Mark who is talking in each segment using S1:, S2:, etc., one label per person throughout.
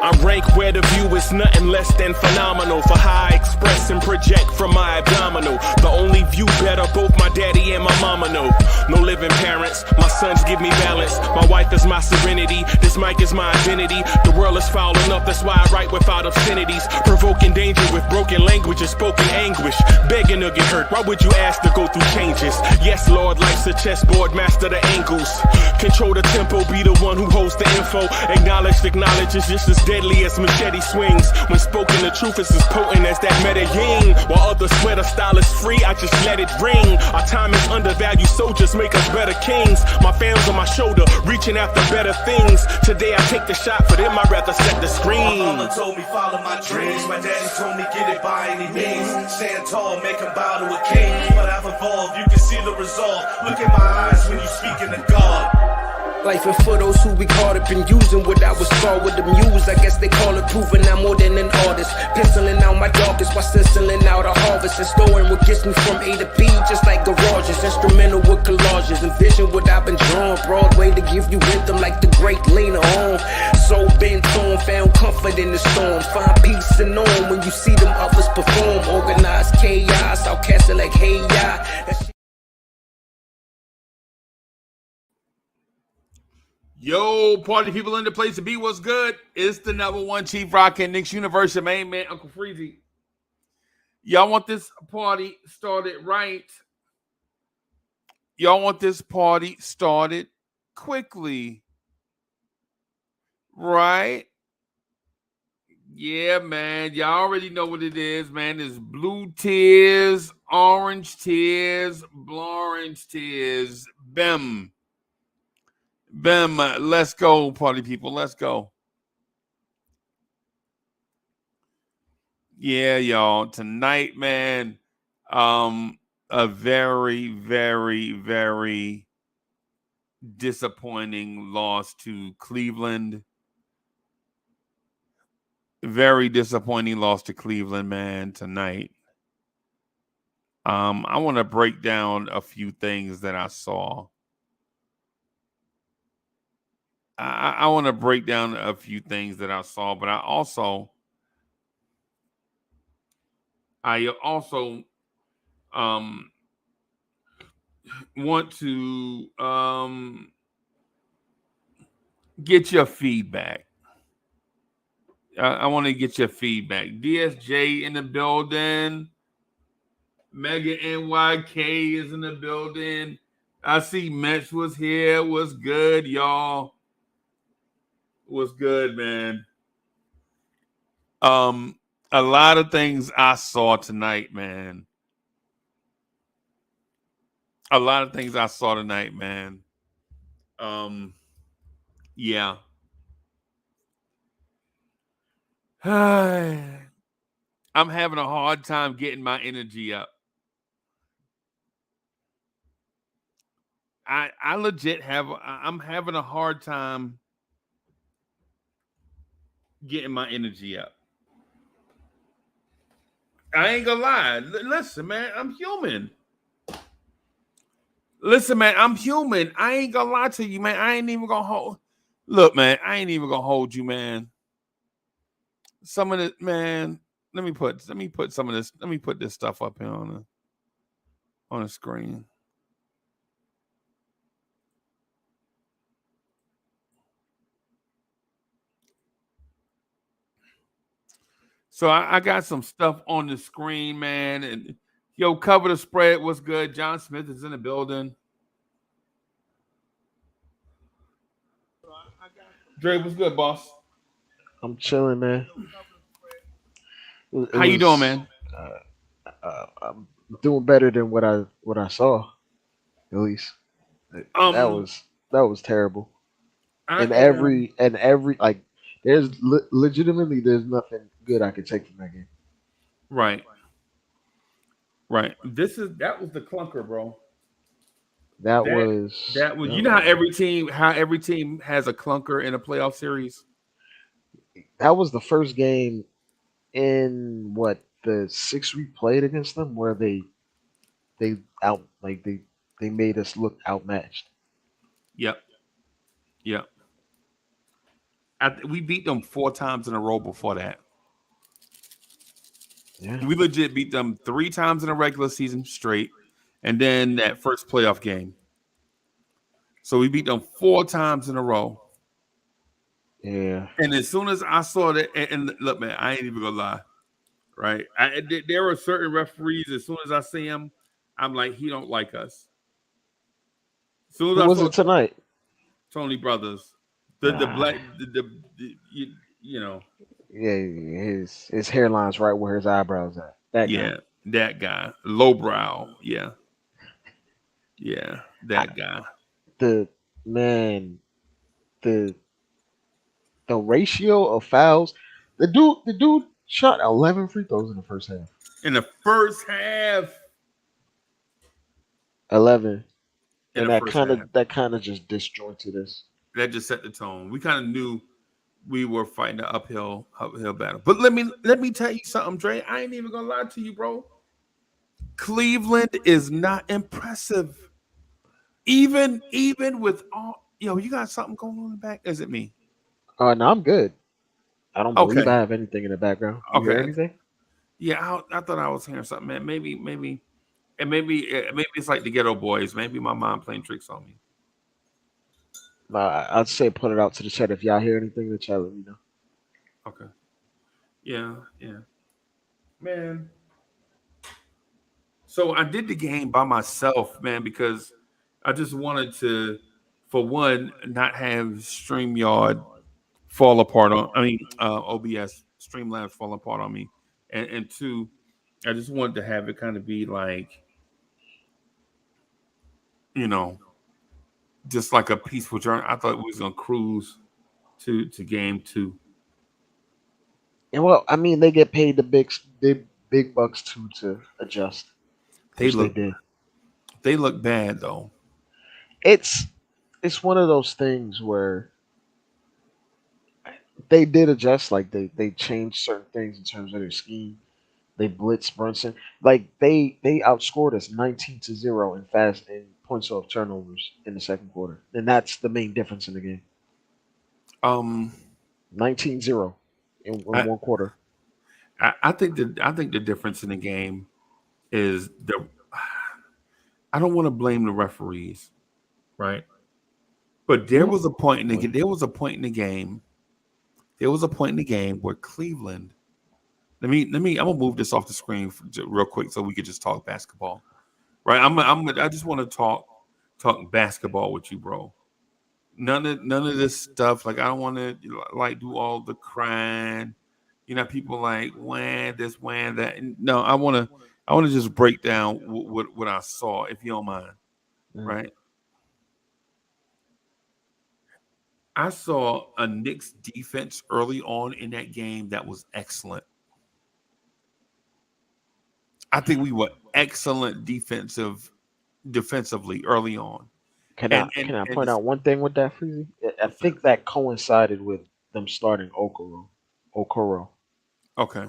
S1: I rank where the view is nothing less than phenomenal. For how I express and project from my abdominal. The only view better, both my daddy and my mama know. No living parents, my sons give me balance. My wife is my serenity, this mic is my identity. The world is foul enough, that's why I write without obscenities. Provoking danger with broken language and spoken anguish. Begging to get hurt, why would you ask to go through changes? Yes, Lord, life's a chessboard, master the angles. Control the tempo, be the one who holds the info. Acknowledged knowledge is just as deadly as machete swings. When spoken, the truth is as potent as that Medellin. While others swear the style is free, I just let it ring. Our time is undervalued, soldiers make us better kings. My fans on my shoulder, reaching after better things. Today I take the shot, for them I'd rather set the screen.
S2: My mama told me follow my dreams. My daddy told me get it by any means. Stand tall, make him bow to a king. But I've evolved, you can see the result. Look in my eyes when you speaking to God.
S3: Life and for those who be caught up in using what I was taught with the muse. I guess they call it proving I'm more than an artist. Penciling out my darkest while stenciling out a harvest. And storing what gets me from A to B, just like garages. Instrumental with collages. Envision what I've been drawing. Broadway to give you rhythm like the great Lena Horne. So bent on, found comfort in the storm. Find peace and on when you see them others perform. Organized chaos, outcast it like hey ya.
S4: Yo, party people in the place to be. What's good? It's the #1 Chief Rock and Knicks Universe, your main man, Uncle Freezie. Y'all want this party started right? Y'all want this party started quickly, right? Yeah, man. Y'all already know what it is, man. It's blue tears, orange tears, Blorange tears. Bim. Bim, let's go, party people. Let's go. Yeah, y'all. Tonight, man, a very, very, very disappointing loss to Cleveland. Very disappointing loss to Cleveland, man, tonight. I want to break down a few things that I saw. I want to break down a few things that I saw, but I also want to get your feedback. I want to get your feedback. DSJ in the building. Mega NYK is in the building. I see Metch was here. What's good, y'all? What's good, man? A lot of things I saw tonight, man. A lot of things I saw tonight, man. Yeah. I'm having a hard time getting my energy up. I legit I'm having a hard time getting my energy up. I ain't gonna lie. Listen, man, I'm human. Listen, man, I'm human. I ain't gonna lie to you, man. I ain't even gonna hold. Look, man, I ain't even gonna hold you, man. Some of it, man. Let me put some of this. Let me put this stuff up here on the screen. So I got some stuff on the screen, man. And yo, cover the spread. What's good? John Smith is in the building. Dre, what's good, boss?
S5: I'm chilling, man.
S4: How you doing, man?
S5: I'm doing better than what I saw, at least. That was terrible. And every like, there's legitimately there's nothing good I could take from that game.
S4: Right. That was the clunker, bro.
S5: That was
S4: you know how every team has a clunker in a playoff series.
S5: That was the first game in the 6 we played against them where they made us look outmatched.
S4: Yep. We beat them 4 times in a row before that.
S5: Yeah.
S4: We legit beat them 3 times in a regular season straight, and then that first playoff game. So we beat them 4 times in a row.
S5: Yeah.
S4: And as soon as I saw that, and look, man, I ain't even gonna lie, right? There were certain referees. As soon as I see him, I'm like, he don't like us. As soon
S5: Who
S4: as I
S5: was
S4: saw
S5: it tonight?
S4: Tony Brothers, the black, you know,
S5: Yeah, his hairline's right where his eyebrows at. That guy.
S4: yeah, that guy, lowbrow, yeah,
S5: I,
S4: that guy.
S5: the man, the the ratio of fouls. The dude shot 11 free throws in the first half.
S4: In the first half,
S5: 11,
S4: in
S5: and
S4: the first half,
S5: that kind of just disjointed us.
S4: that just set the tone. We kind of knew we were fighting an uphill battle. But let me tell you something, Dre. I ain't even gonna lie to you, bro. Cleveland is not impressive. Even with all you got something going on in the back. Is it me?
S5: No, I'm good. I don't believe
S4: Okay.
S5: I have anything in the background. You hear anything?
S4: Yeah, I thought I was hearing something, man. Maybe, and maybe it's like the Ghetto Boys. Maybe my mom playing tricks on me.
S5: I'd say put it out to the chat. If y'all hear anything in the chat, let me know.
S4: Okay. Yeah, man. So I did the game by myself, man, because I just wanted to, for one, not have StreamYard fall apart on. I mean, OBS Streamlabs fall apart on me, and two, I just wanted to have it kind of be like, you know, just like a peaceful journey. I thought we was gonna cruise to game 2.
S5: And well, I mean, they get paid the big bucks too to adjust,
S4: They
S5: which they
S4: look
S5: did.
S4: they look bad though.
S5: It's it's one of those things where they did adjust. Like they changed certain things in terms of their scheme. They blitzed Brunson. Like they outscored us 19-0 in points off turnovers in the second quarter, and that's the main difference in the game.
S4: Um,
S5: 19-0 in
S4: I,
S5: one quarter.
S4: I think the difference in the game is the. I don't want to blame the referees, right? But there was a point in the game. There was a point in the game. There was a point in the game where Cleveland. Let me. I'm gonna move this off the screen real quick so we could just talk basketball, right? I just want to talk basketball with you, bro. None of this stuff. Like I don't want to like do all the crying. People like wham this, wham that. No, I want to just break down what I saw, if you don't mind, right? I saw a Knicks defense early on in that game that was excellent. I think we were excellent defensively early on.
S5: Can
S4: And
S5: I point out one thing with that, Freezie? I think that coincided with them starting Okoro.
S4: Okay.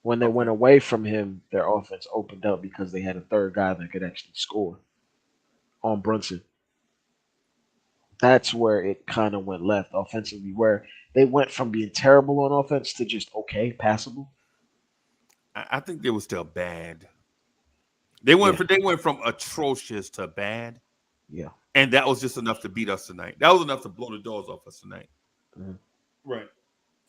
S5: When they went away from him, their offense opened up because they had a third guy that could actually score on Brunson. That's where it kind of went left offensively, where they went from being terrible on offense to just okay, passable.
S4: I think they were still bad. They went from atrocious to bad.
S5: Yeah.
S4: And that was just enough to beat us tonight. That was enough to blow the doors off us tonight. Right.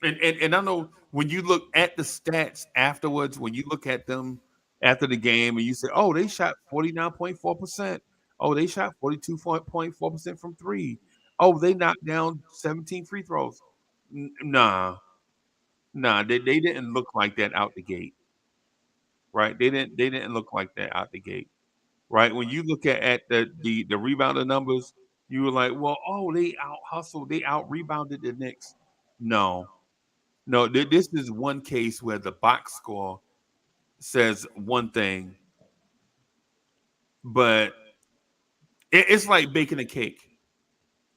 S4: And I know when you look at the stats afterwards, when you look at them after the game and you say, oh, they shot 49.4%. Oh, they shot 42.4% from 3. Oh, they knocked down 17 free throws. Nah, they didn't look like that out the gate. Right? They didn't look like that out the gate. Right? When you look at the rebounder numbers, you were like, well, oh, they out hustled, they out rebounded the Knicks. No, this is one case where the box score says one thing, but it's like baking a cake.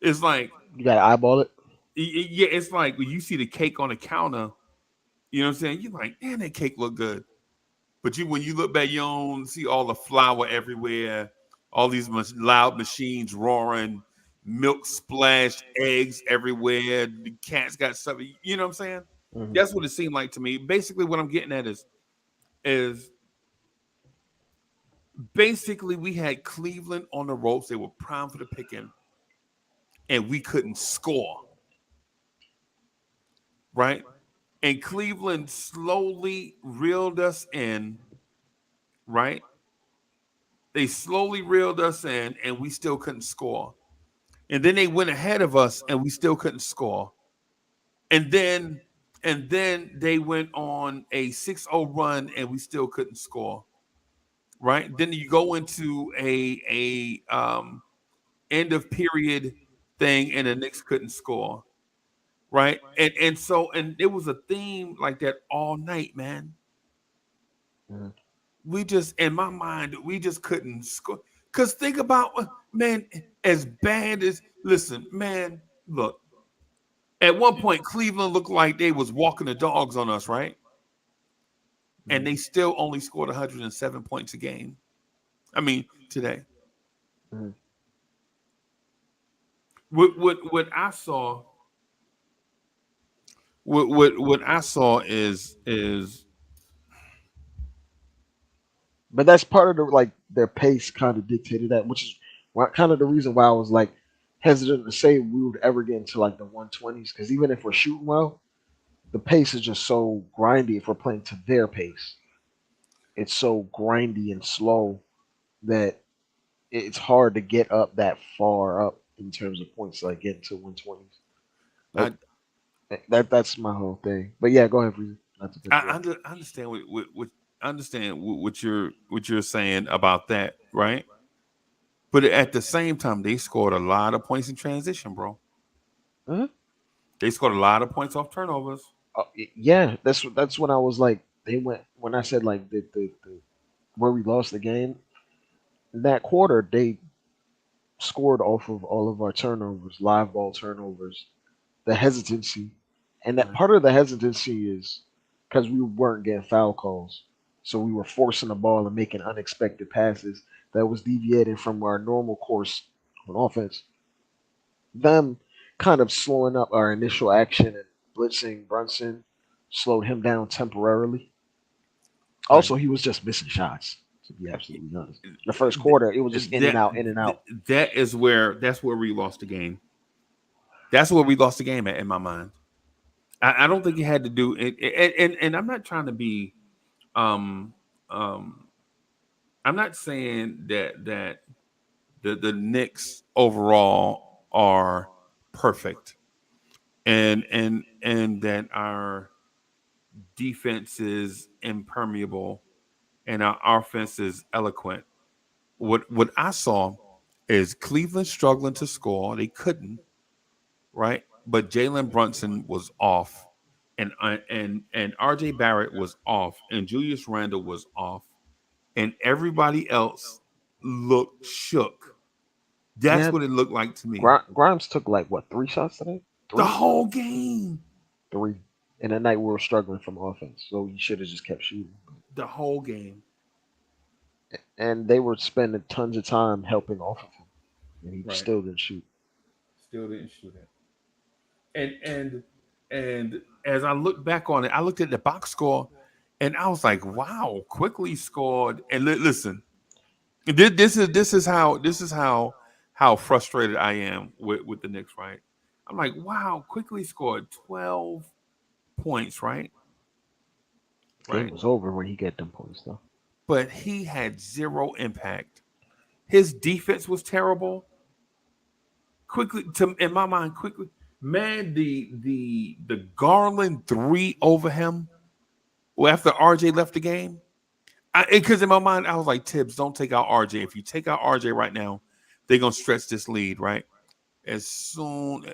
S4: It's like
S5: you gotta eyeball it.
S4: Yeah, it's like when you see the cake on the counter, you know what I'm saying? You're like, man, that cake look good. But when you look back, you don't see all the flour everywhere, all these loud machines roaring, milk splashed eggs everywhere. The cats got stuff. You know what I'm saying?
S5: Mm-hmm.
S4: That's what it seemed like to me. Basically, what I'm getting at is basically we had Cleveland on the ropes. They were primed for the picking, and we couldn't score. Right? And Cleveland slowly reeled us in. Right? They slowly reeled us in, and we still couldn't score. And then they went ahead of us, and we still couldn't score. And then they went on a 6-0 run, and we still couldn't score. Right? Then you go into a end of period thing, and the Knicks couldn't score. Right? And so it was a theme like that all night, man.
S5: Mm-hmm.
S4: We just, in my mind, we just couldn't score. Because think about, man, as bad as, listen, man, look, at one point, Cleveland looked like they was walking the dogs on us, right? Mm-hmm. And they still only scored 107 points a game. I mean, today.
S5: Mm-hmm.
S4: What I saw, what I saw is
S5: but that's part of the like their pace kind of dictated that, which is kind of the reason why I was like hesitant to say we would ever get into like the 120s, because even if we're shooting well, the pace is just so grindy. If we're playing to their pace, it's so grindy and slow that it's hard to get up that far up in terms of points, like getting to 120s. Like, that's my whole thing. But yeah, go ahead, Freezie.
S4: I understand what you're saying about that, right? But at the same time, they scored a lot of points in transition, bro.
S5: Huh?
S4: They scored a lot of points off turnovers.
S5: Yeah, that's when I was like, they went when I said like the where we lost the game. In that quarter, they scored off of all of our turnovers, live ball turnovers, the hesitancy, and that part of the hesitancy is because we weren't getting foul calls, so we were forcing the ball and making unexpected passes that was deviating from our normal course on offense. Them kind of slowing up our initial action and blitzing Brunson slowed him down temporarily. Also, he was just missing shots, to be absolutely honest. The first quarter, it was just in and out, in and out.
S4: That's where we lost the game. That's where we lost the game in my mind. I don't think it had to do and I'm not trying to be I'm not saying that the Knicks overall are perfect and that our defense is impermeable and our offense is eloquent. What I saw is Cleveland struggling to score. They couldn't, right? But Jalen Brunson was off, and RJ Barrett was off, and Julius Randle was off, and everybody else looked shook. That's what it looked like to me.
S5: Grimes took like what, 3 shots today?
S4: 3? The whole game.
S5: 3. And at night we were struggling from offense, so he should have just kept shooting.
S4: The whole game.
S5: And they were spending tons of time helping off of him, and he still didn't shoot.
S4: Still didn't shoot it. And as I look back on it, I looked at the box score, and I was like, "Wow, quickly scored." And listen, this is how frustrated I am with the Knicks. Right? I'm like, "Wow, quickly scored 12 points." Right?
S5: Game was over when he got them points, though.
S4: But he had 0 impact. His defense was terrible. In my mind, man, the Garland 3 over him after RJ left the game. Because in my mind, I was like, Tibbs, don't take out RJ. If you take out RJ right now, they're gonna stretch this lead, right? As soon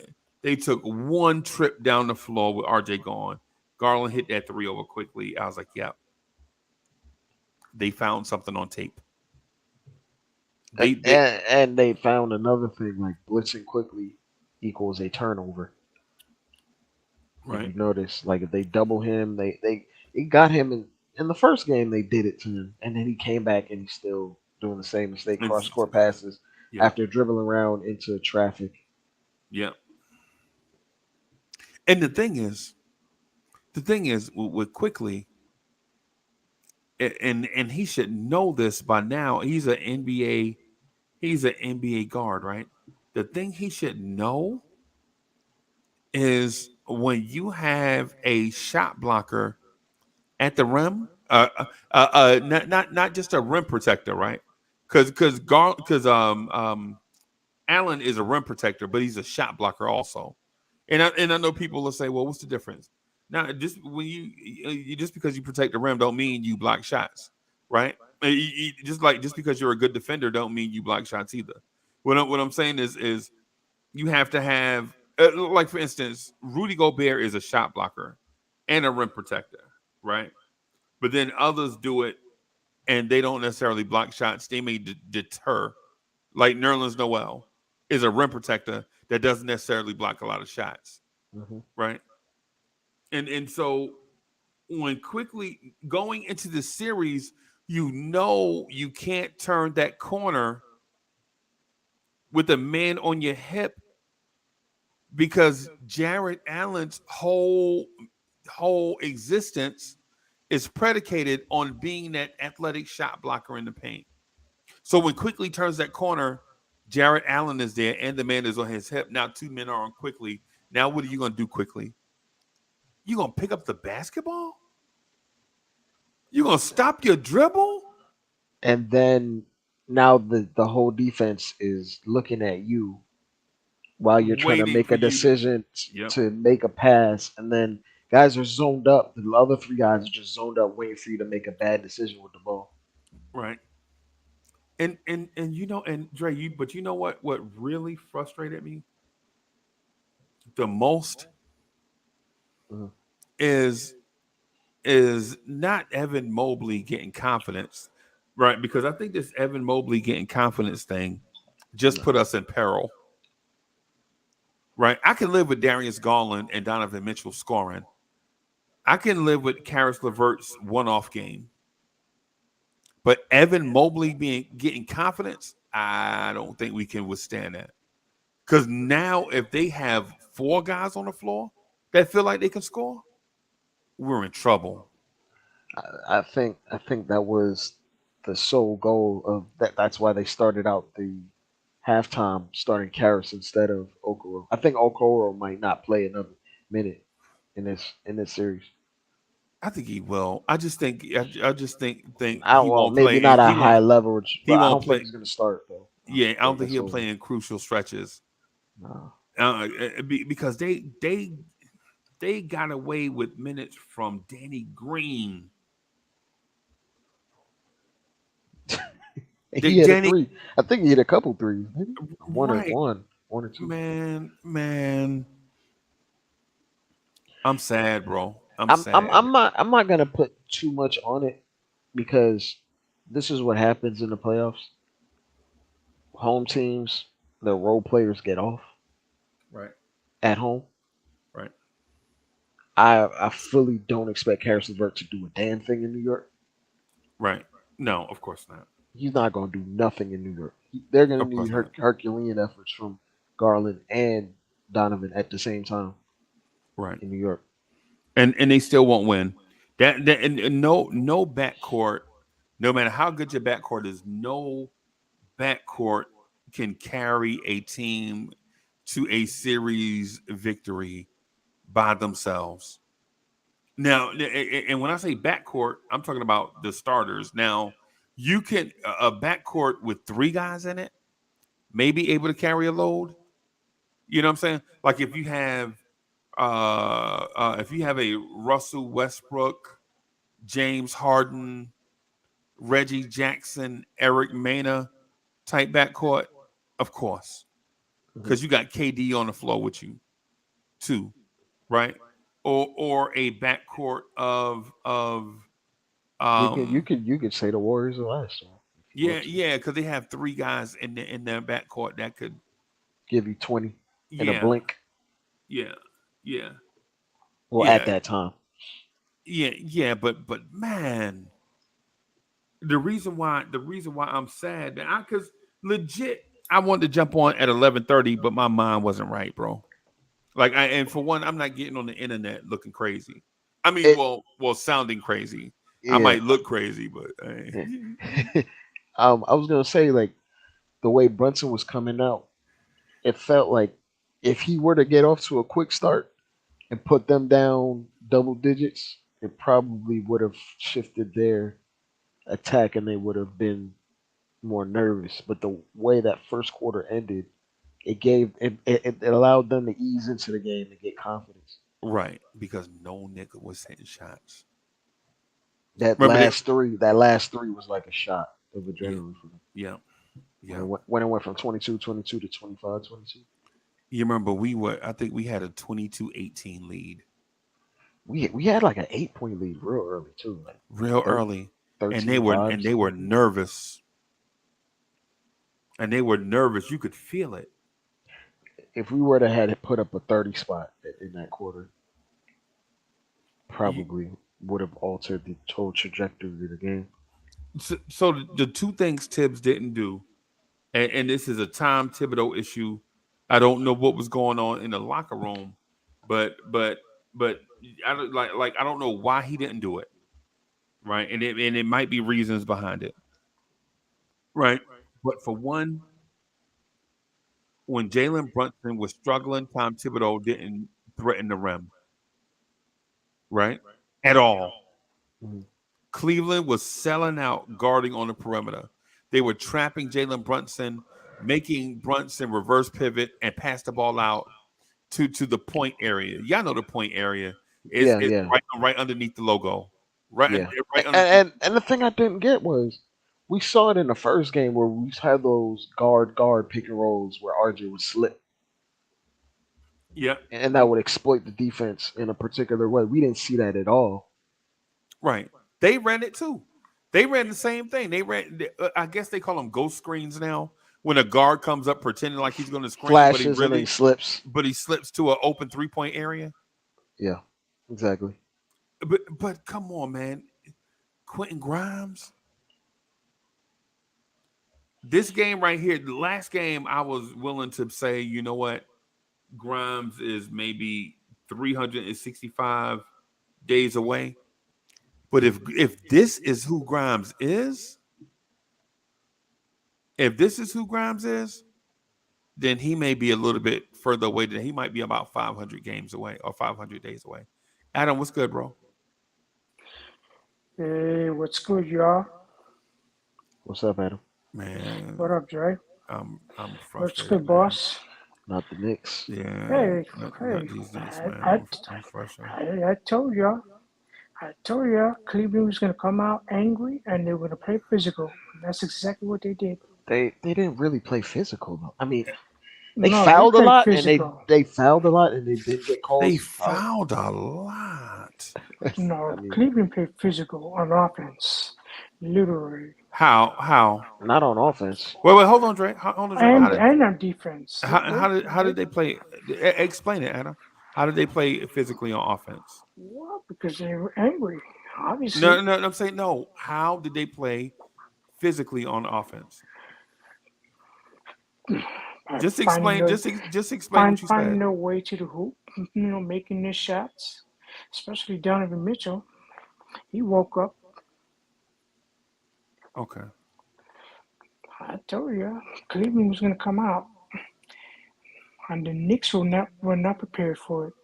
S4: they took one trip down the floor with RJ gone, Garland hit that 3 over quickly. I was like, yeah. They found something on tape.
S5: And they found another thing, like blitzing quickly equals a turnover. Right. If you notice, like if they double him, it got him in the first game. They did it to him, and then he came back and he's still doing the same mistake, cross court passes after dribbling around into traffic
S4: Yeah. And the thing is with Quickly, and he should know this by now. He's an NBA guard, right? The thing he should know is when you have a shot blocker at the rim, not just a rim protector, right? Because Allen is a rim protector, but he's a shot blocker also. And I know people will say, well, what's the difference? Now, just when you just because you protect the rim don't mean you block shots, right? Just because you're a good defender don't mean you block shots either. What I'm saying is you have to have like for instance, Rudy Gobert is a shot blocker and a rim protector, right? But then others do it and they don't necessarily block shots. They may deter, like Nerlens Noel is a rim protector that doesn't necessarily block a lot of shots, right? And so when Quickly going into the series, you know you can't turn that corner with a man on your hip because Jared Allen's whole existence is predicated on being that athletic shot blocker in the paint. So when Quickly turns that corner, Jared Allen is there and the man is on his hip. Now two men are on Quickly. Now what are you going to do Quickly? You going to pick up the basketball? You going to stop your dribble?
S5: And then now the whole defense is looking at you while you're trying to
S4: Waiting
S5: make
S4: for
S5: a
S4: you
S5: decision
S4: Yep.
S5: to make a pass, and then guys are zoned up. The other three guys are just zoned up, waiting for you to make a bad decision with the ball.
S4: Right. And you know, and Dre, but you know what really frustrated me the most
S5: Mhm.
S4: is not Evan Mobley getting confidence, right? Because I think this Evan Mobley getting confidence thing just put us in peril. Right? I can live with Darius Garland and Donovan Mitchell scoring. I can live with Karis LeVert's one-off game. But Evan Mobley getting confidence, I don't think we can withstand that. Because now if they have four guys on the floor that feel like they can score, we're in trouble.
S5: I think that was the sole goal of that. That's why they started out the halftime starting Karras instead of Okoro. I think Okoro might not play another minute in this series.
S4: I think he will. I just think
S5: I
S4: he
S5: well
S4: won't
S5: maybe
S4: play.
S5: not
S4: He
S5: at high
S4: won't.
S5: leverage,
S4: He
S5: but I
S4: won't
S5: don't think
S4: play.
S5: he's gonna start though
S4: Yeah, I don't think
S5: against
S4: he'll
S5: Obi.
S4: play in crucial stretches
S5: No.
S4: because they got away with minutes from Danny Green.
S5: He hit a
S4: Danny,
S5: three. I think he hit a couple threes, maybe
S4: right,
S5: one or two.
S4: man. I'm sad, bro. I'm
S5: I'm I'm
S4: sad.
S5: I'm not I'm not gonna put too much on it because this is what happens in the playoffs. Home teams, the role players get off
S4: Right,
S5: at home.
S4: right.
S5: I fully don't expect Harrison Burke to do a damn thing in New York.
S4: Right. No, of course not.
S5: He's not going to do nothing in New York. They're going
S4: Of
S5: to need
S4: course not.
S5: Herculean efforts from Garland and Donovan at the same time
S4: Right.
S5: in New York.
S4: And they still won't win. That and no backcourt, no matter how good your backcourt is, no backcourt can carry a team to a series victory by themselves. Now, and when I say backcourt, I'm talking about the starters. Now, you can a backcourt with three guys in it may be able to carry a load. You know what I'm saying? Like if you have a Russell Westbrook, James Harden, Reggie Jackson, Eric Mena type backcourt, of course,
S5: Mhm.
S4: because you got KD on the floor with you too, right? Or a backcourt of
S5: You could say the Warriors are last one if you want to.
S4: yeah, because they have three guys in their backcourt that could
S5: Give you 20 in a
S4: yeah
S5: blink.
S4: yeah yeah
S5: Well, at
S4: yeah
S5: that time.
S4: yeah, but man, the reason why I'm sad, man, because legit I wanted to jump on at 11:30, but my mind wasn't right, bro. And for one, I'm not getting on the internet looking crazy. I mean,
S5: It,
S4: sounding crazy. I
S5: yeah.
S4: might look crazy, but
S5: Yeah. I was gonna say like the way Brunson was coming out, it felt like if he were to get off to a quick start and put them down double digits, it probably would have shifted their attack and they would have been more nervous. But the way that first quarter ended, it allowed them to ease into the game and get confidence.
S4: right, because no nigga was hitting shots.
S5: That
S4: Remember that?
S5: last three was like a shot of
S4: Yeah,
S5: adrenaline for them.
S4: yeah,
S5: When
S4: yeah.
S5: when it went from 22-22 to 25-22.
S4: You remember I think we had a 22-18 lead
S5: We had like an 8 point lead real early too, like
S4: real
S5: 13,
S4: early, and
S5: 13-5.
S4: they were nervous, and they were nervous. You could feel it.
S5: If we were to had it put up a 30 spot in that quarter,
S4: You,
S5: probably would have altered the whole trajectory of the game.
S4: so the two things Tibbs didn't do, and this is a Tom Thibodeau issue. I don't know what was going on in the locker room, but I don't I don't know why he didn't do it, right? And it might be reasons behind it, right? But for one, when Jalen Brunson was struggling, Tom Thibodeau didn't threaten the rim, right? At all.
S5: Mhm.
S4: Cleveland was selling out guarding on the perimeter. They were trapping Jalen Brunson, making Brunson reverse pivot and pass the ball out to the point area. Y'all know the point area
S5: Yeah,
S4: is
S5: yeah,
S4: right underneath the logo. Right,
S5: yeah.
S4: right
S5: And,
S4: underneath.
S5: and the thing I didn't get was we saw it in the first game where we had those guard pick and rolls where RJ would slip
S4: Yeah.
S5: and that would exploit the defense in a particular way. We didn't see that at all.
S4: Right. They ran it too. They ran the same thing. They ran. I guess they call them ghost screens now. When a guard comes up pretending like he's going to screen,
S5: Flashes and then slips.
S4: but he slips to an open 3-point area.
S5: Yeah, exactly.
S4: But come on, man, Quentin Grimes. This game right here, the last game, I was willing to say, you know what, Grimes is maybe 365 days away. But if this is who Grimes is, then he may be a little bit further away. Than he might be about 500 games away or 500 days away. Adam, what's good, bro?
S6: Hey, what's good, y'all?
S5: What's up, Adam?
S4: Man,
S6: What up, Dre?
S4: I'm frustrated.
S6: What's good,
S4: man.
S6: boss?
S5: Not the Knicks.
S4: Yeah.
S6: Hey,
S4: not these Knicks, man. I'm frustrated.
S6: I told y'all. Cleveland was gonna come out angry and they were gonna play physical. That's exactly what they did.
S5: They didn't really play physical though. I mean, they
S6: No,
S5: fouled a
S6: played
S5: lot
S6: physical.
S5: and they fouled a lot and they did get calls.
S4: They fouled a lot.
S6: No,
S5: I mean,
S6: Cleveland played physical on offense, literally,
S4: How?
S5: not on offense.
S4: Wait, hold on, Dre. Hold on, Dre.
S6: and on defense.
S4: How did they play? Explain it, Adam. How did they play physically on offense?
S6: Well, because they were angry, obviously.
S4: No. I'm saying no. How did they play physically on offense? Just explain. Just explain what you said.
S6: Finding their way to the hoop, making their shots, especially Donovan Mitchell. He woke up.
S4: Okay.
S6: I told you, Cleveland was going to come out, and the Knicks were not prepared for it.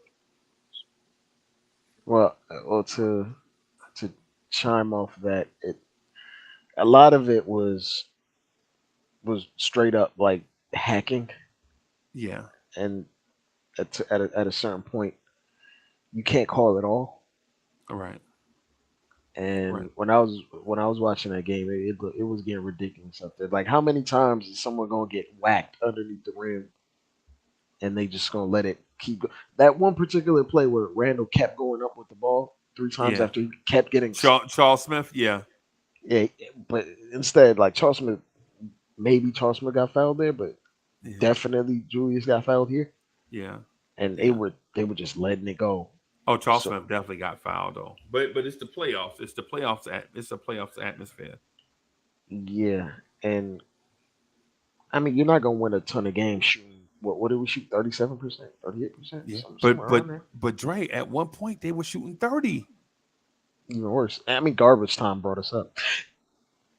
S5: Well, to chime off that, a lot of it was straight up like hacking,
S4: Yeah.
S5: and at a certain point, you can't call it all.
S4: All right.
S5: And
S4: Right.
S5: when I was watching that game, it was getting ridiculous up there. Like, how many times is someone gonna get whacked underneath the rim, and they just gonna let it keep going? That one particular play where Randle kept going up with the ball 3 times
S4: Yeah.
S5: after he kept getting
S4: Charles Smith. Yeah.
S5: yeah, but instead, like Charles Smith got fouled there, but
S4: Yeah.
S5: definitely Julius got fouled here,
S4: Yeah.
S5: and
S4: Yeah.
S5: they were just letting it go.
S4: Oh, Charles Smith definitely got fouled though. But it's the playoffs. It's the playoffs. It's a playoffs atmosphere.
S5: Yeah, and I mean, you're not gonna win a ton of games shooting. What did we shoot? 37%, 38%,
S4: Yeah,
S5: somewhere around there.
S4: but Dre, at one point they were shooting 30.
S5: Even worse. I mean, garbage time brought us up.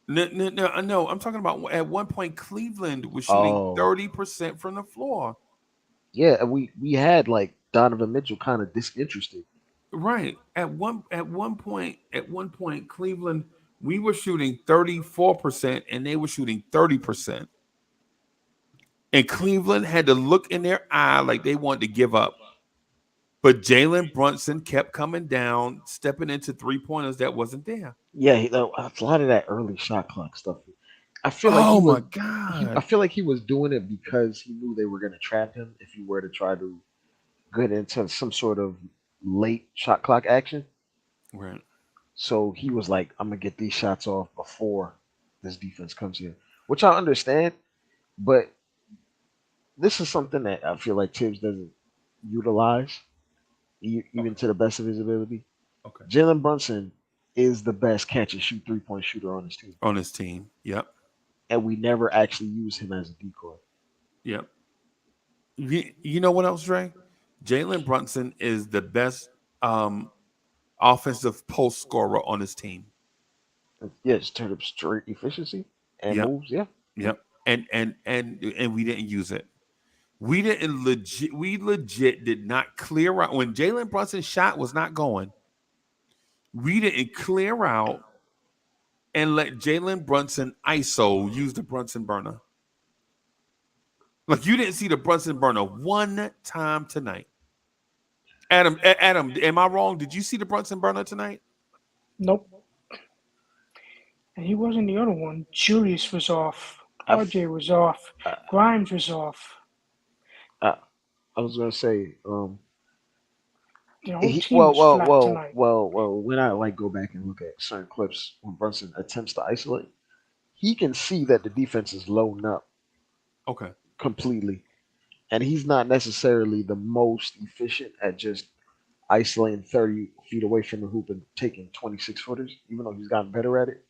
S4: No. I'm talking about at one point Cleveland was shooting
S5: Oh,
S4: 30% from the floor.
S5: yeah, and we had like Donovan Mitchell kind of disinterested.
S4: Right. At one point, Cleveland, we were shooting 34% and they were shooting 30%. And Cleveland had to look in their eye like they wanted to give up. But Jalen Brunson kept coming down, stepping into 3-pointers that wasn't there.
S5: Yeah, a lot of that early shot clock stuff. I feel like he
S4: Oh
S5: was.
S4: my
S5: I
S4: God.
S5: feel like he was doing it because he knew they were going to trap him if he were to try to get into some sort of late shot clock action.
S4: Right.
S5: So he was like, "I'm gonna get these shots off before this defense comes here," which I understand. But this is something that I feel like Tibbs doesn't utilize, even to the best of his ability.
S4: Okay.
S5: Jalen Brunson is the best catch and shoot 3-point shooter on his team.
S4: On his team. Yep.
S5: And we never actually use him as a decoy.
S4: Yep. You know what else, Dre? Jalen Brunson is the best offensive post scorer on his team.
S5: Yeah, just turn up straight efficiency and
S4: Yep.
S5: moves. Yeah.
S4: Yep. And we didn't use it. We legit did not clear out when Jalen Brunson's shot was not going. We didn't clear out and let Jalen Brunson ISO use the Brunson burner. Like you didn't see the Brunson burner one time tonight. Adam, am I wrong? Did you see the Brunson burner tonight?
S6: Nope. And he wasn't the other one. Julius was off. RJ was off. Grimes was off.
S5: I was gonna say,
S6: the whole team was flat tonight.
S5: when I like go back and look at certain clips when Brunson attempts to isolate, he can see that the defense is loading up.
S4: Okay.
S5: Completely. And he's not necessarily the most efficient at just isolating 30 feet away from the hoop and taking 26 footers, even though he's gotten better at it.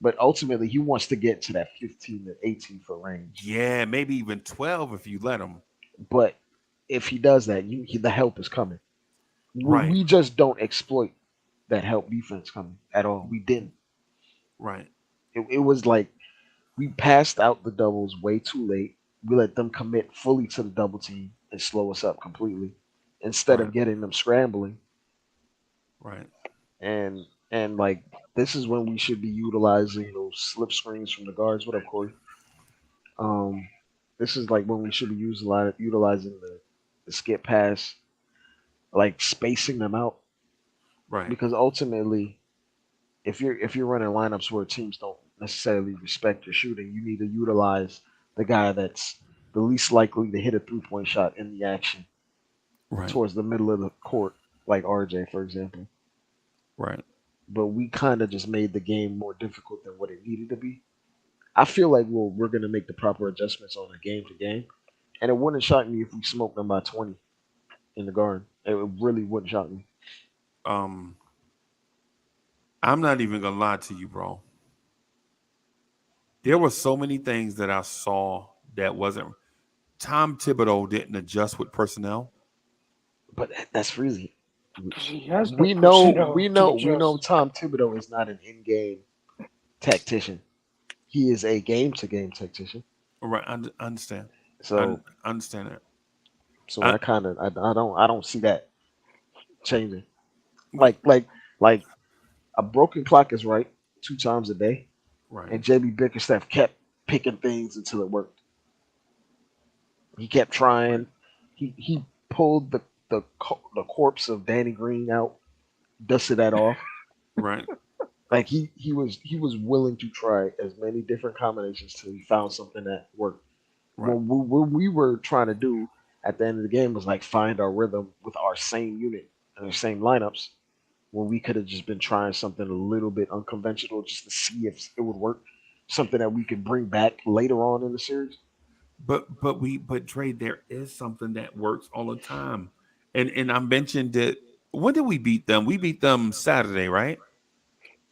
S5: But ultimately, he wants to get to that 15 to 18 foot range.
S4: Yeah, maybe even 12 if you let him.
S5: But if he does that, the help is coming.
S4: Right.
S5: We just don't exploit that help defense coming at all. We didn't.
S4: Right.
S5: It was like we passed out the doubles way too late. We let them commit fully to the double team and slow us up completely instead of getting them scrambling.
S4: Right.
S5: And like this is when we should be utilizing those slip screens from the guards. What up, Corey? This is like when we should be utilizing the skip pass, like spacing them out.
S4: Right.
S5: Because ultimately, if you're running lineups where teams don't necessarily respect your shooting, you need to utilize the guy that's the least likely to hit a 3-point shot in the action towards the middle of the court, like RJ, for example.
S4: Right.
S5: But we kind of just made the game more difficult than what it needed to be. I feel like we're going to make the proper adjustments on a game to game, and it wouldn't shock me if we smoked them by 20 in the Garden. It really wouldn't shock me.
S4: I'm not even gonna lie to you, bro. There were so many things that I saw that wasn't. Tom Thibodeau didn't adjust with personnel,
S5: but that's Freezie.
S6: We know
S5: Tom Thibodeau is not an in-game tactician. He is a game-to-game tactician.
S4: Right, I understand.
S5: So
S4: I understand that.
S5: So I don't see that changing. Like a broken clock is right 2 times a day.
S4: Right.
S5: And JB Bickerstaff kept picking things until it worked. He kept trying. He pulled the corpse of Danny Green out, dusted that off.
S4: Right.
S5: Like he was willing to try as many different combinations till he found something that worked.
S4: Right.
S5: What we were trying to do at the end of the game was like find our rhythm with our same unit and our same lineups, when we could have just been trying something a little bit unconventional just to see if it would work, something that we could bring back later on in the series.
S4: But Dre, there is something that works all the time, and I mentioned it. When did we beat them? We beat them Saturday, right?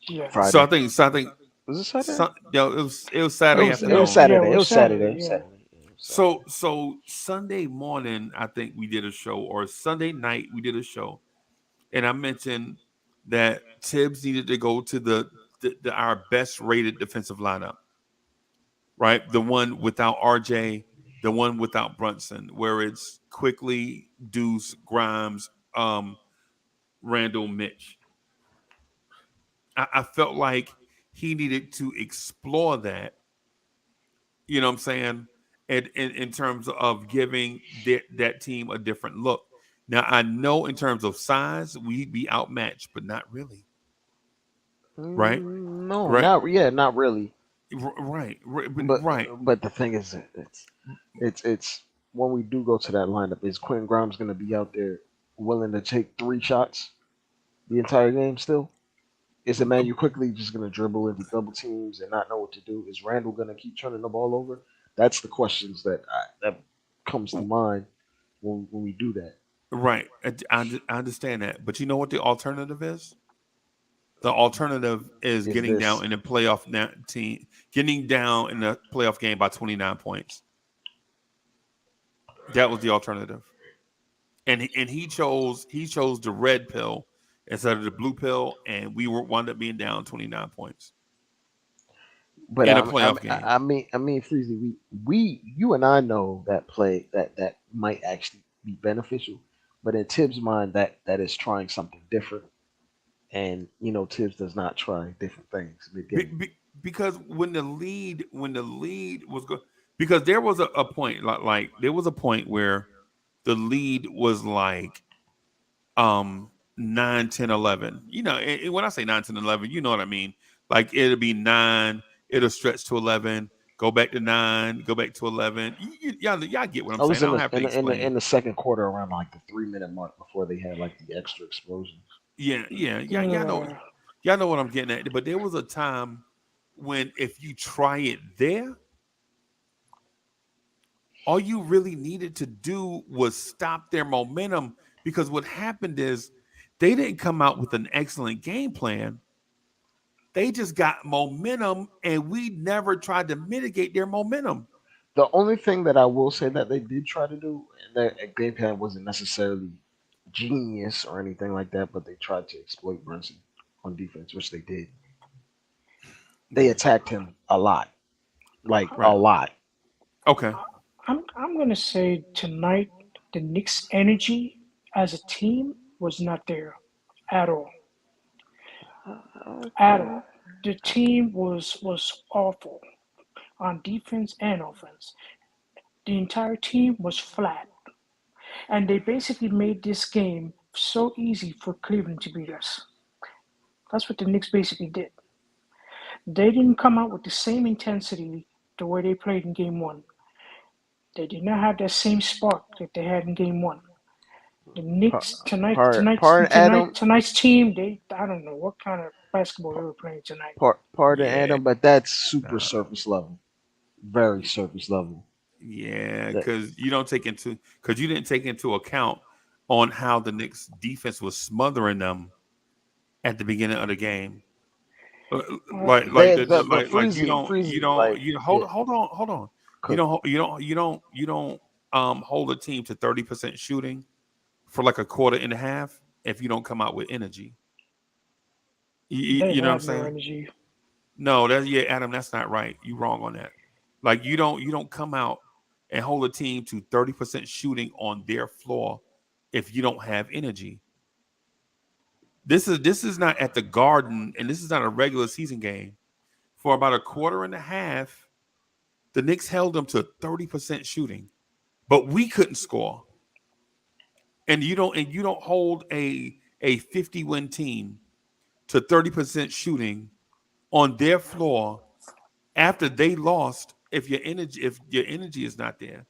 S6: Yeah.
S5: Friday.
S4: So I think
S5: Was it Saturday?
S4: It was Saturday
S5: It
S4: afternoon.
S5: was Saturday.
S6: it
S5: It
S6: was
S5: was Saturday. It
S6: Saturday.
S5: was
S6: Yeah.
S5: Saturday. It was Saturday.
S4: So Sunday morning, I think we did a show, or Sunday night we did a show, and I mentioned that Tibbs needed to go to the our best rated defensive lineup, right? The one without RJ, the one without Brunson, where it's Quickly, Deuce, Grimes, Randall, Mitch. I felt like he needed to explore that. You know what I'm saying? In terms of giving that team a different look. Now I know in terms of size we'd be outmatched, but not really. Right?
S5: No,
S4: Right?
S5: not really.
S4: Right.
S5: But
S4: Right.
S5: but the thing is, it's when we do go to that lineup, is Quentin Grimes going to be out there willing to take 3 shots the entire game still? Is Emmanuel quickly just going to dribble into double teams and not know what to do? Is Randall going to keep turning the ball over? That's the questions that comes to mind when we do that.
S4: Right. I understand that. But you know what the alternative is? The alternative is
S5: Is
S4: getting
S5: this
S4: down in the playoff team, getting down in the playoff game by 29 points. That was the alternative. And he chose the red pill instead of the blue pill, and we wound up being down 29 points
S5: But
S4: in a playoff game.
S5: Freezy, you and I know that play that might actually be beneficial, but in Tibbs' mind, that is trying something different, and Tibbs does not try different things mid game.
S4: Because when the lead was good, because there was a point like there was a point where the lead was like 9, 10, 11. And when I say 9, 10, 11, you know what I mean. Like it'll be 9, it'll stretch to 11, go back to 9, go back to 11. Y'all get what I'm
S5: I was
S4: saying. I
S5: in
S4: don't
S5: the
S4: have to
S5: in the, in the
S4: explain.
S5: in the second quarter around like the 3 minute mark before they had like the extra explosions.
S4: Yeah.
S6: Yeah.
S4: Y'all know what I'm getting at. But there was a time when if you try it there, all you really needed to do was stop their momentum, because what happened is they didn't come out with an excellent game plan. They just got momentum, and we never tried to mitigate their momentum.
S5: The only thing that I will say that they did try to do, and their game plan wasn't necessarily genius or anything like that, but they tried to exploit Brunson on defense, which they did. They
S4: Yeah.
S5: attacked him a lot, like a
S4: Right.
S5: lot.
S4: Okay.
S6: I'm gonna say tonight the Knicks' energy as a team was not there at all. At
S5: Okay.
S6: all. The team was awful on defense and offense. The entire team was flat, and they basically made this game so easy for Cleveland to beat us. That's what the Knicks basically did. They didn't come out with the same intensity the way they played in game one. They did not have that same spark that they had in game one. The Knicks
S5: Pardon Adam,
S6: tonight's team, I don't know what kind of basketball they were playing tonight.
S5: pardon
S4: Yeah.
S5: Adam, but that's super
S4: Uh,
S5: surface level, very surface level.
S4: yeah.
S5: That
S4: Because you didn't take into account on how the Knicks defense was smothering them at the beginning of the game.
S6: Uh,
S5: but Freezy, like yeah,
S4: Hold on.
S5: cook.
S4: You don't hold a team to 30% shooting for like a quarter and a half if you don't come out with energy.
S6: they
S4: You know what I'm
S6: had no
S4: saying?
S6: energy.
S4: No, Adam, that's not right. You wrong on that. Like you don't come out and hold a team to 30% shooting on their floor if you don't have energy. This is not at the Garden, and this is not a regular season game. For about a quarter and a half, the Knicks held them to 30% shooting, but we couldn't score. And you don't hold a 50-win team to 30% shooting on their floor after they lost if your energy is not there.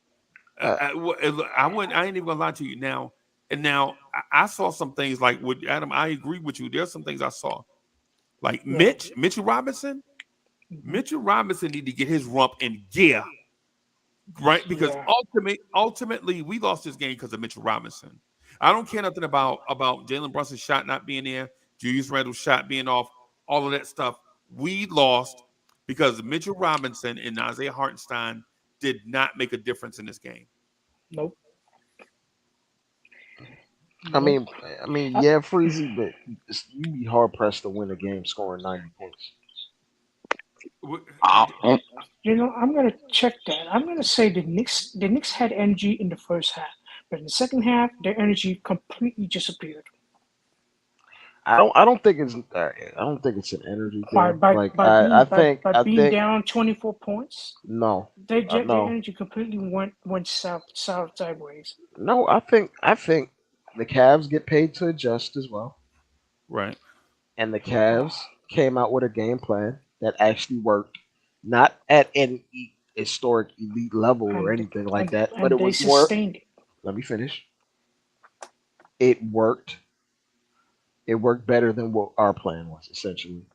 S5: Uh,
S4: I ain't even gonna lie to you now. And now I saw some things like with Adam. I agree with you. There's some things I saw, like
S6: Yeah.
S4: Mitchell Robinson.
S6: Mhm.
S4: Mitchell Robinson need to get his rump in gear, right? Because
S6: Yeah.
S4: ultimately we lost this game because of Mitchell Robinson. I don't care nothing about Jalen Brunson's shot not being there, Julius Randle's shot being off, all of that stuff. We lost because Mitchell Robinson and Isaiah Hartenstein did not make a difference in this game.
S6: Nope.
S5: I mean, yeah, Freezie, but you'd be hard pressed to win a game scoring 90 points.
S6: I'm gonna check that. I'm gonna say the Knicks had energy in the first half, but in the second half, their energy completely disappeared.
S5: I don't think it's an energy thing.
S6: By being down 24 points.
S5: No,
S6: Their
S5: no,
S6: energy completely went sideways.
S5: no. I think the Cavs get paid to adjust as well,
S4: right?
S5: And the Cavs came out with a game plan that actually worked, not at an historic elite level or anything like that, but it was more. Let me finish. It worked. It worked better than what our plan was, essentially.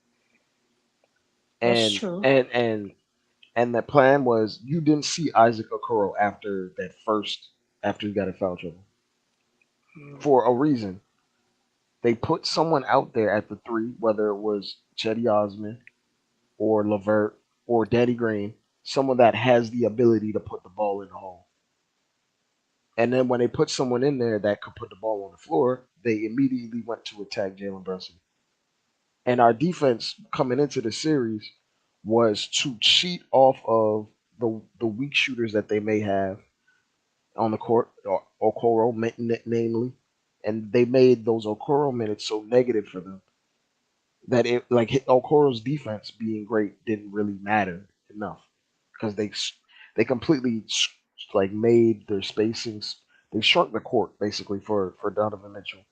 S6: That's true.
S5: And the plan was you didn't see Isaac Okoro after he got in foul trouble. For a reason. They put someone out there at the three, whether it was Chetty Osman or Levert or Danny Green, someone that has the ability to put the ball in the hole. And then when they put someone in there that could put the ball on the floor, they immediately went to attack Jalen Brunson. And our defense coming into the series was to cheat off of the weak shooters that they may have on the court, or Okoro namely, and they made those Okoro minutes so negative for them that Okoro's defense being great didn't really matter enough because they completely made their spacings. They shrunk the court basically for Donovan Mitchell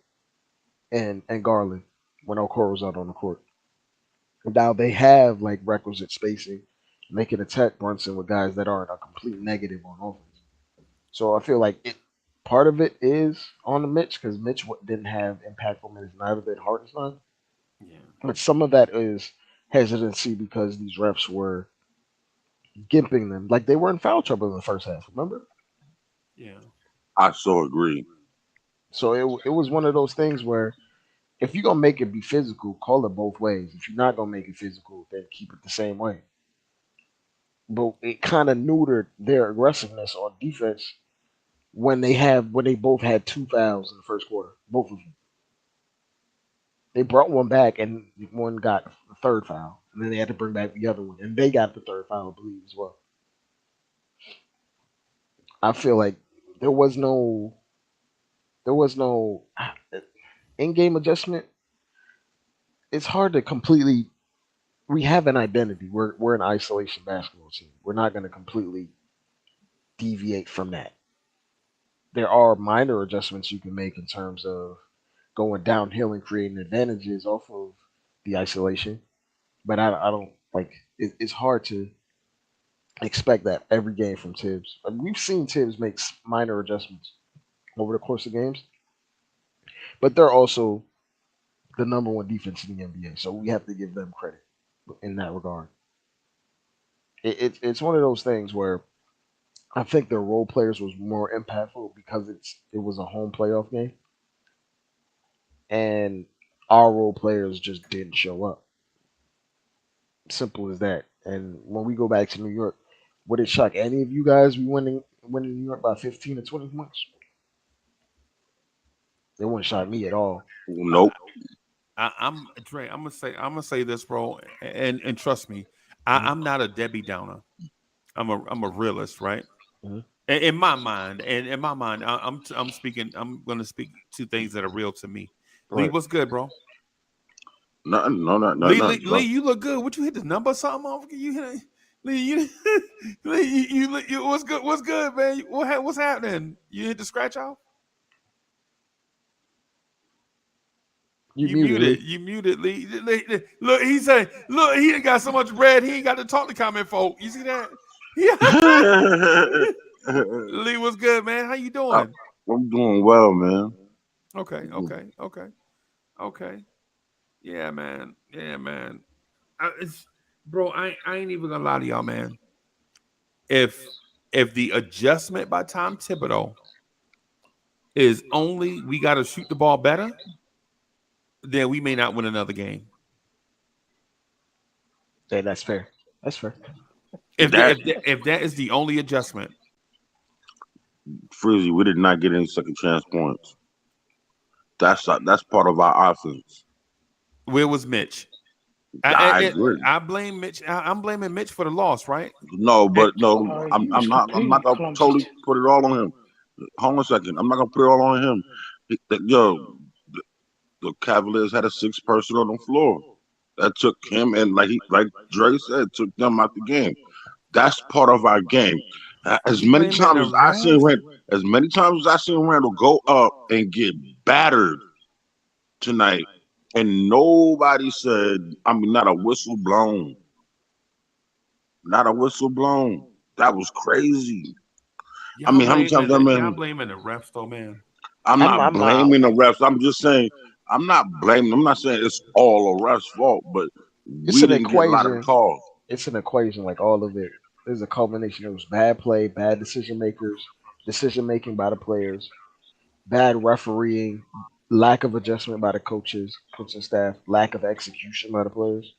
S5: and Garland when Okoro's out on the court. Now they have requisite spacing. They can attack Brunson with guys that aren't a complete negative on offense. So I feel like part of it is on the Mitch because Mitch didn't have impactful minutes, neither did Hartenstein.
S4: Yeah.
S5: But some of that is hesitancy because these refs were gimping them. Like they were in foul trouble in the first half, remember?
S4: Yeah.
S7: I so agree.
S5: So it was one of those things where if you're gonna make it be physical, call it both ways. If you're not gonna make it physical, then keep it the same way. But it kind of neutered their aggressiveness on defense when they both had 2 fouls in the first quarter, both of them. They brought one back and one got the third foul, and then they had to bring back the other one, and they got the third foul, I believe, as well. I feel like there was no in-game adjustment. It's hard to completely. We have an identity. We're an isolation basketball team. We're not going to completely deviate from that. There are minor adjustments you can make in terms of going downhill and creating advantages off of the isolation, but I don't like. It's hard to expect that every game from Tibbs. I mean, we've seen Tibbs make minor adjustments over the course of games, but they're also the number one defense in the NBA, so we have to give them credit in that regard. It's one of those things where I think their role players was more impactful because it was a home playoff game, and our role players just didn't show up. Simple as that. And when we go back to New York, would it shock any of you guys we winning New York by 15 or 20 points? It wouldn't shock me at all.
S7: Nope.
S4: I'm Dre. I'm gonna say this, bro, and trust me, I'm not a Debbie Downer. I'm a realist, right?
S5: Mm-hmm.
S4: In my mind, I'm speaking. I'm gonna speak to things that are real to me.
S5: Right.
S4: Lee, what's good, bro?
S7: No.
S4: Lee, you look good. What you hit the number or something off? You hit Lee, you what's good? What's good, man? What's happening? You hit the scratch off? You muted, Lee. Look, he said, look, he ain't got so much bread, he ain't got to talk to comment folk. You see that? Lee, what's good, man? How you doing?
S7: I'm doing well, man.
S4: Okay. Yeah, man. Bro, I ain't even gonna lie to y'all, man. If the adjustment by Tom Thibodeau is only we got to shoot the ball better, then we may not win another game.
S5: Yeah, that's fair. That's fair.
S4: If that is the only adjustment,
S7: Freezie, we did not get any second chance points. That's part of our offense.
S4: where was Mitch?
S7: I agree.
S4: I blame Mitch. I'm blaming Mitch for the loss, right?
S7: No, but no,
S6: He was
S7: I'm not
S6: completely
S7: gonna
S6: clumsy.
S7: totally put it all on him. Hold on a second. I'm not gonna put it all on him. Yo, the Cavaliers had a 6-person on the floor. That took him and like Dre said, took them out the game. That's part of our game. As
S4: You
S7: many
S4: blaming
S7: times
S4: the
S7: as I seen
S4: refs?
S7: Randall go up and get battered tonight, and nobody said, I mean, not a whistle blown. Not a whistle blown. That was crazy. I mean, how many times
S4: Y'all blaming the refs though, man.
S7: I'm not blaming the refs. I'm just saying I'm not blaming. I'm not saying it's all a ref's fault, but
S5: It's
S7: we
S5: an
S7: didn't get a lot of
S5: equation.
S7: calls.
S5: It's an equation. Like all of it, there's a culmination. It was bad play, bad decision making by the players, bad refereeing, lack of adjustment by the coaching staff, lack of execution by the players.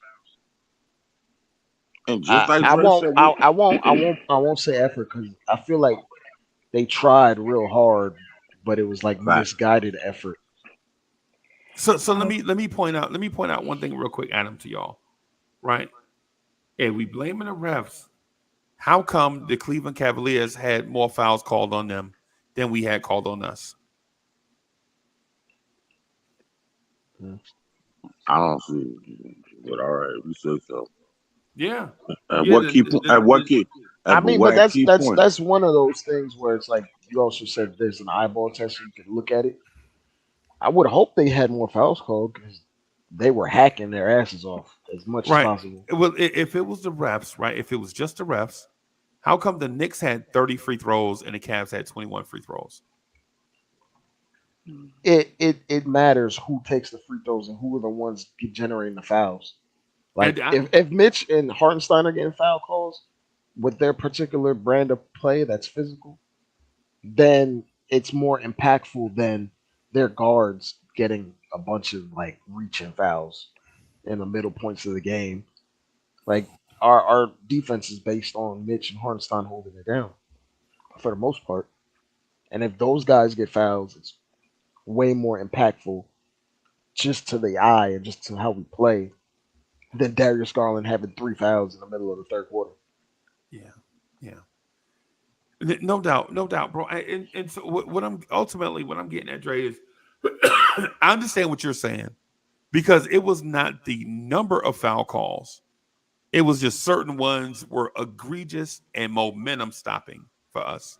S7: And just
S5: I,
S7: like
S5: I
S7: Dre
S5: won't
S7: said,
S5: I won't say effort because I feel like they tried real hard, but it was like
S7: fact.
S5: misguided effort.
S4: So let me point out one thing real quick, Adam, to y'all. Right? If we blaming the refs, how come the Cleveland Cavaliers had more fouls called on them than we had called on us?
S7: I don't see it. But all right, we said so.
S4: Yeah.
S7: At
S4: Yeah,
S7: what key point? At what key?
S5: I
S7: At
S5: mean,
S7: what
S5: but
S7: key point?
S5: that's one of those things where it's like you also said there's an eyeball test, so you can look at it. I would hope they had more fouls called because they were hacking their asses off as much as
S4: Right.
S5: possible.
S4: Well, if it was the refs, right? If it was just the refs, how come the Knicks had 30 free throws and the Cavs had 21 free throws?
S5: It matters who takes the free throws and who are the ones generating the fouls. Like if Mitch and Hartenstein are getting foul calls with their particular brand of play that's physical, then it's more impactful than their guards getting a bunch of like reaching fouls in the middle points of the game. Like our defense is based on Mitch and Hartenstein holding it down for the most part. And if those guys get fouls, it's way more impactful just to the eye and just to how we play than Darius Garland having 3 fouls in the middle of the third quarter.
S4: Yeah. No doubt, bro. And so what I'm getting at, Dre, is I understand what you're saying because it was not the number of foul calls. It was just certain ones were egregious and momentum stopping for us.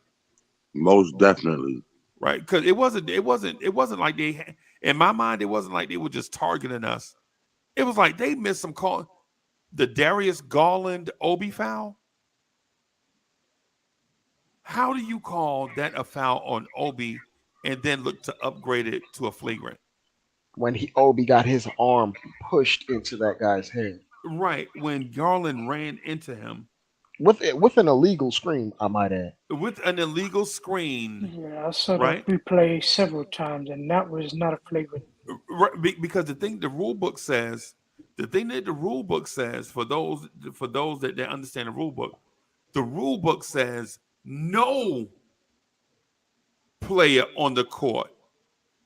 S7: Most definitely.
S4: Right. Because it wasn't like they, in my mind, it wasn't like they were just targeting us. It was like they missed some call. The Darius Garland Obi foul. How do you call that a foul on Obi and then look to upgrade it to a flagrant?
S5: When Obi got his arm pushed into that guy's head.
S4: Right, when Garland ran into him.
S5: With an illegal screen, I might add.
S4: With an illegal screen.
S6: Yeah, I saw that replay several times, and that was not a flagrant.
S4: Right, because the thing the rule book says for those that understand the rule book says no player on the court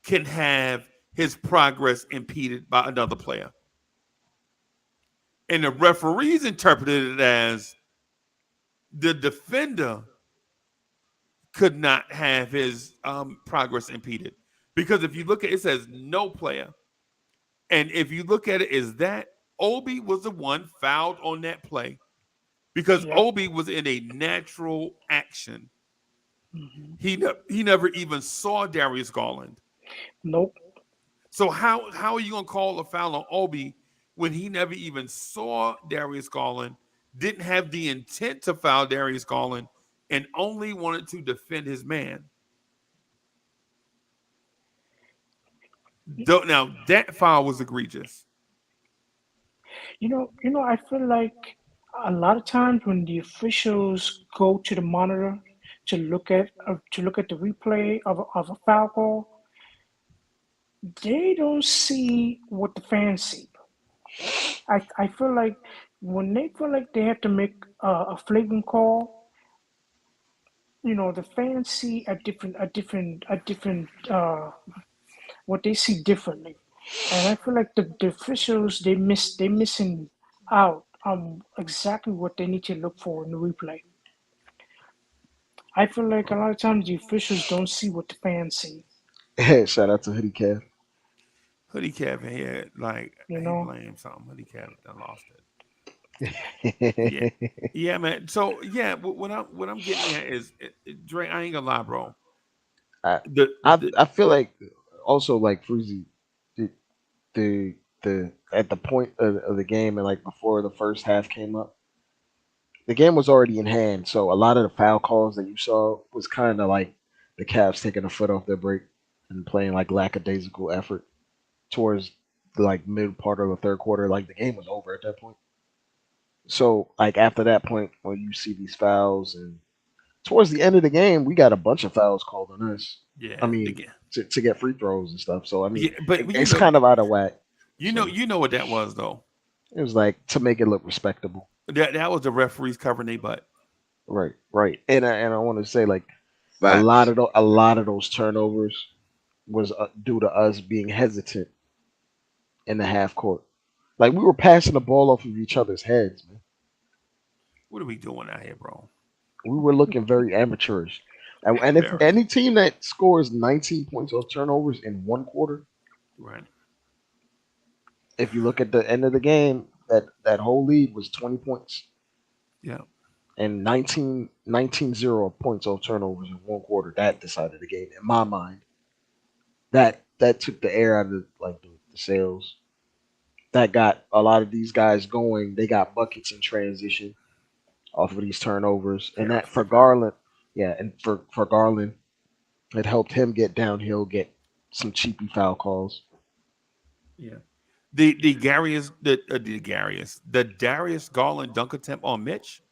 S4: can have his progress impeded by another player. And the referees interpreted it as the defender could not have his progress impeded. Because if you look at it, it says no player. And if you look at it as that, Obi was the one fouled on that play. Because Obi was in a natural action. Mm-hmm. He never even saw Darius Garland.
S6: Nope.
S4: So how are you going to call a foul on Obi when he never even saw Darius Garland, didn't have the intent to foul Darius Garland, and only wanted to defend his man? Now, that foul was egregious.
S6: You know, I feel like a lot of times when the officials go to the monitor to look at the replay of a foul call, they don't see what the fans see. I feel like when they feel like they have to make a flagrant call, the fans see a different what they see differently, and I feel like the officials they missing out on exactly what they need to look for in the replay. I feel like a lot of times the officials don't see what the fans see.
S5: Shout out to Hoodie Kev.
S4: Hoodie Kevin here, like
S6: You
S4: he
S6: know,
S4: blamed something. Hoodie Kevin done lost it. Yeah, yeah, man. So yeah, what I'm getting at is, Dre. I ain't gonna lie, bro.
S5: I,
S4: The
S5: I
S4: the
S5: I feel like also like Freezy, the the at the point of the game and like before the first half came up, the game was already in hand. So a lot of the foul calls that you saw was kind of like the Cavs taking a foot off their brake and playing like lackadaisical effort towards the like mid part of the third quarter. Like the game was over at that point. So like after that point, when you see these fouls and towards the end of the game, we got a bunch of fouls called on us. I
S4: yeah the
S5: mean,
S4: game.
S5: to get free throws and stuff. So I mean,
S4: Yeah, but
S5: it's kind of out of whack. So
S4: you know what that was though.
S5: it was like to make it look respectable.
S4: That was the referees covering their butt.
S5: Right, right. And I want to say like
S7: Facts.
S5: a lot of those turnovers was due to us being hesitant in the half court. Like we were passing the ball off of each other's heads, man.
S4: What are we doing out here, bro?
S5: We were looking very amateurish. And if
S4: Very
S5: any team that scores 19 points off turnovers in one quarter,
S4: right.
S5: if you look at the end of the game, that whole lead was 20 points
S4: Yeah,
S5: and 19-0 points off turnovers in one quarter. That decided the game in my mind. That took the air out of like the sails. That got a lot of these guys going. They got buckets in transition off of these turnovers, and
S4: yeah,
S5: that for
S4: for sure.
S5: Garland, yeah, and for Garland, it helped him get downhill, get some cheapy foul calls.
S4: Yeah. The Darius Garland dunk attempt on Mitch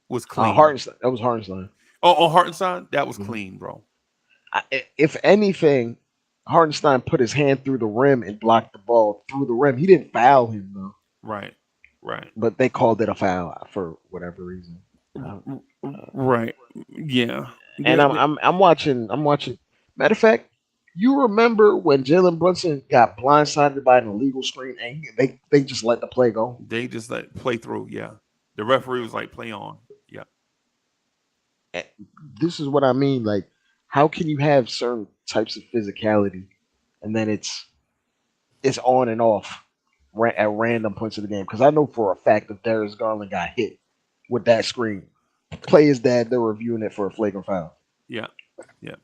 S4: was clean.
S5: Hartenstein, that was Hartenstein.
S4: Oh, on Hartenstein, that was
S5: Mhm.
S4: clean, bro.
S5: If anything, Hartenstein put his hand through the rim and blocked the ball through the rim. He didn't foul him though,
S4: Right, right,
S5: but they called it a foul for whatever reason. Uh,
S4: right. Yeah,
S5: and
S4: the,
S5: I'm watching. I'm watching. Matter of fact, you remember when Jalen Brunson got blindsided by an illegal screen and they just let the play go?
S4: they just let play through. Yeah, the referee was like, play on. Yeah,
S5: Eh, This is what I mean. Like, how can you have certain types of physicality and then it's on and off at random points of the game? Because I know for a fact if Darius Garland got hit with that screen, play is dead. They're reviewing it for a flagrant foul.
S4: yeah, yeah,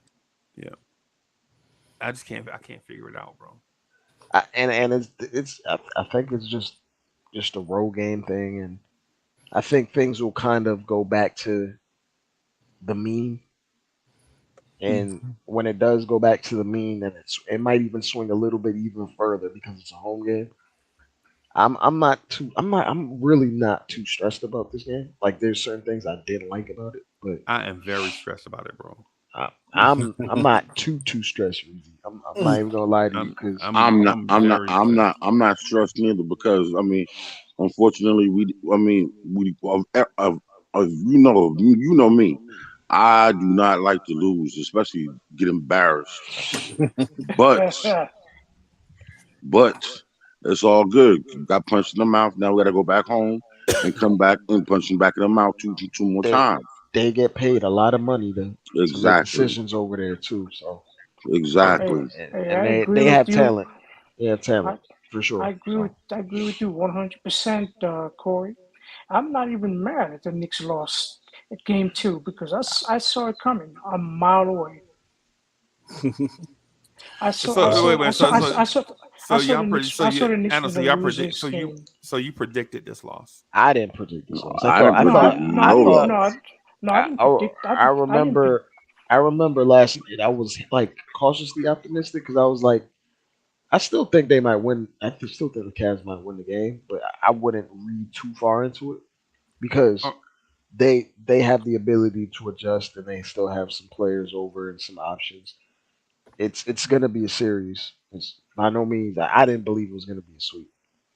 S4: yeah. I can't figure it out, bro.
S5: And I think it's just a role game thing, and I think things will kind of go back to the mean. And when it does go back to the mean, then it might even swing a little bit even further because it's a home game. I'm really not too stressed about this game. Like there's certain things I didn't like about it, but
S4: I am very stressed about it, bro.
S5: I'm not too stressed, Reezy. I'm not even gonna lie to you
S4: I'm
S5: because
S4: I'm very stressed.
S7: I'm not stressed neither because I mean, unfortunately, you know me. I do not like to lose, especially get embarrassed. But but it's all good. Got punched in the mouth. Now we got to go back home and come back and punch him back in the mouth two more
S5: they
S7: times.
S5: they get paid a lot of money to make
S7: Exactly.
S5: decisions over there too. So
S6: hey,
S7: Exactly.
S6: I
S5: and
S6: agree
S5: they
S6: with
S5: have
S6: you.
S5: talent. They have talent
S6: I,
S5: for sure. So
S6: I agree with you 100%, Corey. I'm not even mad at the Knicks lost at game two because I saw it coming a mile away.
S4: So wait, wait. So
S6: I saw
S4: you,
S6: the Knicks
S4: Anna,
S6: was
S4: so
S6: gonna
S4: y'all
S6: lose
S4: predict.
S6: this game.
S4: So you predicted this loss.
S5: I didn't predict this loss.
S7: I didn't
S6: No,
S7: predict
S5: I
S7: no
S5: thought
S7: loss.
S6: I didn't predict.
S5: I
S6: I didn't predict.
S5: I remember last night I was like cautiously optimistic because I was like I still think they might win. Still think the Cavs might win the game, but I wouldn't read too far into it because
S4: Oh,
S5: they have the ability to adjust and they still have some players over and some options. It's gonna be a series. It's by no means I didn't believe it was gonna be a sweep.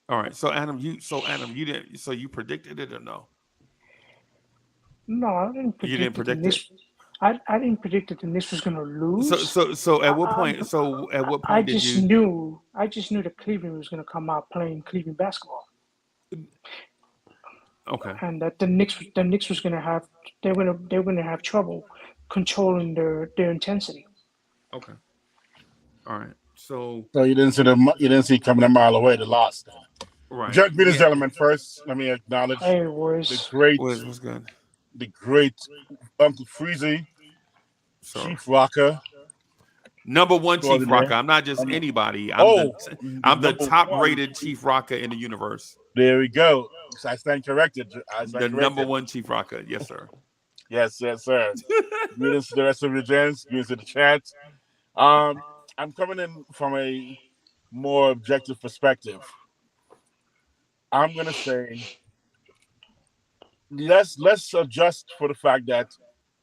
S4: All right. So Adam, you didn't. So you predicted it or no?
S6: No, I didn't
S4: You didn't
S6: predict that the
S4: predict it.
S6: Knicks. I didn't predict that the Knicks was gonna
S4: So
S6: lose.
S4: so so at what
S6: I,
S4: point? So at what
S6: I
S4: point did
S6: just
S4: you?
S6: knew. I just knew that Cleveland was gonna come out playing Cleveland basketball,
S4: Okay.
S6: and that the Knicks was gonna have. They're gonna have trouble controlling their intensity.
S4: Okay. All right. So
S8: So you didn't see coming a mile away the loss.
S4: right.
S8: Greetings,
S4: Yeah.
S8: gentlemen. First, let me acknowledge
S6: Hey,
S8: the
S6: was
S8: great,
S4: What's good?
S8: the great Uncle Freezie,
S4: So
S8: Chief Rocker,
S4: number one Chief Rocker.
S8: extraordinaire.
S4: I'm not just
S8: Um,
S4: anybody.
S8: oh,
S4: I'm the
S8: number
S4: top
S8: one.
S4: rated Chief Rocker in the universe.
S8: There we go. I stand corrected.
S4: The number one Chief Rocker. Yes, sir.
S8: Yes, sir. Greetings to the rest of the gents. Greetings to the chat. I'm coming in from a more objective perspective. I'm gonna say let's adjust for the fact that,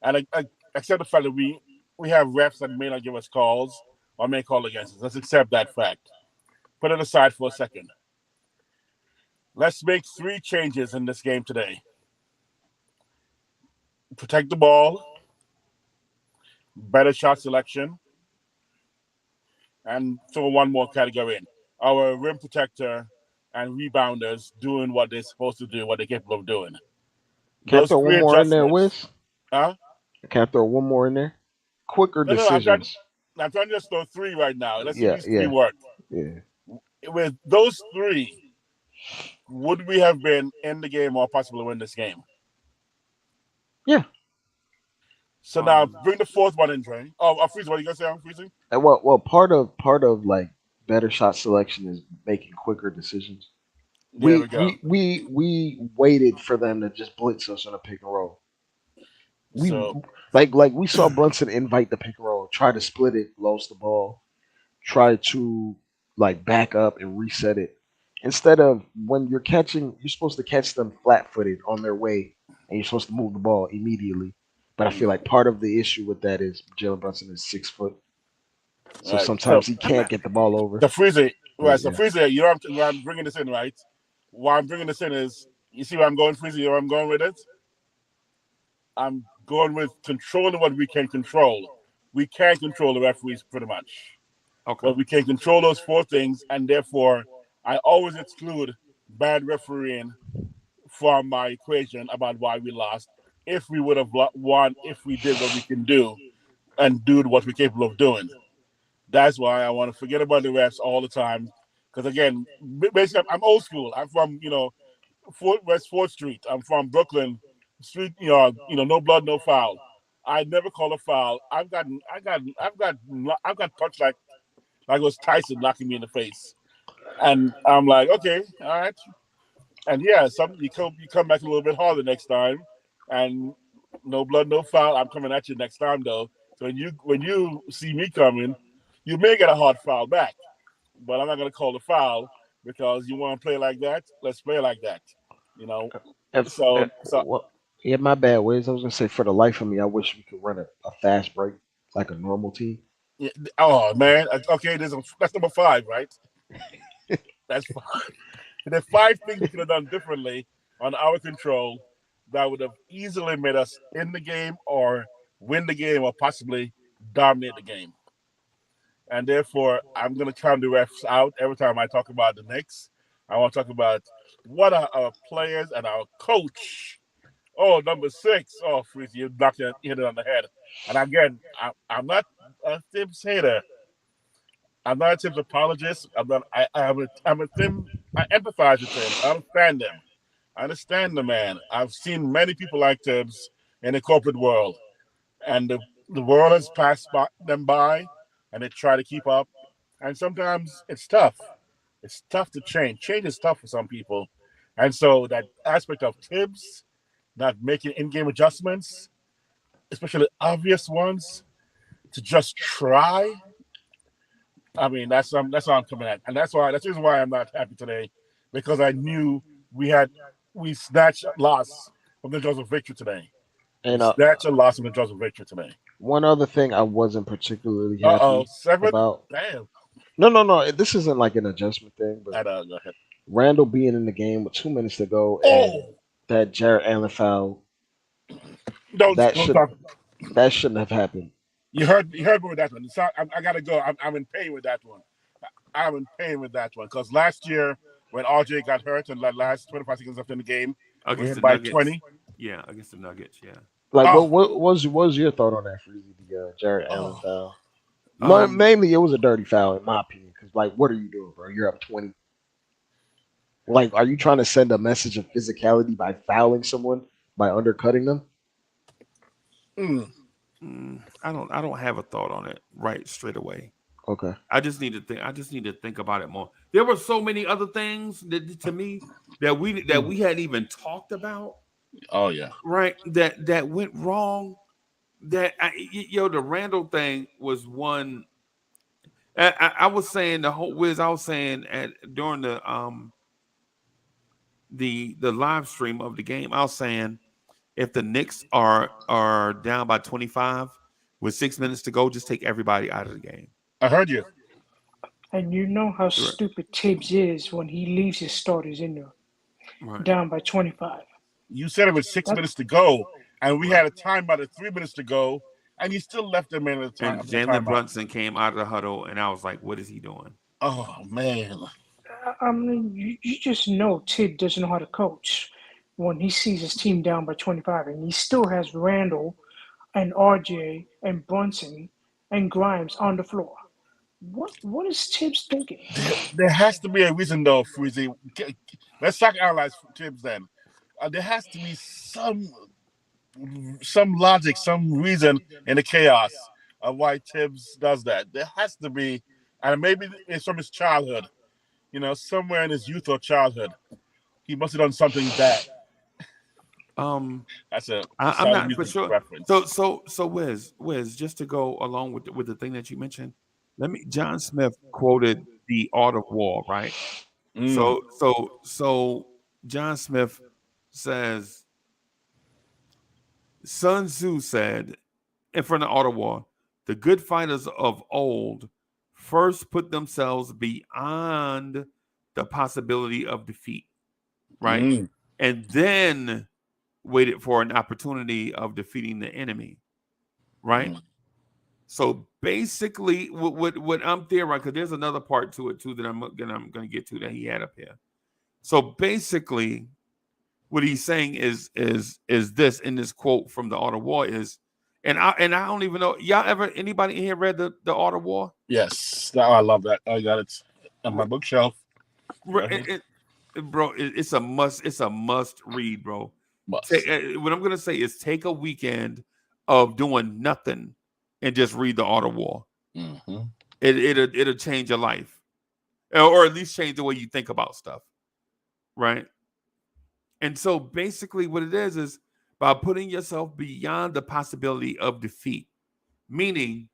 S8: and I accept the fact that we have refs that may not give us calls or may call against us. Let's accept that fact. Put it aside for a second. Let's make 3 changes in this game today. Protect the ball, better shot selection, and throw one more category in. Our rim protector and rebounders doing what they're supposed to do, what they're capable of doing.
S5: Can I
S8: Those
S5: throw
S8: 3
S5: one more in there,
S8: adjustments.
S5: Wiz?
S8: Huh?
S5: Can I throw one more in there? Quicker
S8: No,
S5: decisions.
S8: I'm trying to just throw 3 right now. Let's see
S5: Yeah,
S8: if these 3
S5: yeah,
S8: work.
S5: yeah.
S8: With those 3, would we have been in the game or possibly win this game?
S5: Yeah.
S8: So now bring the 4th one in, Dre. Oh, Freezie, what are you gonna say? I'm freezing.
S5: And well, part of like better shot selection is making quicker decisions.
S8: There
S5: We
S8: we go.
S5: we waited for them to just blitz us on a pick and roll. We
S8: So
S5: like we saw Brunson invite the pick and roll, try to split it, lost the ball, try to like back up and reset it. Instead of when you're catching, you're supposed to catch them flat footed on their way, and you're supposed to move the ball immediately. But I feel like part of the issue with that is Jalen Brunson is 6 foot, so
S8: right.
S5: sometimes he can't get the ball over.
S8: The Freezie, right? So
S5: Yeah.
S8: Freezie, you know why I'm bringing this in, right? Why I'm bringing this in is, you see where I'm going, Freezie? Where I'm going with it? I'm going with controlling what we can control. We can't control the referees pretty much.
S4: Okay.
S8: But we can control those 4 things, and therefore I always exclude bad refereeing from my equation about why we lost. If we would have won, if we did what we can do and do what we're capable of doing. That's why I want to forget about the refs all the time. Because again, basically, I'm old school. I'm from West 4th Street. I'm from Brooklyn Street. No blood, no foul. I never call a foul. I've got punched like it was Tyson knocking me in the face, and I'm like, okay, all right. And yeah, you come back a little bit harder next time, and no blood, no foul. I'm coming at you next time though. So when you see me coming, you may get a hard foul back, but I'm not going to call the foul because you want to play like that. Let's play like that, you know.
S5: Well, yeah, my bad ways. I was gonna say for the life of me, I wish we could run a fast break like a normal team.
S8: Yeah, oh man, okay, that's number 5, right? That's 5. There's 5 things we could have done differently on our control that would have easily made us in the game or win the game or possibly dominate the game. And therefore, I'm going to count the refs out every time I talk about the Knicks. I want to talk about what are our players and our coach. Oh, number 6. Oh, Freezie, you knocked it, hit it on the head. And again, I'm not a Tibbs hater. I'm not a Tibbs apologist. I'm a Tim. I empathize with him. I understand him. I understand the man. I've seen many people like Tibbs in the corporate world, and the world has passed them by, and they try to keep up. And sometimes it's tough. It's tough to change. Change is tough for some people, and so that aspect of Tibbs not making in-game adjustments, especially obvious ones, to just try. I mean, that's how I'm coming at, and that's the reason why I'm not happy today, because I knew we snatched a loss from the jaws of victory today.
S5: And
S8: Snatched a loss from the jaws of victory today.
S5: one other thing I wasn't particularly happy
S8: 7.
S5: about.
S8: Damn.
S5: No. This isn't like an adjustment thing, but
S8: Go ahead.
S5: Randle being in the game with 2 minutes to go and that Jared Allen foul,
S8: Don't
S5: that
S8: don't talk.
S5: shouldn't have happened.
S8: You heard me with that one. So I gotta go. I'm in pain with that one. I'm in pain with that one because last year when RJ got hurt and the last 25 seconds left in the game, we
S4: Against
S8: hit
S4: the
S8: by
S4: Nuggets.
S8: 20.
S4: Yeah, against the Nuggets. Yeah.
S5: Like,
S8: Oh,
S5: what was your thought on that, Freezie? The Jared Allen
S8: oh.
S5: foul. Mainly, it was a dirty foul in my opinion. Because, like, what are you doing, bro? You're up 20. Like, are you trying to send a message of physicality by fouling someone, by undercutting them?
S4: I don't have a thought on it right straight away.
S5: Okay.
S4: I just need to think about it more. There were so many other things that to me that we hadn't even talked about.
S8: Oh yeah.
S4: Right. That went wrong. The Randle thing was one. I was saying the whole Wiz. I was saying during the live stream of the game. I was saying if the Knicks are down by 25 with 6 minutes to go, just take everybody out of the game.
S8: I heard you.
S6: And you know how stupid Tibbs is when he leaves his starters in there, down by 25.
S8: You said it was 6 minutes to go, and we had a timeout at 3 minutes to go, and you still left them in the time.
S4: And Jalen Brunson came out of the huddle, and I was like, "What is he doing?"
S8: Oh man!
S6: I mean, you just know Tibbs doesn't know how to coach when he sees his team down by 25, and he still has Randle and RJ and Brunson and Grimes on the floor. What is Tibbs thinking?
S8: There has to be a reason, though, Freezie. Let's talk analyze Tibbs then. There has to be some logic, some reason in the chaos of why Tibbs does that. There has to be, and maybe it's from his childhood. You know, somewhere in his youth or childhood, he must have done something bad.
S4: That's
S8: a
S4: I'm not for sure. Reference. So Wiz, just to go along with the thing that you mentioned, John Smith quoted the Art of War, right? So John Smith says, Sun Tzu said in front of the Art of War, the good fighters of old first put themselves beyond the possibility of defeat, right? And then waited for an opportunity of defeating the enemy, right? So basically, what I'm theorizing, because there's another part to it too that I'm gonna get to that he had up here. So basically, what he's saying is this in this quote from the Art of War is, and I don't even know, anybody in here read the Art of War?
S8: Yes, I love that. I got it on my bookshelf.
S4: Bro, it's a must. It's a must read, bro. What I'm gonna say is take a weekend of doing nothing and just read the Art of War. It'll change your life, or at least change the way you think about stuff, right? And so basically, what it is by putting yourself beyond the possibility of defeat, meaning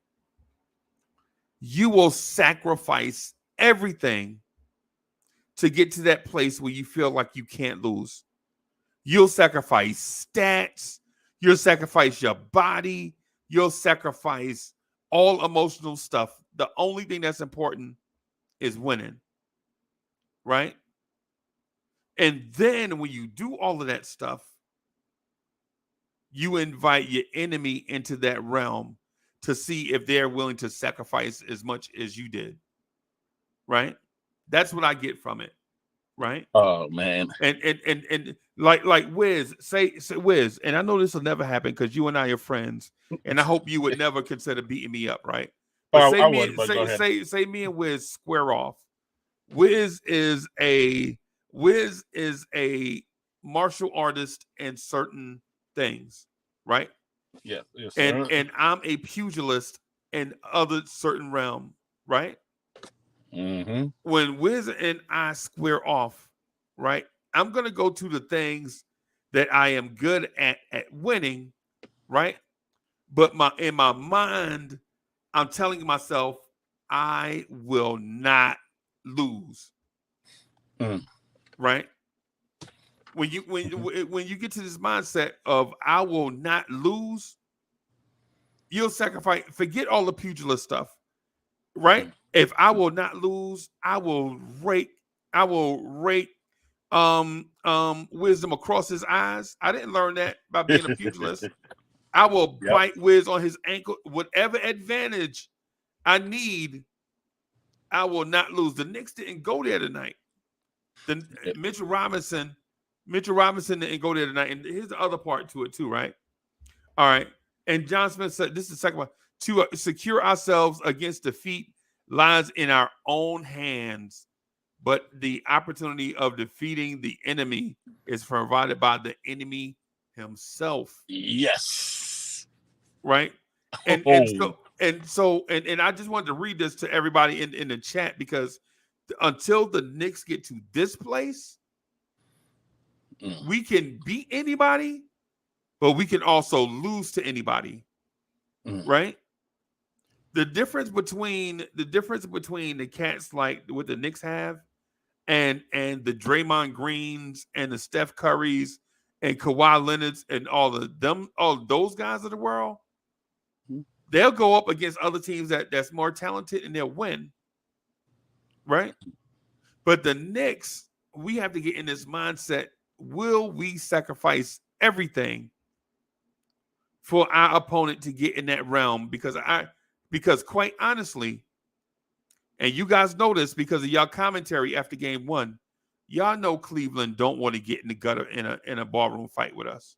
S4: you will sacrifice everything to get to that place where you feel like you can't lose. You'll sacrifice stats. You'll sacrifice your body. You'll sacrifice all emotional stuff. The only thing that's important is winning, right? And then when you do all of that stuff, you invite your enemy into that realm to see if they're willing to sacrifice as much as you did, right? That's what I get from it, right?
S8: Oh man!
S4: And like Wiz, say Wiz, and I know this will never happen because you and I are friends, and I hope you would never consider beating me up, right? But say me and Wiz square off. Wiz is a martial artist in certain things, right?
S8: Yes.
S4: And I'm a pugilist in other certain realm, right? When Wiz and I square off, right, I'm gonna go to the things that I am good at winning, right? But in my mind, I'm telling myself I will not lose, right? When you get to this mindset of I will not lose, you'll sacrifice. Forget all the pugilist stuff, right? If I will not lose, I will rake I will rake Wisdom across his eyes. I didn't learn that by being a pugilist. I will bite Wiz on his ankle. Whatever advantage I need, I will not lose. The Knicks didn't go there tonight. Mitchell Robinson didn't go there tonight. And here's the other part to it too, right? All right. And John Smith said, this is the second one. To secure ourselves against defeat lies in our own hands, but the opportunity of defeating the enemy is provided by the enemy himself.
S8: Yes.
S4: Right? And I just wanted to read this to everybody in the chat, because until the Knicks get to this place, we can beat anybody, but we can also lose to anybody. Right? The difference between the cats like what the Knicks have and the Draymond Greens and the Steph Currys and Kawhi Leonards and all those guys of the world, they'll go up against other teams that's more talented and they'll win. Right? But the Knicks, we have to get in this mindset. Will we sacrifice everything for our opponent to get in that realm? Because quite honestly, and you guys know this because of y'all commentary after game one, y'all know Cleveland don't want to get in the gutter in a ballroom fight with us.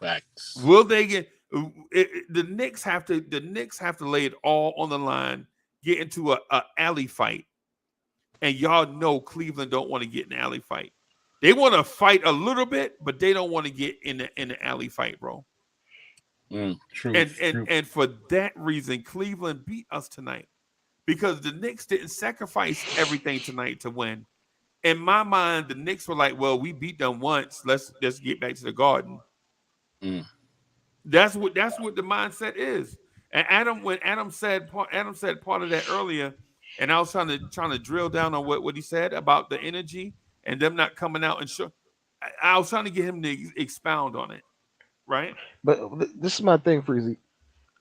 S8: Facts.
S4: Will they get the Knicks have to lay it all on the line, get into a alley fight, and y'all know Cleveland don't want to get in the alley fight. They want to fight a little bit, but they don't want to get in the alley fight, bro.
S8: True.
S4: And for that reason, Cleveland beat us tonight, because the Knicks didn't sacrifice everything tonight to win. In my mind, the Knicks were like, "Well, we beat them once. Let's get back to the Garden." That's what the mindset is. And when Adam said part of that earlier, and I was trying to drill down on what he said about the energy and them not coming out and show. I was trying to get him to expound on it, right?
S5: But this is my thing, Freezie.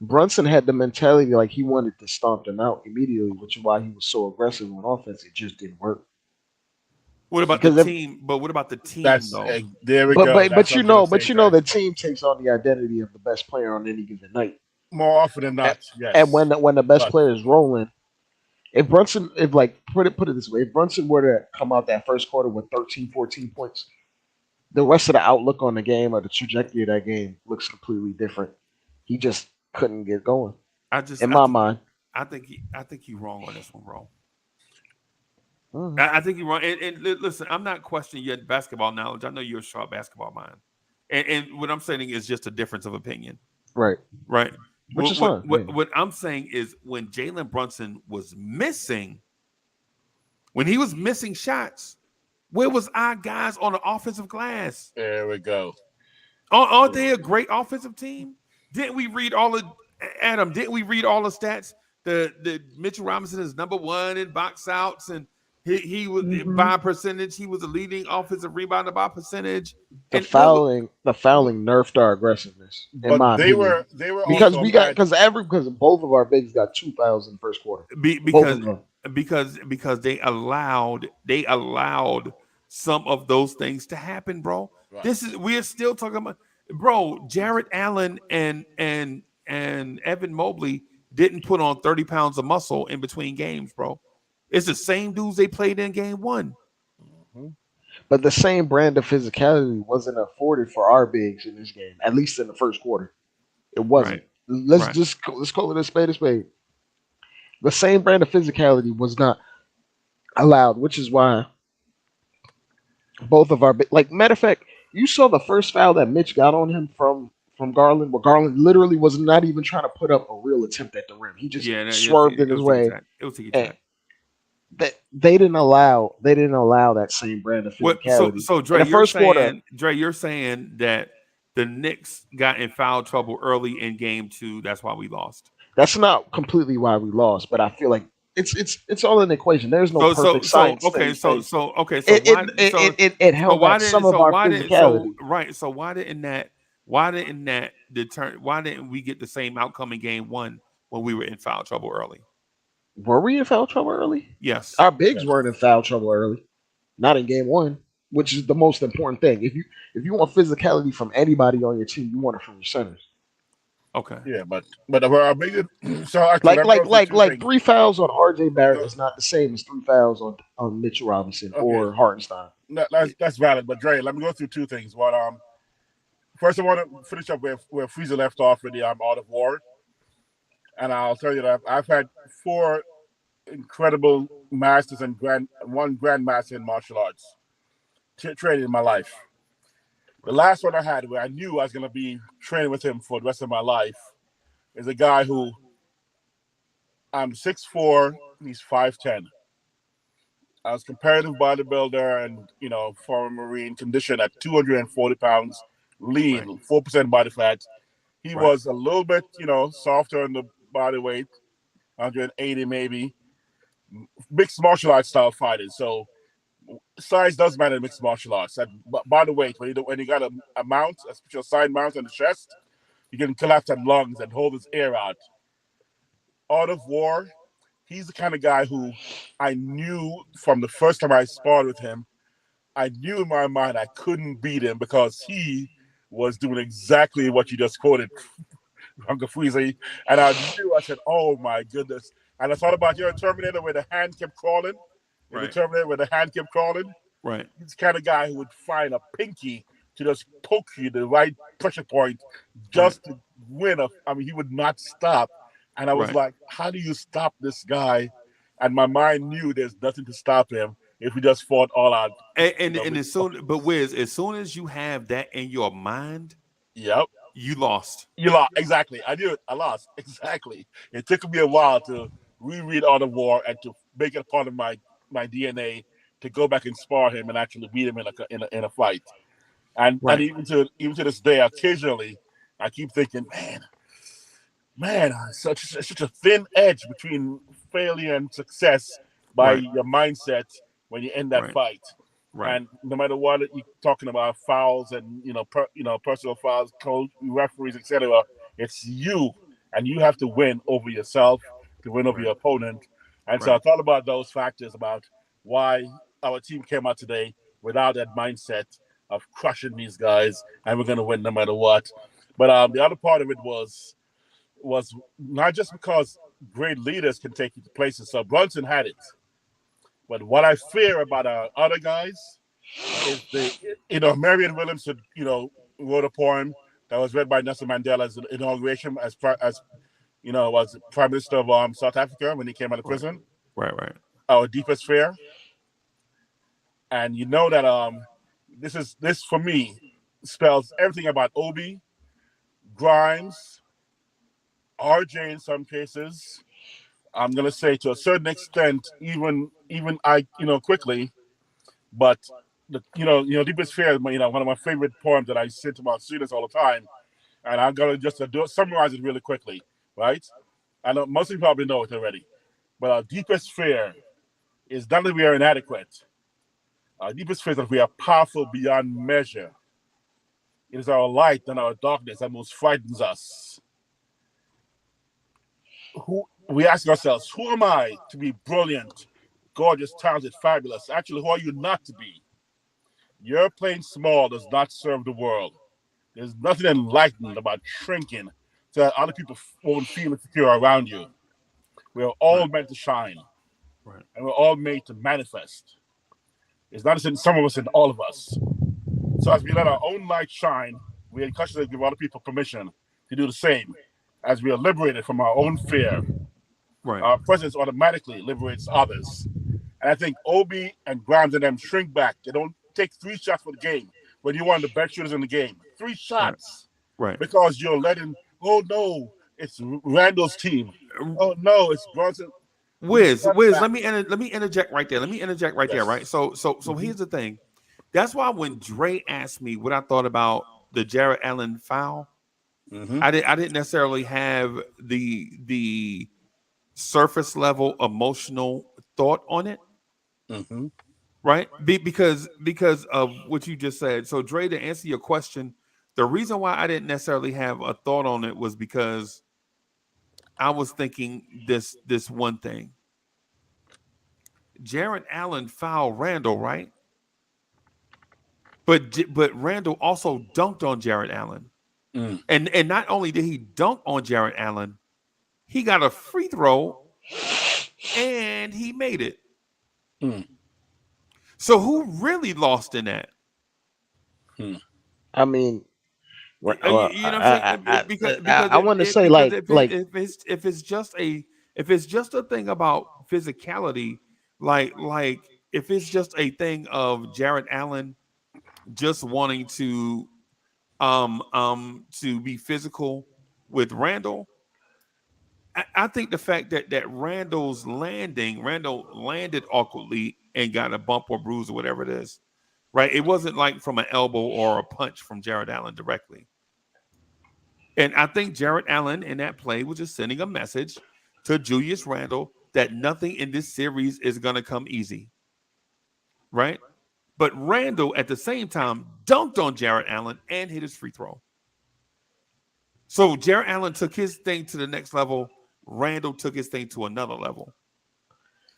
S5: Brunson had the mentality like he wanted to stomp them out immediately, which is why he was so aggressive on offense. It just didn't work.
S4: What about the team? But what about the team, though?
S8: There we go.
S5: But you know, the team takes on the identity of the best player on any given night.
S8: More often than not, yes.
S5: And when the best player is rolling, put it this way, if Brunson were to come out that first quarter with 13, 14 points, the rest of the outlook on the game or the trajectory of that game looks completely different. He just couldn't get going. My mind.
S4: I think you're wrong on this one, bro.
S5: Mm-hmm.
S4: I think you're wrong. And listen, I'm not questioning your basketball knowledge. I know you're a sharp basketball mind. And what I'm saying is just a difference of opinion.
S5: Right.
S4: Which is fine. What I'm saying is when Jalen Brunson was missing, when he was missing shots, where was our guys on the offensive glass?
S8: There we go.
S4: Aren't they a great offensive team? Didn't we read all the stats? The Mitchell Robinson is number one in box outs, and he was by percentage. He was a leading offensive rebounder by percentage.
S5: The fouling nerfed our aggressiveness.
S8: But they were
S5: because both of our bigs got 2 fouls in the first quarter.
S4: Because they allowed some of those things to happen, bro.
S8: Right.
S4: We're still talking about, bro. Jarrett Allen and Evan Mobley didn't put on 30 pounds of muscle in between games, bro. It's the same dudes they played in game one.
S5: But the same brand of physicality wasn't afforded for our bigs in this game, at least in the first quarter. It wasn't.
S4: Right.
S5: Let's call it a spade a spade. The same brand of physicality was not allowed, which is why both of our matter of fact, you saw the first foul that Mitch got on him from Garland, where Garland literally was not even trying to put up a real attempt at the rim. He just swerved in his way.
S4: It was a
S5: They didn't allow that same brand of physicality.
S4: So Dre, you're saying that the Knicks got in foul trouble early in game two. That's why we lost.
S5: That's not completely why we lost, but I feel like it's all an equation. There's no perfect science.
S4: It
S5: held back some of our physicality.
S4: So why didn't we get the same outcome in game one when we were in foul trouble early?
S5: Were we in foul trouble early?
S4: Yes.
S5: Our bigs weren't in foul trouble early. Not in game one, which is the most important thing. If you want physicality from anybody on your team, you want it from your centers.
S4: Okay.
S8: Yeah, but our biggest. So actually,
S5: Like
S8: let me
S5: like
S8: go through
S5: like
S8: two
S5: like
S8: things.
S5: 3 fouls on RJ Barrett
S8: So,
S5: is not the same as 3 fouls on Mitchell Robinson
S8: okay,
S5: or Hartenstein.
S8: that's valid. But Dre, let me go through two things. First I want to finish up where Freezer left off with the Art of War, and I'll tell you that I've had 4 incredible masters and one grandmaster in martial arts training in my life. The last one I had, where I knew I was going to be training with him for the rest of my life, is a guy who I'm 6'4", he's 5'10". I was comparative bodybuilder and former Marine, conditioned at 240 pounds, lean, 4% body fat. He was a little bit softer on the body weight, 180 maybe. Mixed martial arts style fighting, so size does matter in mixed martial arts. And by the way, when you got a mount, a special side mount on the chest, you can collapse at lungs and hold his air out. Art of War, he's the kind of guy who I knew from the first time I sparred with him, I knew in my mind I couldn't beat him because he was doing exactly what you just quoted, Uncle Freezie. And I knew, I said, oh my goodness. And I thought about your Terminator where the hand kept crawling. In the Terminator where the hand kept crawling.
S4: Right.
S8: He's the kind of guy who would find a pinky to just poke you the right pressure point just to win. He would not stop. And I was like, how do you stop this guy? And my mind knew there's nothing to stop him if we just fought all out.
S4: And as soon, but Wiz, as soon as you have that in your mind,
S8: yep,
S4: you lost.
S8: You lost. Exactly. I knew it. I lost. Exactly. It took me a while to reread Art of War and to make it a part of my DNA to go back and spar him and actually beat him in a fight. And even to this day, occasionally, I keep thinking, man, such a thin edge between failure and success by your mindset when you end that fight. Right. And no matter what you're talking about, fouls and personal fouls, coach, referees, etc., it's you, and you have to win over yourself to win over your opponent. And so I thought about those factors about why our team came out today without that mindset of crushing these guys and we're going to win no matter what. But the other part of it was not just because great leaders can take you to places. So Brunson had it. But what I fear about our other guys is Marion Williamson, wrote a poem that was read by Nelson Mandela's inauguration as was Prime Minister of South Africa when he came out of prison.
S4: Right.
S8: Our deepest fear. And you know that this for me spells everything about Obi, Grimes, RJ in some cases. I'm gonna say to a certain extent, even I, quickly, but the deepest fear, one of my favorite poems that I say to my students all the time, and I'm gonna just summarize it really quickly, right? I know most of you probably know it already, but our deepest fear is not that we are inadequate. Our deepest fear is that we are powerful beyond measure. It is our light and our darkness that most frightens us. We ask ourselves, who am I to be brilliant, gorgeous, talented, fabulous? Actually, who are you not to be? Your playing small does not serve the world. There's nothing enlightened about shrinking so that other people won't feel insecure around you. We're all meant to shine.
S4: Right.
S8: And we're all made to manifest. It's not in some of us, in all of us. So as we let our own light shine, we encourage to give other people permission to do the same. As we are liberated from our own fear, our presence automatically liberates others. And I think Obi and Grimes and them shrink back. They don't take 3 shots for the game when you're one of the best shooters in the game. 3 shots.
S4: Right.
S8: Because you're letting, oh no, it's Randle's team. Oh no, it's Bronson.
S4: Wiz, let me interject right there. There, right? So here's the thing. That's why when Dre asked me what I thought about the Jared Allen foul, I didn't necessarily have the surface level emotional thought on it, right? Because of what you just said. So Dre, to answer your question, the reason why I didn't necessarily have a thought on it was because I was thinking this one thing. Jarrett Allen fouled Randle, right? But Randle also dunked on Jarrett Allen. And not only did he dunk on Jarrett Allen, he got a free throw and he made it. So who really lost in that?
S5: I mean,
S4: you know what I'm saying? Because
S5: I want to say
S4: if it's just a thing about physicality, like if it's just a thing of Jarrett Allen just wanting to be physical with Randle, I think the fact that Randle landed awkwardly and got a bump or bruise or whatever it is, right? It wasn't like from an elbow or a punch from Jarrett Allen directly. And I think Jarrett Allen in that play was just sending a message to Julius Randle that nothing in this series is going to come easy, right? But Randle at the same time dunked on Jarrett Allen and hit his free throw. So Jarrett Allen took his thing to the next level. Randle took his thing to another level.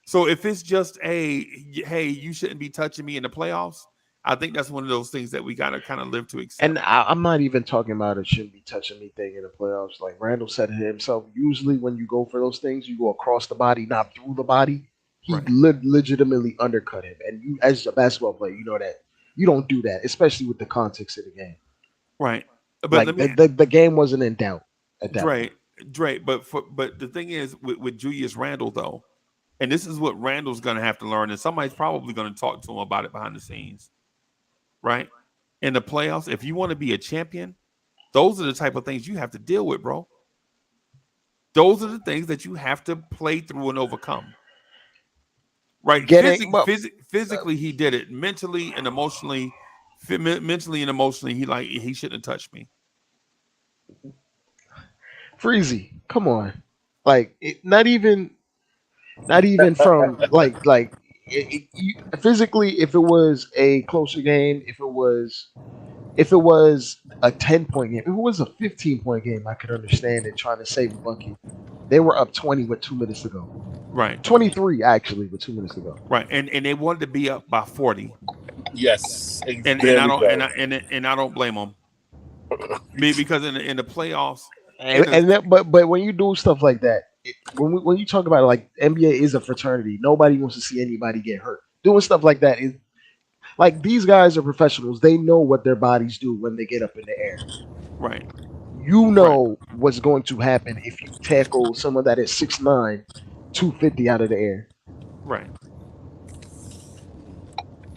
S4: So if it's just hey, you shouldn't be touching me in the playoffs, I think that's one of those things that we got to kind of live to accept.
S5: And I'm not even talking about it shouldn't be touching me thing in the playoffs. Like Randle said it himself, usually when you go for those things, you go across the body, not through the body. He legitimately undercut him. And you, as a basketball player, you know that you don't do that, especially with the context of the game.
S4: Right. But
S5: like the game wasn't in doubt at that point.
S4: Right. But the thing is with Julius Randle, though, and this is what Randle's going to have to learn, and somebody's probably going to talk to him about it behind the scenes, right? In the playoffs, if you want to be a champion, those are the type of things you have to deal with, bro. Those are the things that you have to play through and overcome. Right, physically he did it. Mentally and emotionally, he shouldn't have touched me.
S5: Freezie, come on, like not even from physically. If it was a closer game, if it was a 10-point game, if it was a 15-point game, I could understand it trying to save a bucket. They were up 20 with 2 minutes to go.
S4: Right.
S5: 23 actually with 2 minutes to go.
S4: Right. And they wanted to be up by 40.
S8: Yes.
S4: And I don't blame them. Because in the playoffs
S5: but when you do stuff like that, when you talk about it, like NBA is a fraternity, nobody wants to see anybody get hurt. Doing stuff like that is like these guys are professionals. They know what their bodies do when they get up in the air.
S4: Right.
S5: You know what's going to happen if you tackle someone that is 6'9", 250 out of the air.
S4: Right.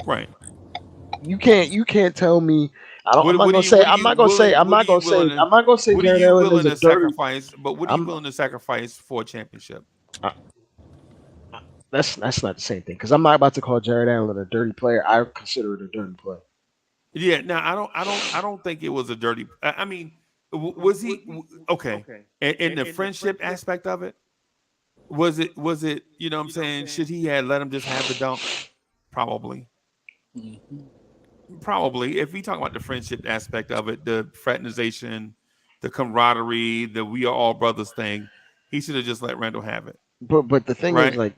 S4: Right.
S5: You can't tell me. I'm not gonna say Jarrett Allen is a
S4: sacrifice. But what are you willing to sacrifice for a championship?
S5: That's not the same thing. Because I'm not about to call Jarrett Allen a dirty player. I consider it a dirty play.
S4: Yeah. No, I don't think it was a dirty. I mean, was he okay? In the friendship aspect of it, was it? You know what I'm saying? Should he have let him just have the dunk? Probably. Probably. If we talk about the friendship aspect of it, the fraternization, the camaraderie, the we are all brothers thing, he should have just let Randle have it.
S5: But the thing is, like,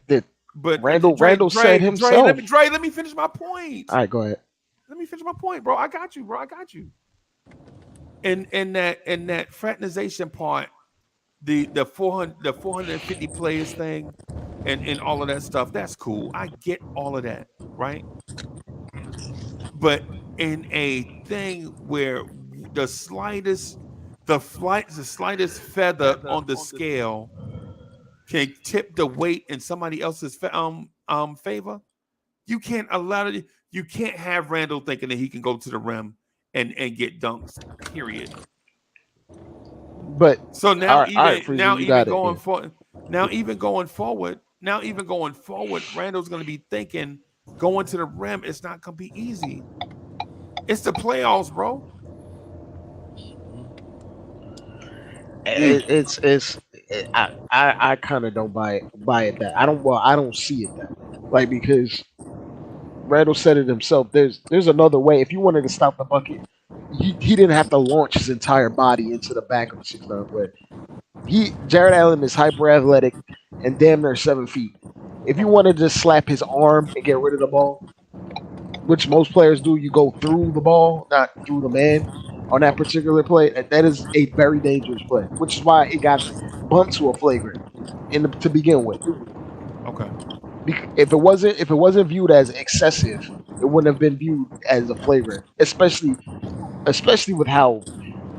S4: but
S5: Randle said himself.
S4: Let me finish my point.
S5: All right, go ahead.
S4: Let me finish my point, bro. I got you. And that fraternization part, the 450 players thing, and all of that stuff, that's cool. I get all of that, right? But in a thing where the slightest feather on the scale can tip the weight in somebody else's favor, you can't have Randle thinking that he can go to the rim and get dunks. Period.
S5: But
S4: so now even going forward, Randle's going to be thinking going to the rim. It's not going to be easy. It's the playoffs, bro.
S5: I kind of don't buy it that I don't see it that like because Randle said it himself. There's another way. If you wanted to stop the bucket, he didn't have to launch his entire body into the back of a 6'9" player. Jarrett Allen is hyper athletic and damn near 7 feet. If you want to just slap his arm and get rid of the ball, which most players do, you go through the ball, not through the man on that particular play. That is a very dangerous play, which is why it got bumped to a flagrant to begin with.
S4: Okay.
S5: If it wasn't viewed as excessive, it wouldn't have been viewed as a flagrant, especially with how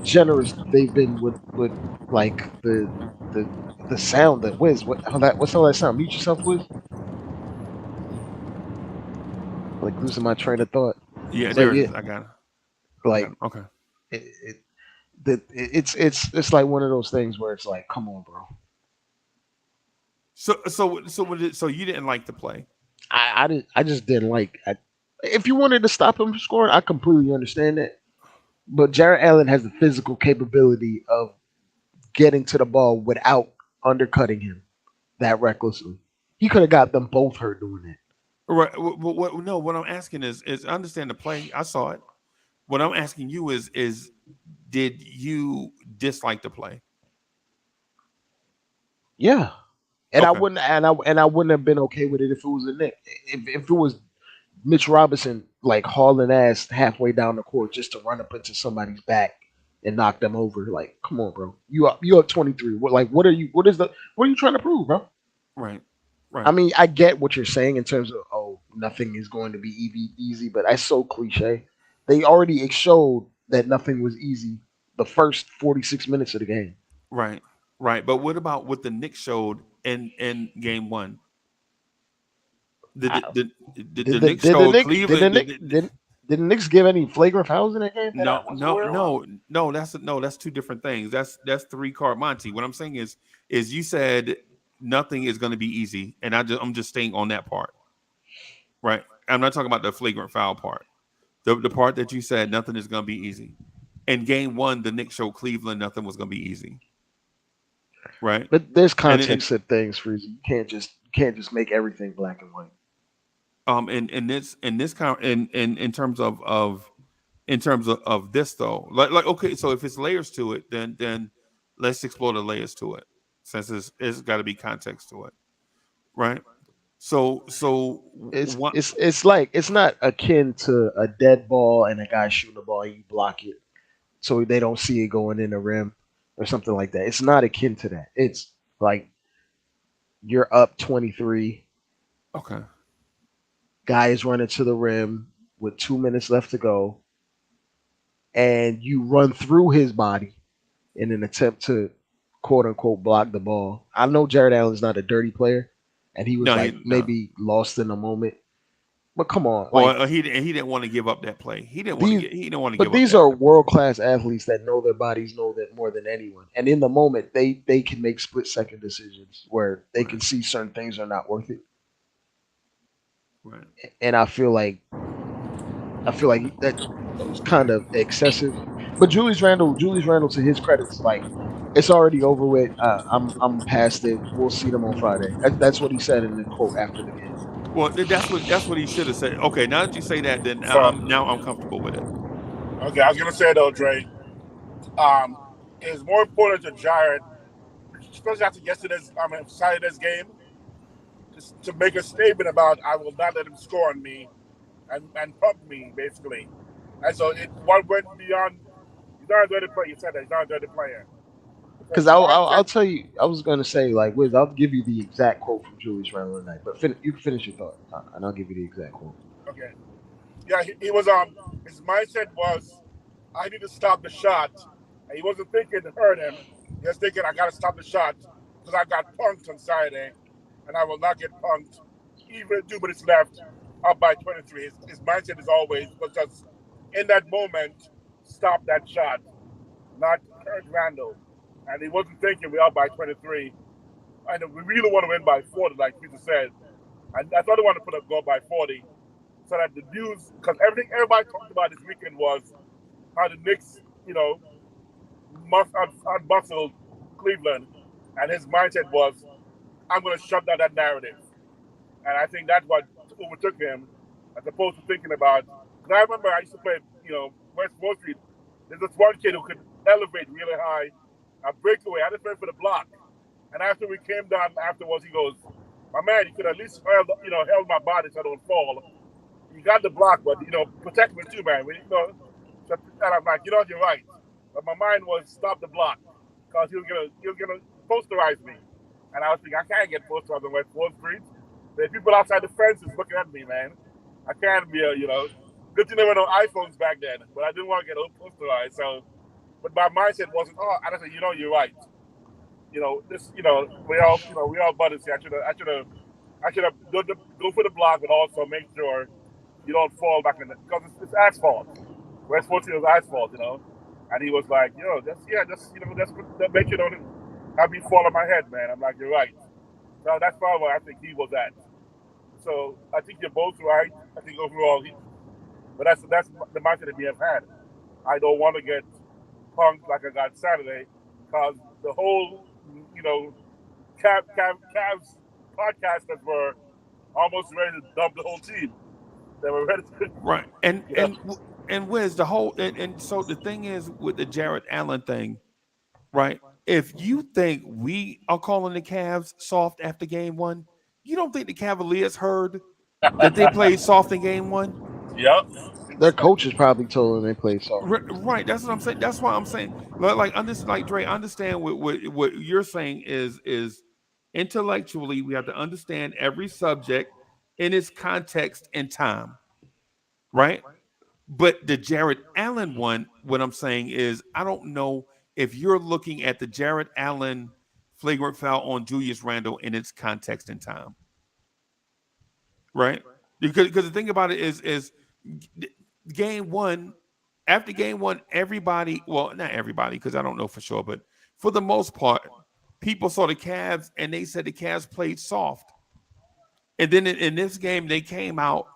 S5: generous they've been with like the the sound that Wiz. What's all that sound? Mute yourself, Wiz. Like losing my train of thought.
S4: Yeah,
S5: But
S4: there it
S5: yeah,
S4: is. I got it.
S5: like
S4: Okay.
S5: it's like one of those things where it's like, come on, bro.
S4: So you didn't like the play?
S5: I just didn't like. If you wanted to stop him from scoring, I completely understand that. But Jared Allen has the physical capability of getting to the ball without undercutting him that recklessly. He could have got them both hurt doing that.
S4: Right. No, what I'm asking is I understand the play. I saw it. What I'm asking you is did you dislike the play?
S5: Yeah. And
S4: Okay.
S5: I wouldn't have been okay with it if it was a Nick. If it was Mitch Robinson like hauling ass halfway down the court just to run up into somebody's back and knock them over. Like, come on, bro. You up 23. What are you trying to prove, bro?
S4: Right.
S5: I mean, I get what you're saying in terms of nothing is going to be easy, but that's so cliche. They already showed that nothing was easy the first 46 minutes of the game.
S4: Right. But what about what the Knicks showed in game one? The Knicks showed Cleveland.
S5: Did the Knicks give any flagrant fouls in that game?
S4: No. That's two different things. That's 3-card Monty. What I'm saying is you said nothing is going to be easy, and I'm just staying on that part. Right. I'm not talking about the flagrant foul part. The part that you said nothing is going to be easy. In game one, the Knicks showed Cleveland nothing was going to be easy. Right.
S5: But there's context of things, Freezie. You can't just make everything black and white.
S4: In terms of this though, like okay, so if it's layers to it, then let's explore the layers to it, since it's got to be context to it, right? So
S5: it's like it's not akin to a dead ball and a guy shooting the ball and you block it so they don't see it going in the rim or something like that. It's not akin to that. It's like you're up 23.
S4: Okay.
S5: Guy is running to the rim with 2 minutes left to go, and you run through his body in an attempt to quote unquote block the ball. I know Jared Allen's not a dirty player, and he was maybe lost in a moment. But come on,
S4: well, he didn't want to give up that play. He didn't want to.
S5: But these are world class athletes that know their bodies, know that more than anyone. And in the moment, they can make split second decisions where they can see certain things are not worth it.
S4: Right.
S5: And I feel like that was kind of excessive. But Julius Randle, to his credit, is like, it's already over with. I'm past it. We'll see them on Friday. That's what he said in the quote after the game.
S4: Well, that's what he should have said. Okay, now that you say that, then now I'm comfortable with it.
S8: Okay, I was gonna say though, Dre, it's more important to Jared, especially after Saturday's game, just to make a statement about I will not let him score on me and pump me, basically. And so what went beyond. He's not a dirty player. You said that he's not a dirty player.
S5: Because I'll tell you, I was going to say, like, Wiz, I'll give you the exact quote from Julius Randle tonight, but you can finish your thought, and I'll give you the exact quote.
S8: Okay. Yeah, he was, his mindset was, I need to stop the shot. And he wasn't thinking to hurt him. He was thinking, I got to stop the shot because I got punked on Saturday, and I will not get punked, even 2 minutes left, up by 23. His mindset is always, was just, in that moment, stop that shot, not hurt Randle. And he wasn't thinking we're up by 23. And we really want to win by 40, like Peter said. And I thought they wanted to put a goal by 40. So that the news, because everybody talked about this weekend was how the Knicks, muscled Cleveland. And his mindset was, I'm going to shut down that narrative. And I think that's what overtook him, as opposed to thinking about, because I remember I used to play, West Wall Street. There's this one kid who could elevate really high, a breakaway. I just went for the block. And after we came down afterwards, he goes, My man, you could at least held my body so I don't fall. You got the block, but protect me too, man. So, and I'm like, you're right. But my mind was stop the block because he was gonna posterize me, and I was thinking I can't get posterized on West 4th Street. There's people outside the fences looking at me, man. I can't be Good thing there were no iPhones back then, but I didn't want to get posterized. So, but my mindset wasn't. Oh, and I said, you're right. We all buddies here. I should have go for the block, but also make sure you don't fall back in because it's asphalt. West 14 was asphalt, And he was like, just make sure don't have me fall on my head, man. I'm like, you're right. So that's probably where I think he was at. So I think you're both right. I think overall, but that's the mindset that we have had. I don't want to get punked like I got Saturday, because the whole, Cavs podcasters were almost ready to dump the whole team. They were ready to
S4: right. And Wiz, the whole and so the thing is with the Jarrett Allen thing, right? If you think we are calling the Cavs soft after game 1, you don't think the Cavaliers heard that they played soft in game 1?
S8: Yep.
S5: Their coaches probably told them they played soft.
S4: Right. That's what I'm saying. That's why I'm saying, like Dre, understand what you're saying is intellectually we have to understand every subject in its context and time, right? But the Jarrett Allen one, what I'm saying is, I don't know if you're looking at the Jarrett Allen flagrant foul on Julius Randle in its context and time, right? Because the thing about it is game 1, after game 1, everybody, well, not everybody, because I don't know for sure, but for the most part, people saw the Cavs and they said the Cavs played soft. And then in this game, they came out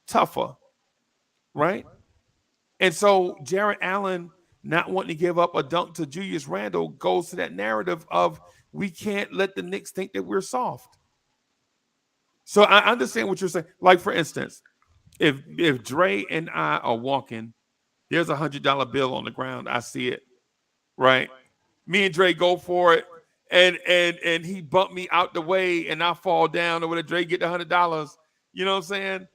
S4: tougher, right? And so Jarrett Allen not wanting to give up a dunk to Julius Randle goes to that narrative of we can't let the Knicks think that we're soft. So I understand what you're saying. Like, for instance, if Dre and I are walking, there's $100 bill on the ground. I see it, right? Me and Dre go for it, and he bumped me out the way, and I fall down, or whatever. Dre get the $100. You know what I'm saying?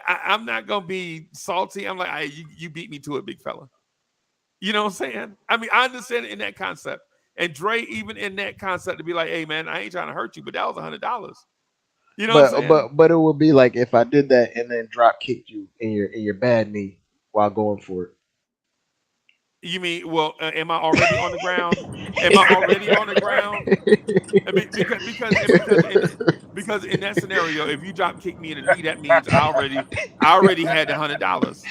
S4: I'm not gonna be salty. I'm like, hey, you beat me to it, big fella. You know what I'm saying? I mean, I understand it in that concept, and Dre even in that concept to be like, hey man, I ain't trying to hurt you, but that was $100. You know what I'm saying?
S5: But it would be like if I did that and then drop kicked you in your bad knee while going for it.
S4: You mean, well, am I already on the ground? Am I already on the ground? I mean, because in that scenario, if you drop kick me in the knee, that means I already had the $100.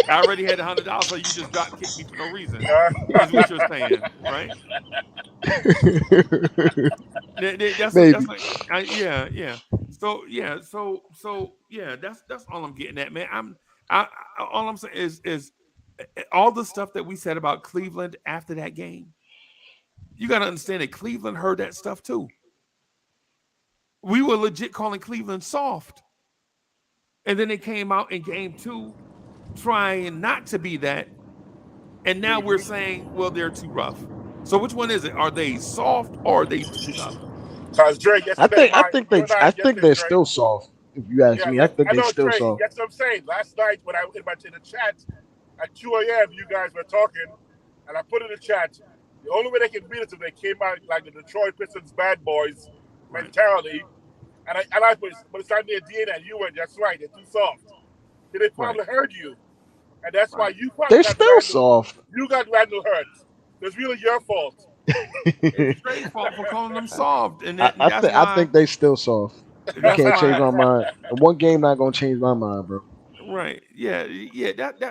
S4: I already had the $100, so you just drop kick me for no reason. Is what you're saying, right? That's like, yeah. So that's all I'm getting at, man. All I'm saying is all the stuff that we said about Cleveland after that game. You got to understand that Cleveland heard that stuff too. We were legit calling Cleveland soft, and then they came out in game 2 trying not to be that, and now we're saying, well, they're too rough. So which one is it? Are they soft or are they too tough?
S8: Because Drake,
S5: I think they're still soft. If you ask me, I think they're still
S8: Drake,
S5: soft.
S8: That's what I'm saying. Last night when I in the chat at 2 a.m., you guys were talking, and I put in the chat, the only way they can beat us if they came out like the Detroit Pistons bad boys mentality. And I put, but it's not their DNA. And you went, that's right, they're too soft. They probably heard you. And that's why you probably
S5: they're still soft.
S8: You got Randle hurt. It's really your fault.
S4: It's Drake's fault for calling them soft. And
S5: I think they still soft. You can't change my mind. One game not gonna change my mind, bro.
S4: Right. Yeah.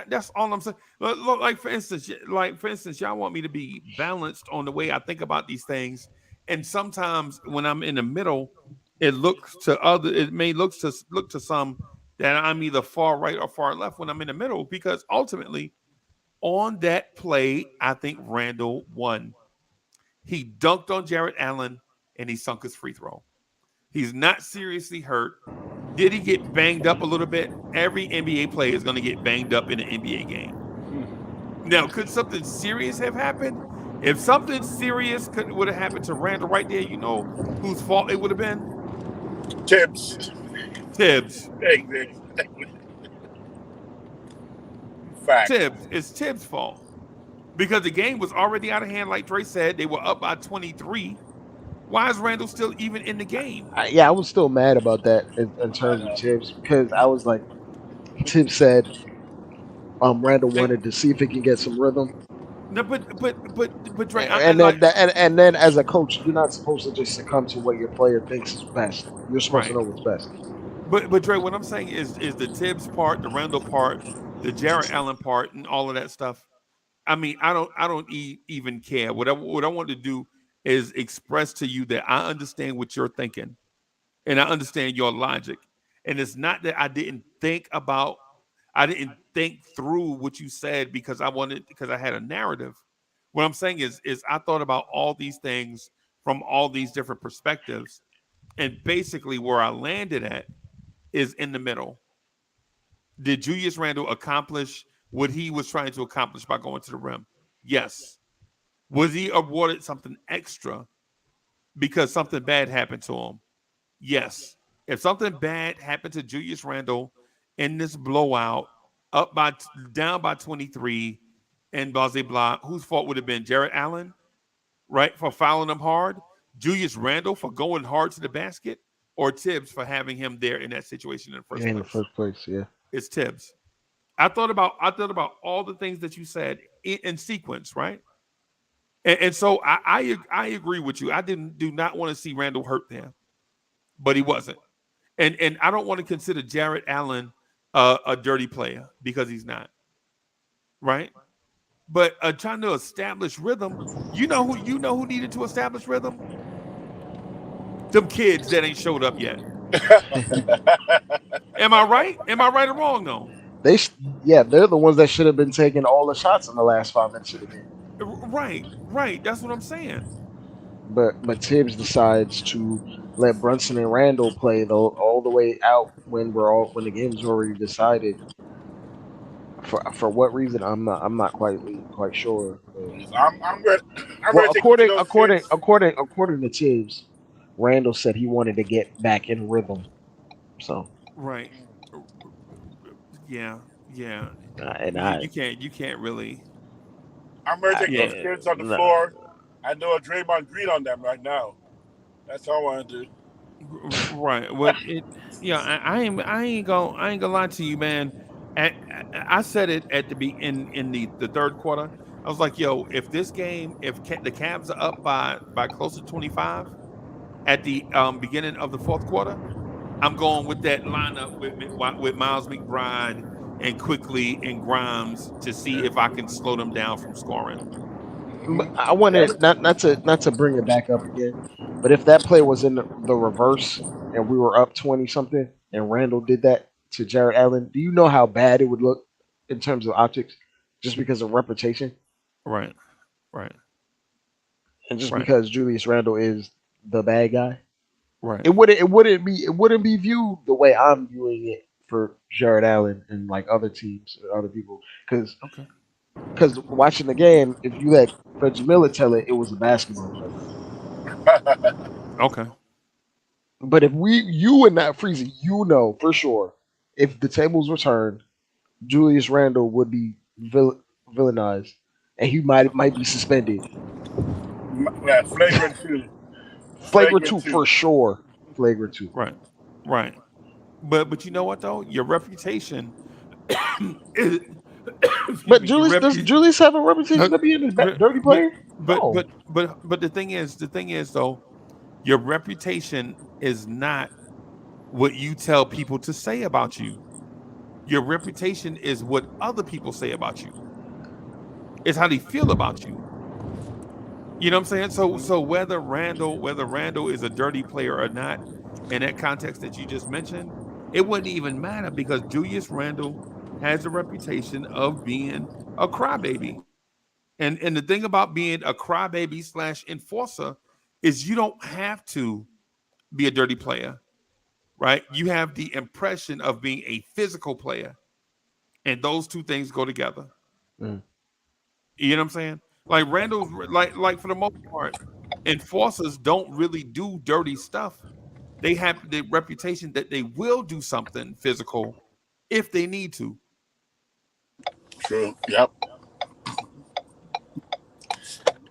S4: That's all I'm saying. Look, like for instance, y'all want me to be balanced on the way I think about these things. And sometimes when I'm in the middle, it may look to some that I'm either far right or far left when I'm in the middle, because ultimately on that play, I think Randle won. He dunked on Jarrett Allen and he sunk his free throw. He's not seriously hurt. Did he get banged up a little bit? Every NBA player is going to get banged up in an NBA game. Now, could something serious have happened? If something serious would have happened to Randle right there, you know whose fault it would have been?
S8: Tibbs.
S4: Tibbs.
S8: Fact.
S4: Tibbs. It's Tibbs' fault. Because the game was already out of hand, like Dre said. They were up by 23. Why is Randle still even in the game?
S5: I was still mad about that in
S8: I
S5: terms of
S8: know.
S5: Tibbs because I was like, Tibbs said, Randle wanted to see if he can get some rhythm.
S4: No, but Dre, I
S5: And
S4: like
S5: then and then as a coach, you're not supposed to just succumb to what your player thinks is best. You're supposed to
S4: right.
S5: know what's best.
S4: But Dre, what I'm saying is the Tibbs part, the Randall part, the Jarrett Allen part, and all of that stuff. I mean, I don't even care. What I want to do is express to you that I understand what you're thinking, and I understand your logic. And it's not that I didn't think through what you said because I had a narrative. What I'm saying is I thought about all these things from all these different perspectives, and basically where I landed at is in the middle. Did Julius Randle accomplish what he was trying to accomplish by going to the rim? Yes. Was he awarded something extra because something bad happened to him? Yes. If something bad happened to Julius Randle in this blowout, down by 23, and blah blah blah, whose fault would have been Jarrett Allen, right, for fouling him hard? Julius Randle for going hard to the basket, or Tibbs for having him there in that situation in the first
S5: In the
S4: place?
S5: first place, yeah.
S4: It's Tibbs. I thought about all the things that you said in sequence, right? And so I agree with you. I do not want to see Randall hurt there, but he wasn't. And I don't want to consider Jarrett Allen a dirty player because he's not, right? But trying to establish rhythm, you know who needed to establish rhythm? Them kids that ain't showed up yet. Am I right? Am I right or wrong though?
S5: They're the ones that should have been taking all the shots in the last 5 minutes of the game.
S4: Right. That's what I'm saying.
S5: But Tibbs decides to let Brunson and Randall play all the way out when the game's already decided. For what reason I'm not quite sure.
S8: I'm ready. I'm
S5: Well,
S8: ready to take each of those kids.
S5: according to Tibbs, Randall said he wanted to get back in rhythm. So
S4: Right. Yeah.
S5: and
S4: You can't really.
S8: I'm ready to take those
S4: Yeah.
S8: kids on the floor. I know a Draymond Green on them right now. That's all I want to do.
S4: Right. Well, I ain't gonna lie to you, man. I said it at in the third quarter. I was like, yo, if this game, the Cavs are up by close to 25 at the beginning of the fourth quarter, I'm going with that lineup with Miles McBride and Quickly and Grimes to see if I can slow them down from scoring.
S5: I wanted not to bring it back up again, but if that play was in the reverse and we were up 20 something and Randall did that to Jared Allen, do you know how bad it would look in terms of optics, just because of reputation
S4: Right. Right.
S5: and just
S4: Right.
S5: because Julius Randle is the bad guy?
S4: Right.
S5: It wouldn't be viewed the way I'm viewing it for Jared Allen and like other teams or other people, because
S4: Okay.
S5: watching the game, if you let Reggie Miller tell it, it was a basketball play.
S4: Okay.
S5: But if you and not Freezie, for sure, if the tables were turned, Julius Randle would be villainized, and he might be suspended.
S8: Yeah, flagrant two.
S5: Flagrant two for sure. Flagrant two.
S4: Right. But you know what though? Your reputation is,
S5: But does
S4: your
S5: Julius have a reputation of being a dirty player?
S4: but
S5: No.
S4: but the thing is though, your reputation is not what you tell people to say about you. Your reputation is what other people say about you. It's how they feel about you. You know what I'm saying? So whether Randall is a dirty player or not, in that context that you just mentioned, it wouldn't even matter because Julius Randle has a reputation of being a crybaby. And the thing about being a crybaby / enforcer is you don't have to be a dirty player, right? You have the impression of being a physical player, and those two things go together.
S5: Mm.
S4: You know what I'm saying? Like Randall's like for the most part, enforcers don't really do dirty stuff. they have the reputation that they will do something physical if they need to.
S8: True. Yep.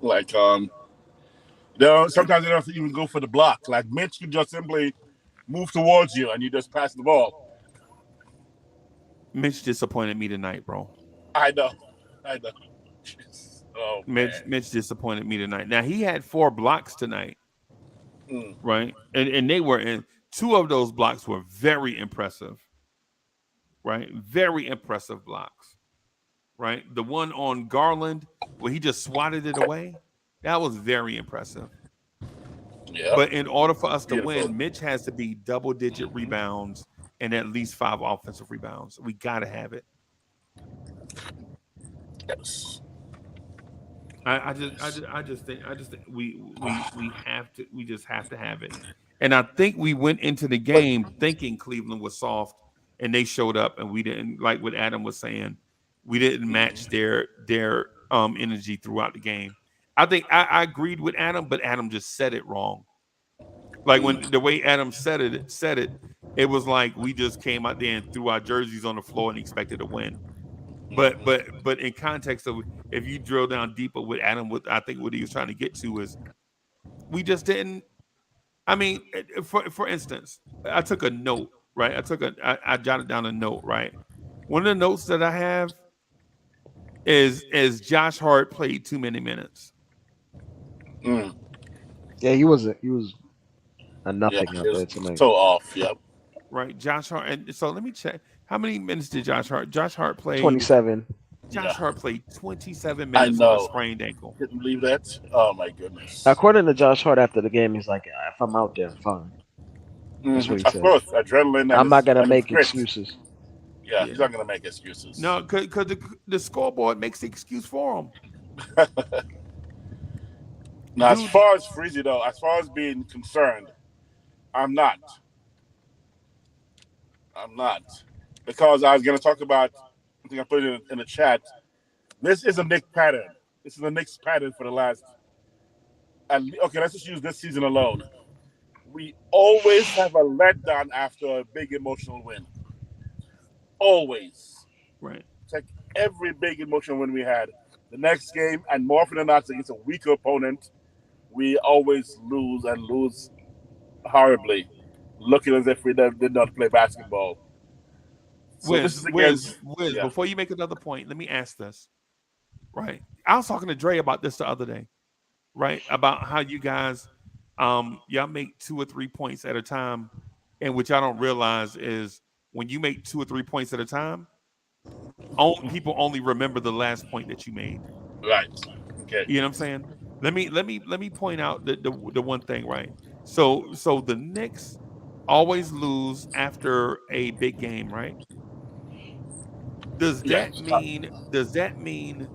S8: Like sometimes they don't have to even go for the block. Like Mitch can just simply move towards you and you just pass the ball.
S4: Mitch disappointed me tonight, bro.
S8: I know. Oh,
S4: Mitch disappointed me tonight. Now he had 4 blocks tonight, right? And they were in 2 of those blocks were very impressive, right? Very impressive blocks, right? The one on Garland where he just swatted it away, that was very impressive.
S8: Yeah.
S4: But in order for us to win, Mitch has to be double-digit rebounds and at least 5 offensive rebounds. We got to have it.
S8: Yes.
S4: I just think we just have to have it. And I think we went into the game thinking Cleveland was soft, and they showed up, and we didn't, like what Adam was saying, we didn't match their energy throughout the game. I think I agreed with Adam, but Adam just said it wrong. Like when the way Adam said it was like we just came out there and threw our jerseys on the floor and expected to win. But in context of if you drill down deeper with Adam, I think what he was trying to get to is we just didn't. I mean, for instance, I took a note, right? I jotted down a note, right? One of the notes that I have is Josh Hart played too many minutes.
S5: Yeah, he was a nothing out there tonight.
S8: So off, yep.
S4: Right, Josh Hart, and so let me check. How many minutes did Josh Hart? Josh Hart played
S5: 27.
S4: Josh Hart played 27 minutes with a sprained ankle.
S8: Couldn't believe that. Oh my goodness.
S5: According to Josh Hart after the game, he's like, if I'm out there, I'm fine. That's what he said.
S8: Of course, adrenaline.
S5: I'm not gonna make excuses.
S8: Yeah, he's not gonna make excuses.
S4: No, because the scoreboard makes the excuse for him.
S8: Now, as far as Freezie though, as far as being concerned, I'm not. Because I was going to talk about, I think I put it in the chat, this is a Knicks pattern. This is a Knicks pattern for the last, okay, let's just use this season alone. We always have a letdown after a big emotional win. Always.
S4: Right.
S8: Check every big emotional win we had. The next game, and more often than not, against a weaker opponent, we always lose and lose horribly, looking as if we did not play basketball. So
S4: Wiz, before you make another point, let me ask this. Right. I was talking to Dre about this the other day, right? About how you guys, y'all make 2 or 3 points at a time. And which I don't realize is when you make 2 or 3 points at a time, people only remember the last point that you made.
S8: Right. Okay.
S4: You know what I'm saying? Let me point out the one thing, right? So the Knicks always lose after a big game, right? Does that mean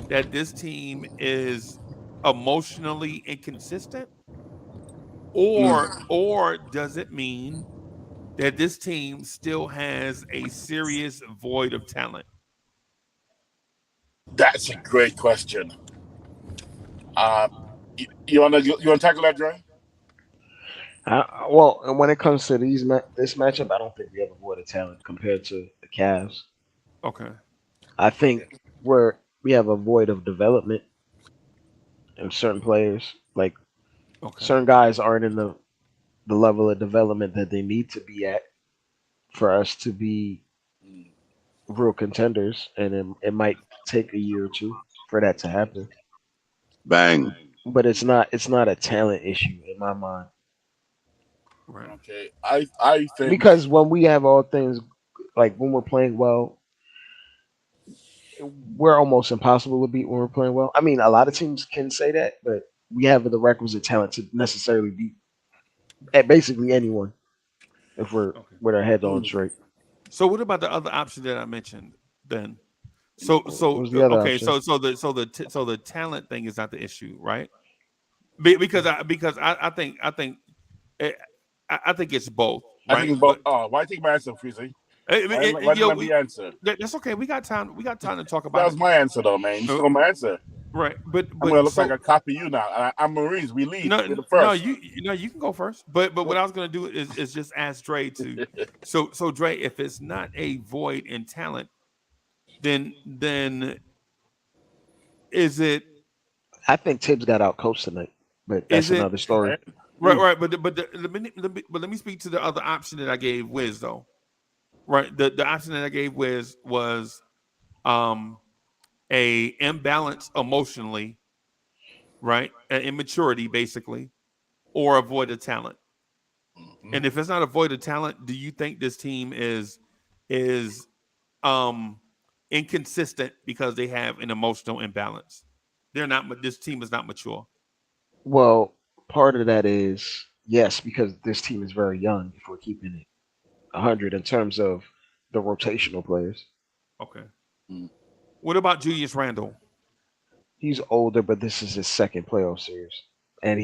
S4: that this team is emotionally inconsistent? Or does it mean that this team still has a serious void of talent?
S8: That's a great question. You want to tackle that, Dre?
S5: Well, and when it comes to this matchup, I don't think we have a void of talent compared to the Cavs.
S4: Okay.
S5: I think we have a void of development in certain players. Like certain guys aren't in the level of development that they need to be at for us to be real contenders, and it might take a year or 2 for that to happen.
S7: Bang.
S5: But it's not a talent issue in my mind.
S4: Right.
S8: Okay. I think
S5: because when we have all things, like when we're playing well, we're almost impossible to beat when we're playing well. I mean, a lot of teams can say that, but we have the requisite talent to necessarily beat at basically anyone if we're with our heads on straight.
S4: So what about the other option that I mentioned then? So the talent thing is not the issue, right? Because I think it's both. Right?
S8: I think it's both. Why take my answer, Freezie? Why let me answer?
S4: That's okay. We got time to talk about.
S8: That was my answer, though, man. You stole my answer.
S4: Right, but
S8: I'm gonna look
S4: so
S8: like I copy you now. I'm Marines. We lead.
S4: no,
S8: We're the
S4: no,
S8: first.
S4: you can go first. But what I was gonna do is just ask Dre to. So Dre, if it's not a void in talent, then is it
S5: I think Tibbs got out coached tonight, but
S4: is
S5: that's
S4: it
S5: another story.
S4: right? Let me speak to the other option that I gave Wiz though. Right, the option that I gave Wiz was a imbalance emotionally, right, an immaturity basically, or a void of talent. And if it's not a void of talent, do you think this team is um inconsistent because they have an emotional imbalance? They're not. This team is not mature.
S5: Well, part of that is yes, because this team is very young. If we're keeping it 100 in terms of the rotational players,
S4: Okay. What about Julius Randle?
S5: he's older, but this is his second playoff series, and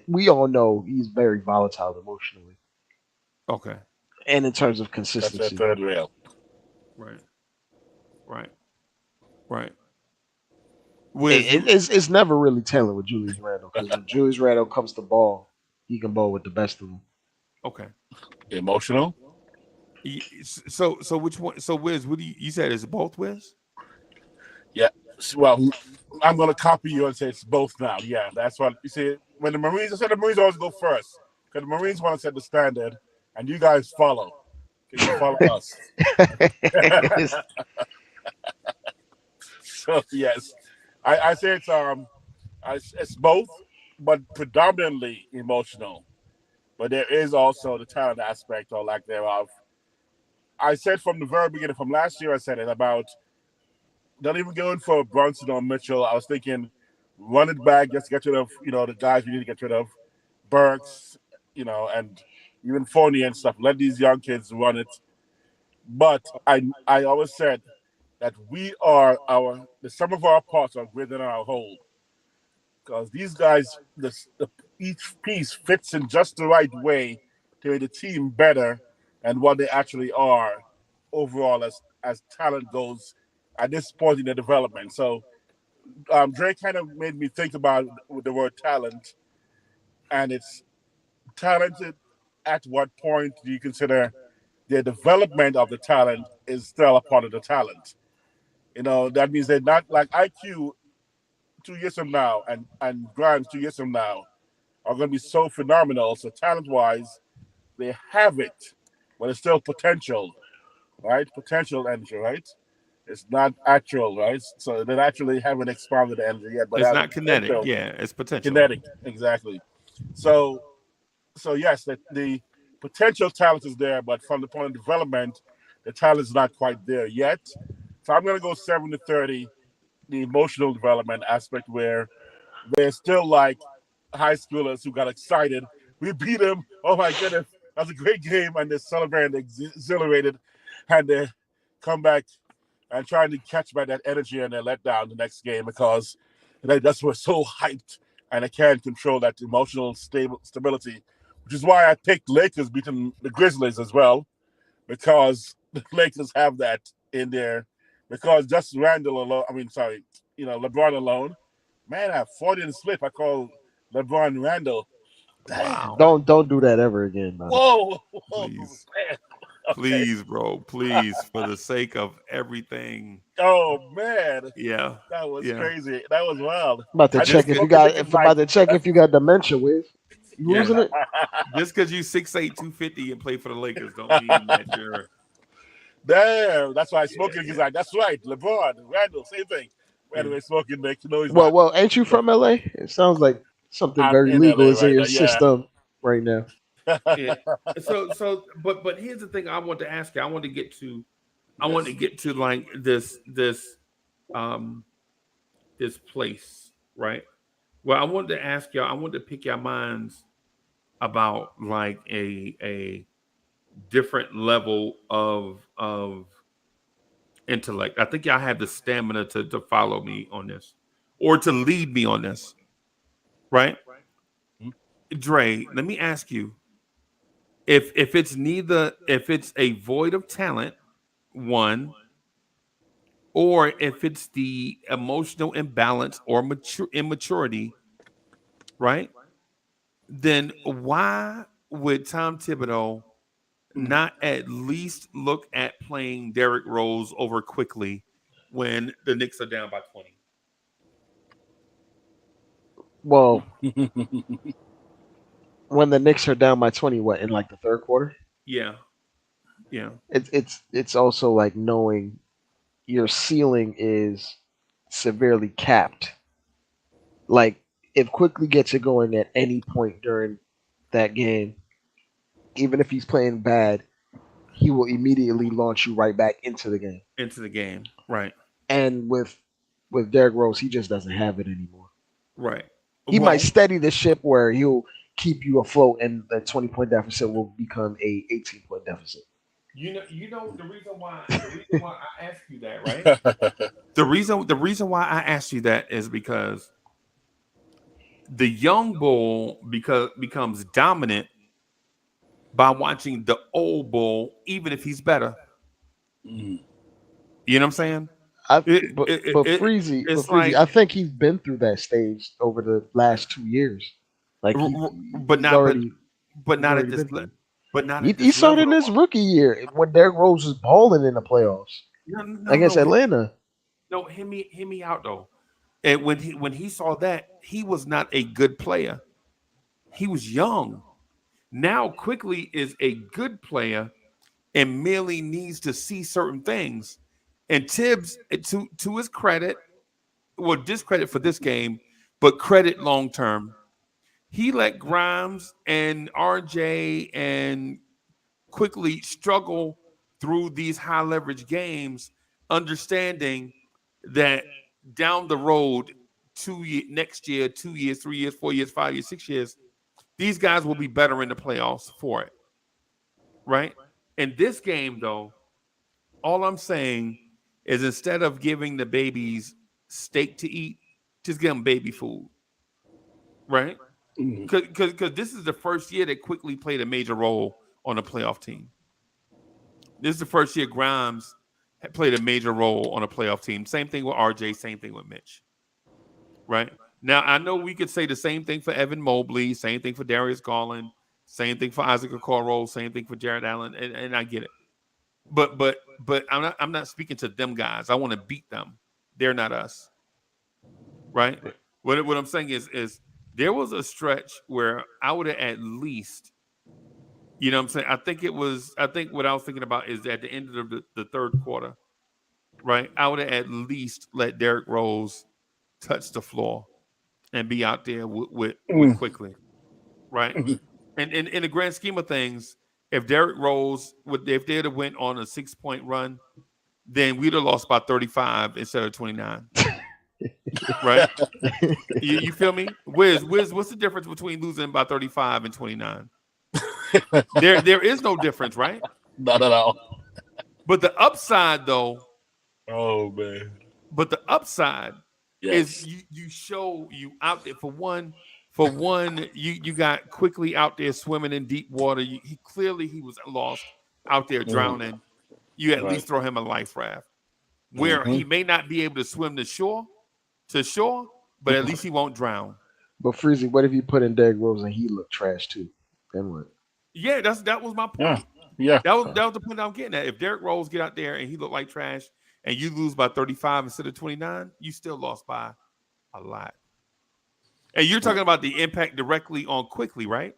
S5: we all know he's very volatile emotionally,
S4: Okay.
S5: and in terms of
S8: That's their
S5: consistency.
S8: third rail.
S4: Right. Right. Right.
S5: It's never really telling with Julius Randle because when Julius Randle comes to ball, he can ball with the best of them.
S4: Okay.
S8: Emotional.
S4: So which one? So Wiz, what do you said? Is it both Wiz?
S8: Yeah. Well, I'm gonna copy you and say it's both now. Yeah, that's what you see. When the Marines, I said the Marines always go first because the Marines want to set the standard, and you guys follow. Can you follow us? So yes, I say it's both, but predominantly emotional. But there is also the talent aspect or lack thereof. I said from the very beginning, from last year, I said it about not even going for Brunson or Mitchell. I was thinking run it back, just get rid of the guys we need to get rid of, Burks, and even Fournier and stuff. Let these young kids run it. But I always said that the sum of our parts are greater than our whole, because these guys, each piece fits in just the right way to make the team better and what they actually are overall as talent goes at this point in the development. So Drake kind of made me think about the word talent, and it's talented. At what point do you consider the development of the talent is still a part of the talent? That means they're not like IQ 2 years from now and Grimes 2 years from now are going to be so phenomenal. So talent wise, they have it, but it's still potential, right? Potential energy, right? It's not actual, right? So they actually haven't expanded the energy yet, but
S4: It's
S8: has the
S4: not kinetic.
S8: potential.
S4: Yeah, it's potential.
S8: Kinetic, exactly. So, yes, the potential talent is there, but from the point of development, the talent is not quite there yet. So I'm going to go 70-30, the emotional development aspect, where they're still like high schoolers who got excited. We beat them. Oh my goodness, that's a great game, and they're celebrating, exhilarated, and they come back and trying to catch back that energy and they're let down the next game because they just were so hyped and they can't control that emotional stability, which is why I picked Lakers beating the Grizzlies as well, because the Lakers have that in there. Because just Randall alone, LeBron alone, man, I have 40 in the slip. I call LeBron Randall. Damn.
S4: Wow.
S5: Don't do that ever again, man.
S8: Whoa,
S4: Please.
S8: man. Okay.
S4: Please, bro. Please, for the sake of everything.
S8: Oh man.
S4: Yeah.
S8: That was
S4: Yeah.
S8: crazy. That was wild.
S5: I'm about to check if you got dementia with. You
S4: Yeah.
S5: losing it?
S4: Just because you 6'8", 250 and play for the Lakers don't mean that you're.
S8: Damn, that's why smoking is like, that's right. LeBron, Randall, same thing. Anyway, smoking makes noise.
S5: Well, ain't you from LA? It sounds like something
S8: I'm
S5: very
S8: in
S5: legal
S8: LA
S5: is in
S8: right
S5: your
S8: now. Yeah.
S5: system right now.
S4: Yeah. But here's the thing I want to ask you. I want to get to like this place, right? Well, I wanted to ask y'all, I wanted to pick your minds about like a different level of intellect. I think y'all have the stamina to follow me on this or to lead me on this, right? Dre, let me ask you, if it's a void of talent, one, or if it's the emotional imbalance or immaturity, right? Then why would Tom Thibodeau not at least look at playing Derrick Rose over quickly when the Knicks are down by 20?
S5: Well, when the Knicks are down by 20, what, in like the third quarter?
S4: Yeah. Yeah.
S5: It's also like knowing your ceiling is severely capped. Like if Quickly gets it going at any point during that game, even if he's playing bad, he will immediately launch you right back into the game.
S4: Into the game. Right.
S5: And with Derrick Rose, he just doesn't have it anymore.
S4: Right.
S5: He might steady the ship where he'll keep you afloat, and the 20-point deficit will become a 18-point deficit.
S4: You know the reason why I asked you that, right? the reason why I asked you that is because the young bull becomes dominant by watching the old bull, even if he's better. You know what I'm saying?
S5: But Freezie, I think he's been through that stage over the last 2 years. Like,
S4: but not at this level. But not at this
S5: he started
S4: level.
S5: in his rookie year when Derrick Rose was balling in the playoffs against Atlanta.
S4: No, hear me out though. And when he saw that, he was not a good player. He was young. Now Quickly is a good player and merely needs to see certain things. And Tibbs, to his credit, well, discredit for this game, but credit long term. He let Grimes and RJ and Quickly struggle through these high leverage games, understanding that down the road, next year, 2 years, 3 years, 4 years, 5 years, 6 years, these guys will be better in the playoffs for it, right? In this game, though, all I'm saying is instead of giving the babies steak to eat, just give them baby food, right? Because this is the first year that Quickly played a major role on a playoff team. This is the first year Grimes had played a major role on a playoff team. Same thing with RJ, same thing with Mitch, right? Now, I know we could say the same thing for Evan Mobley, same thing for Darius Garland, same thing for Isaac Okoro, same thing for Jared Allen, and I get it. But I'm not speaking to them guys. I want to beat them. They're not us, right? What I'm saying is there was a stretch where I would have at least, you know what I'm saying? I think what I was thinking about is at the end of the third quarter, right? I would have at least let Derrick Rose touch the floor and be out there with Quickly, right? And in the grand scheme of things, if Derrick Rose if they'd have went on a 6-point run, then we'd have lost by 35 instead of 29. Right? you feel me? Wiz, what's the difference between losing by 35 and 29? There is no difference, right?
S8: Not at all.
S4: But the upside, though.
S8: Oh man.
S4: But the upside is you show you out there for one, you got Quickly out there swimming in deep water. He was lost out there drowning. You at least throw him a life raft where he may not be able to swim to shore, but at least he won't drown.
S5: But Freezie, what if you put in Derrick Rose and he looked trash too? Then what?
S4: Yeah, that was my point.
S8: Yeah.
S4: That was the point I'm getting at. If Derrick Rose get out there and he looked like trash and you lose by 35 instead of 29, you still lost by a lot. And you're talking about the impact directly on Quickly, right?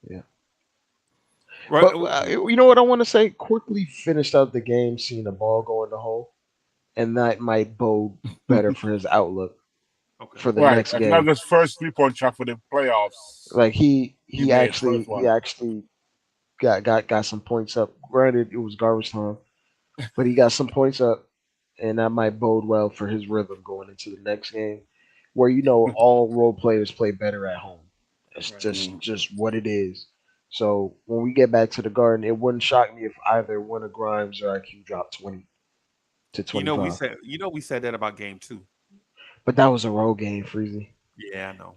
S5: Yeah.
S4: Right.
S5: But you know what I want to say? Quickly finished out the game seeing the ball go in the hole, and that might bode better for his outlook for the next game.
S8: That was his first 3-point shot for the playoffs.
S5: Like he actually got some points up. Granted, it was garbage time, but he got some points up, and that might bode well for his rhythm going into the next game, where all role players play better at home. It's just what it is. So when we get back to the Garden, it wouldn't shock me if either one of Grimes or IQ dropped 20 to 25.
S4: We said that about game 2.
S5: But that was a road game, Freezie.
S4: Yeah, I know.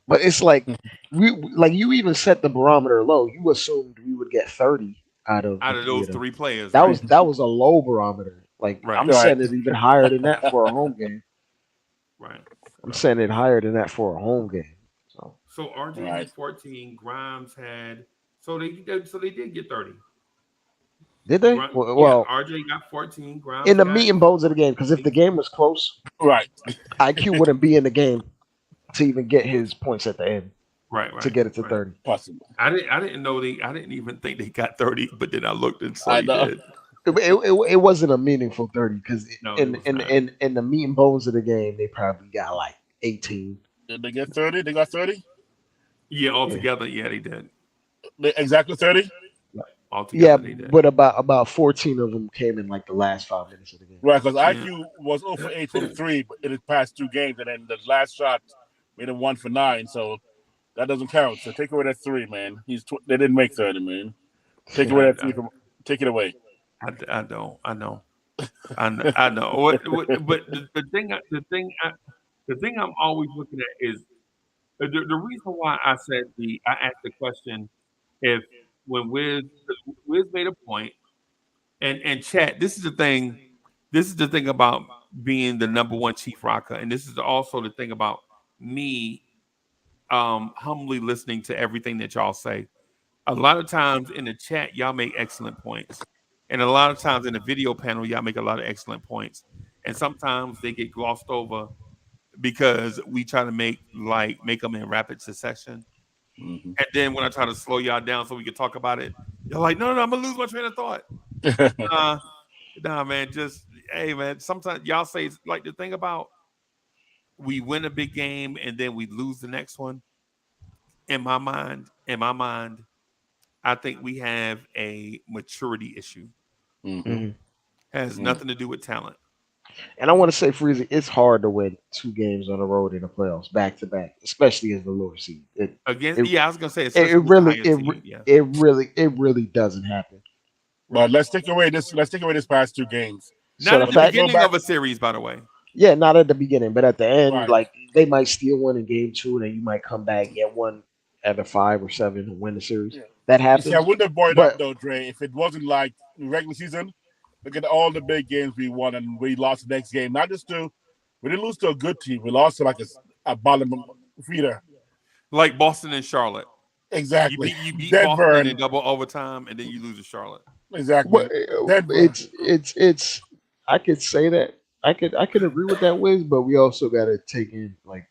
S5: But it's like you even set the barometer low. You assumed we would get 30 out of
S4: those 3 players.
S5: That was a low barometer. Like
S4: Right.
S5: I'm setting it even higher than that for a home game.
S4: Right.
S5: I'm setting it higher than that for a home game.
S4: So RJ had 14. Grimes had. So they did get 30.
S5: Did they? Well,
S4: RJ got 14. Grimes
S5: in the
S4: got
S5: meat and bones of the game, because if the game was close,
S8: right,
S5: IQ wouldn't be in the game to even get his points at the end.
S4: Right.
S5: To get it to 30.
S8: Possible.
S4: I didn't know I didn't even think they got 30, but then I looked and saw
S8: I
S4: they
S8: know.
S4: did.
S5: It wasn't a meaningful 30 because in
S4: the
S5: meat and bones of the game, they probably got like 18.
S8: Did they get 30? They got 30?
S4: Yeah, altogether, yeah, they did.
S8: Exactly 30?
S4: Altogether, they did.
S5: But about 14 of them came in like the last 5 minutes of the game.
S8: Right, because IQ was 0 for 8 from 3 in his past 2 games, and then the last shot made him 1 for 9, so that doesn't count. So take away that 3, man. They didn't make 30, man. Take away that 3 take it away.
S4: I know. I know. But the thing I'm always looking at is the reason why I asked the question if when Wiz made a point and chat. This is the thing. This is the thing about being the number one chief rocker, and this is also the thing about me humbly listening to everything that y'all say. A lot of times in the chat, y'all make excellent points. And a lot of times in the video panel, y'all make a lot of excellent points. And sometimes they get glossed over because we try to make them in rapid succession.
S8: Mm-hmm.
S4: And then when I try to slow y'all down so we can talk about it, you're like, no, I'm gonna lose my train of thought. Nah, man, hey, man. Sometimes y'all say it's like the thing about we win a big game and then we lose the next one. In my mind, I think we have a maturity issue.
S8: Mm-hmm.
S4: Has nothing to do with talent.
S5: And I want to say, Freezie, it's hard to win 2 games on the road in the playoffs back to back, especially as the lower seed.
S4: I was gonna say
S5: it really doesn't happen.
S8: But let's take away this past 2 games.
S4: Not at the beginning of a series, by the way.
S5: Yeah, not at the beginning, but at the end, like they might steal one in game 2, and then you might come back, get one at a 5 or 7 and win the series. Yeah. That happens.
S8: I wouldn't have brought it up though, Dre, if it wasn't like regular season. Look at all the big games we won and we lost the next game. We didn't lose to a good team. We lost to like a bottom feeder.
S4: Like Boston and Charlotte.
S8: Exactly.
S4: You beat Boston in double overtime and then you lose to Charlotte.
S8: Exactly.
S5: It's I could say that. I could agree with that, Wiz, but we also gotta take in like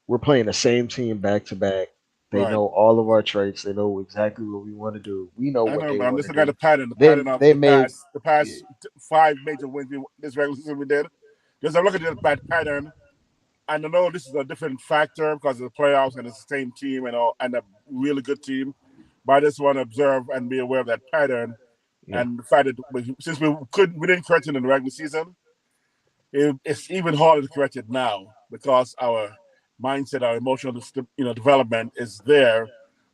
S5: we're playing the same team back to back. They know all of our traits. They know exactly what we want to do. We know what they want to do. I'm just looking at the pattern.
S8: The past 5 major wins this regular season we did. Just I'm looking at the pattern, and I know this is a different factor because of the playoffs and it's the same team and a really good team. But I just want to observe and be aware of that pattern and the fact that since we didn't correct it in the regular season, it's even harder to correct it now because our mindset, our emotional development is there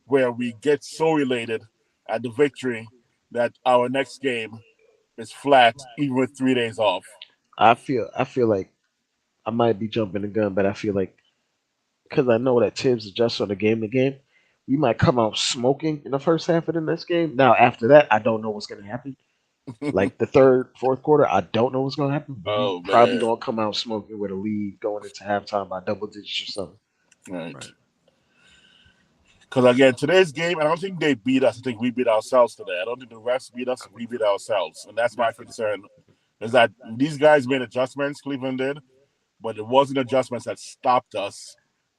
S8: where we get so elated at the victory that our next game is flat even with 3 days off.
S5: I feel like I might be jumping the gun, but I feel like because I know that Tibbs adjusts on the game to game, we might come out smoking in the first half of the next game. Now after that, I don't know what's going to happen. Like the 3rd, 4th quarter, I don't know what's going to happen. Probably going to come out smoking with a lead going into halftime by double digits or something.
S8: Right. Because again, today's game, I don't think they beat us. I think we beat ourselves today. I don't think the refs beat us. We beat ourselves. And that's my concern, is that these guys made adjustments, Cleveland did, but it wasn't adjustments that stopped us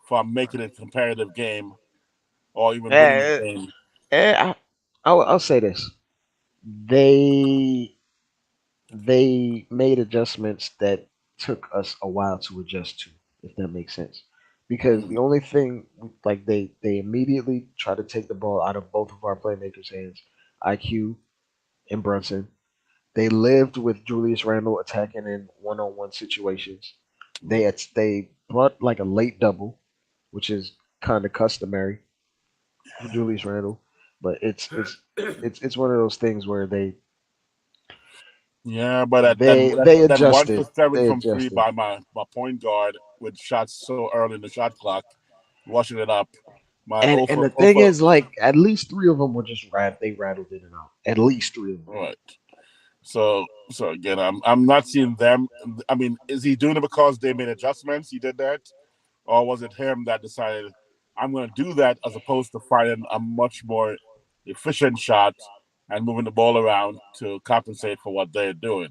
S8: from making it a competitive game or even winning the game.
S5: I'll say this. They made adjustments that took us a while to adjust to, if that makes sense. Because the only thing, like they immediately try to take the ball out of both of our playmakers' hands, IQ and Brunson. They lived with Julius Randle attacking in one-on-one situations. They brought like a late double, which is kind of customary for Julius Randle, but it's one of those things where they.
S8: Yeah, but
S5: they adjusted.
S8: 1 for 7 from 3 by my point guard with shots so early in the shot clock, washing it up.
S5: And the thing is, like, at least 3 of them were just they rattled in and out. At least 3 of them.
S8: Right. So again, I'm not seeing them. I mean, is he doing it because they made adjustments? He did that, or was it him that decided I'm going to do that as opposed to finding a much more efficient shot and moving the ball around to compensate for what they're doing?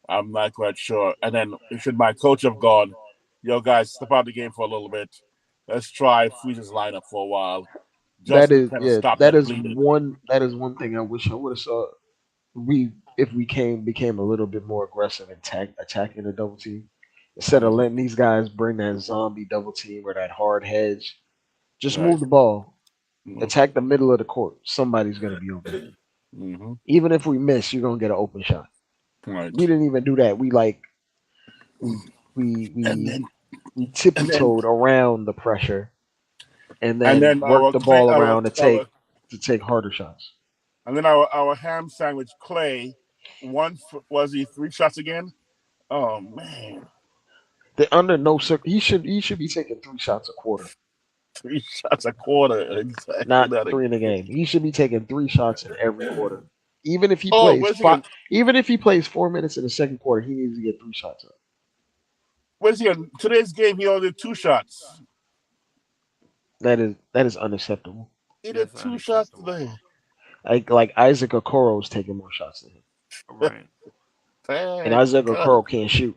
S8: I'm not quite sure. And then should my coach have gone, yo guys, step out the game for a little bit. Let's try Freeze's lineup for a while, just
S5: That
S8: to
S5: is,
S8: kind of
S5: yeah,
S8: stop that bleeding.
S5: that is one thing I wish I would have saw. We If we became a little bit more aggressive and attacking the double team instead of letting these guys bring that zombie double team or that hard hedge. Just
S8: Right.
S5: move the ball,
S8: Mm-hmm.
S5: attack the middle of the court. Somebody's gonna be open.
S8: Mm-hmm.
S5: Even if we miss, you're gonna get an open shot.
S8: Right.
S5: We didn't even do that. We we we
S8: And
S5: we
S8: then
S5: we tippy
S8: and then
S5: toed around the pressure and
S8: and
S5: then
S8: then
S5: worked the ball around to take harder shots.
S8: and then our ham sandwich Clay, was he 3 shots again? Oh man,
S5: The under no he should be taking 3 shots a quarter,
S8: 3 shots a quarter, exactly
S5: not
S8: that.
S5: 3 in a game. He should be taking 3 shots in every quarter. Even if he
S8: Oh,
S5: plays
S8: where's he going?
S5: even if he plays 4 minutes in the second quarter, he needs to get 3 shots up.
S8: Where's he going? Today's game, he only did 2 shots.
S5: That is unacceptable.
S8: He did 2 shots today.
S5: Like Isaac Okoro's taking more shots than him,
S4: Right.
S5: and Isaac Okoro can't shoot.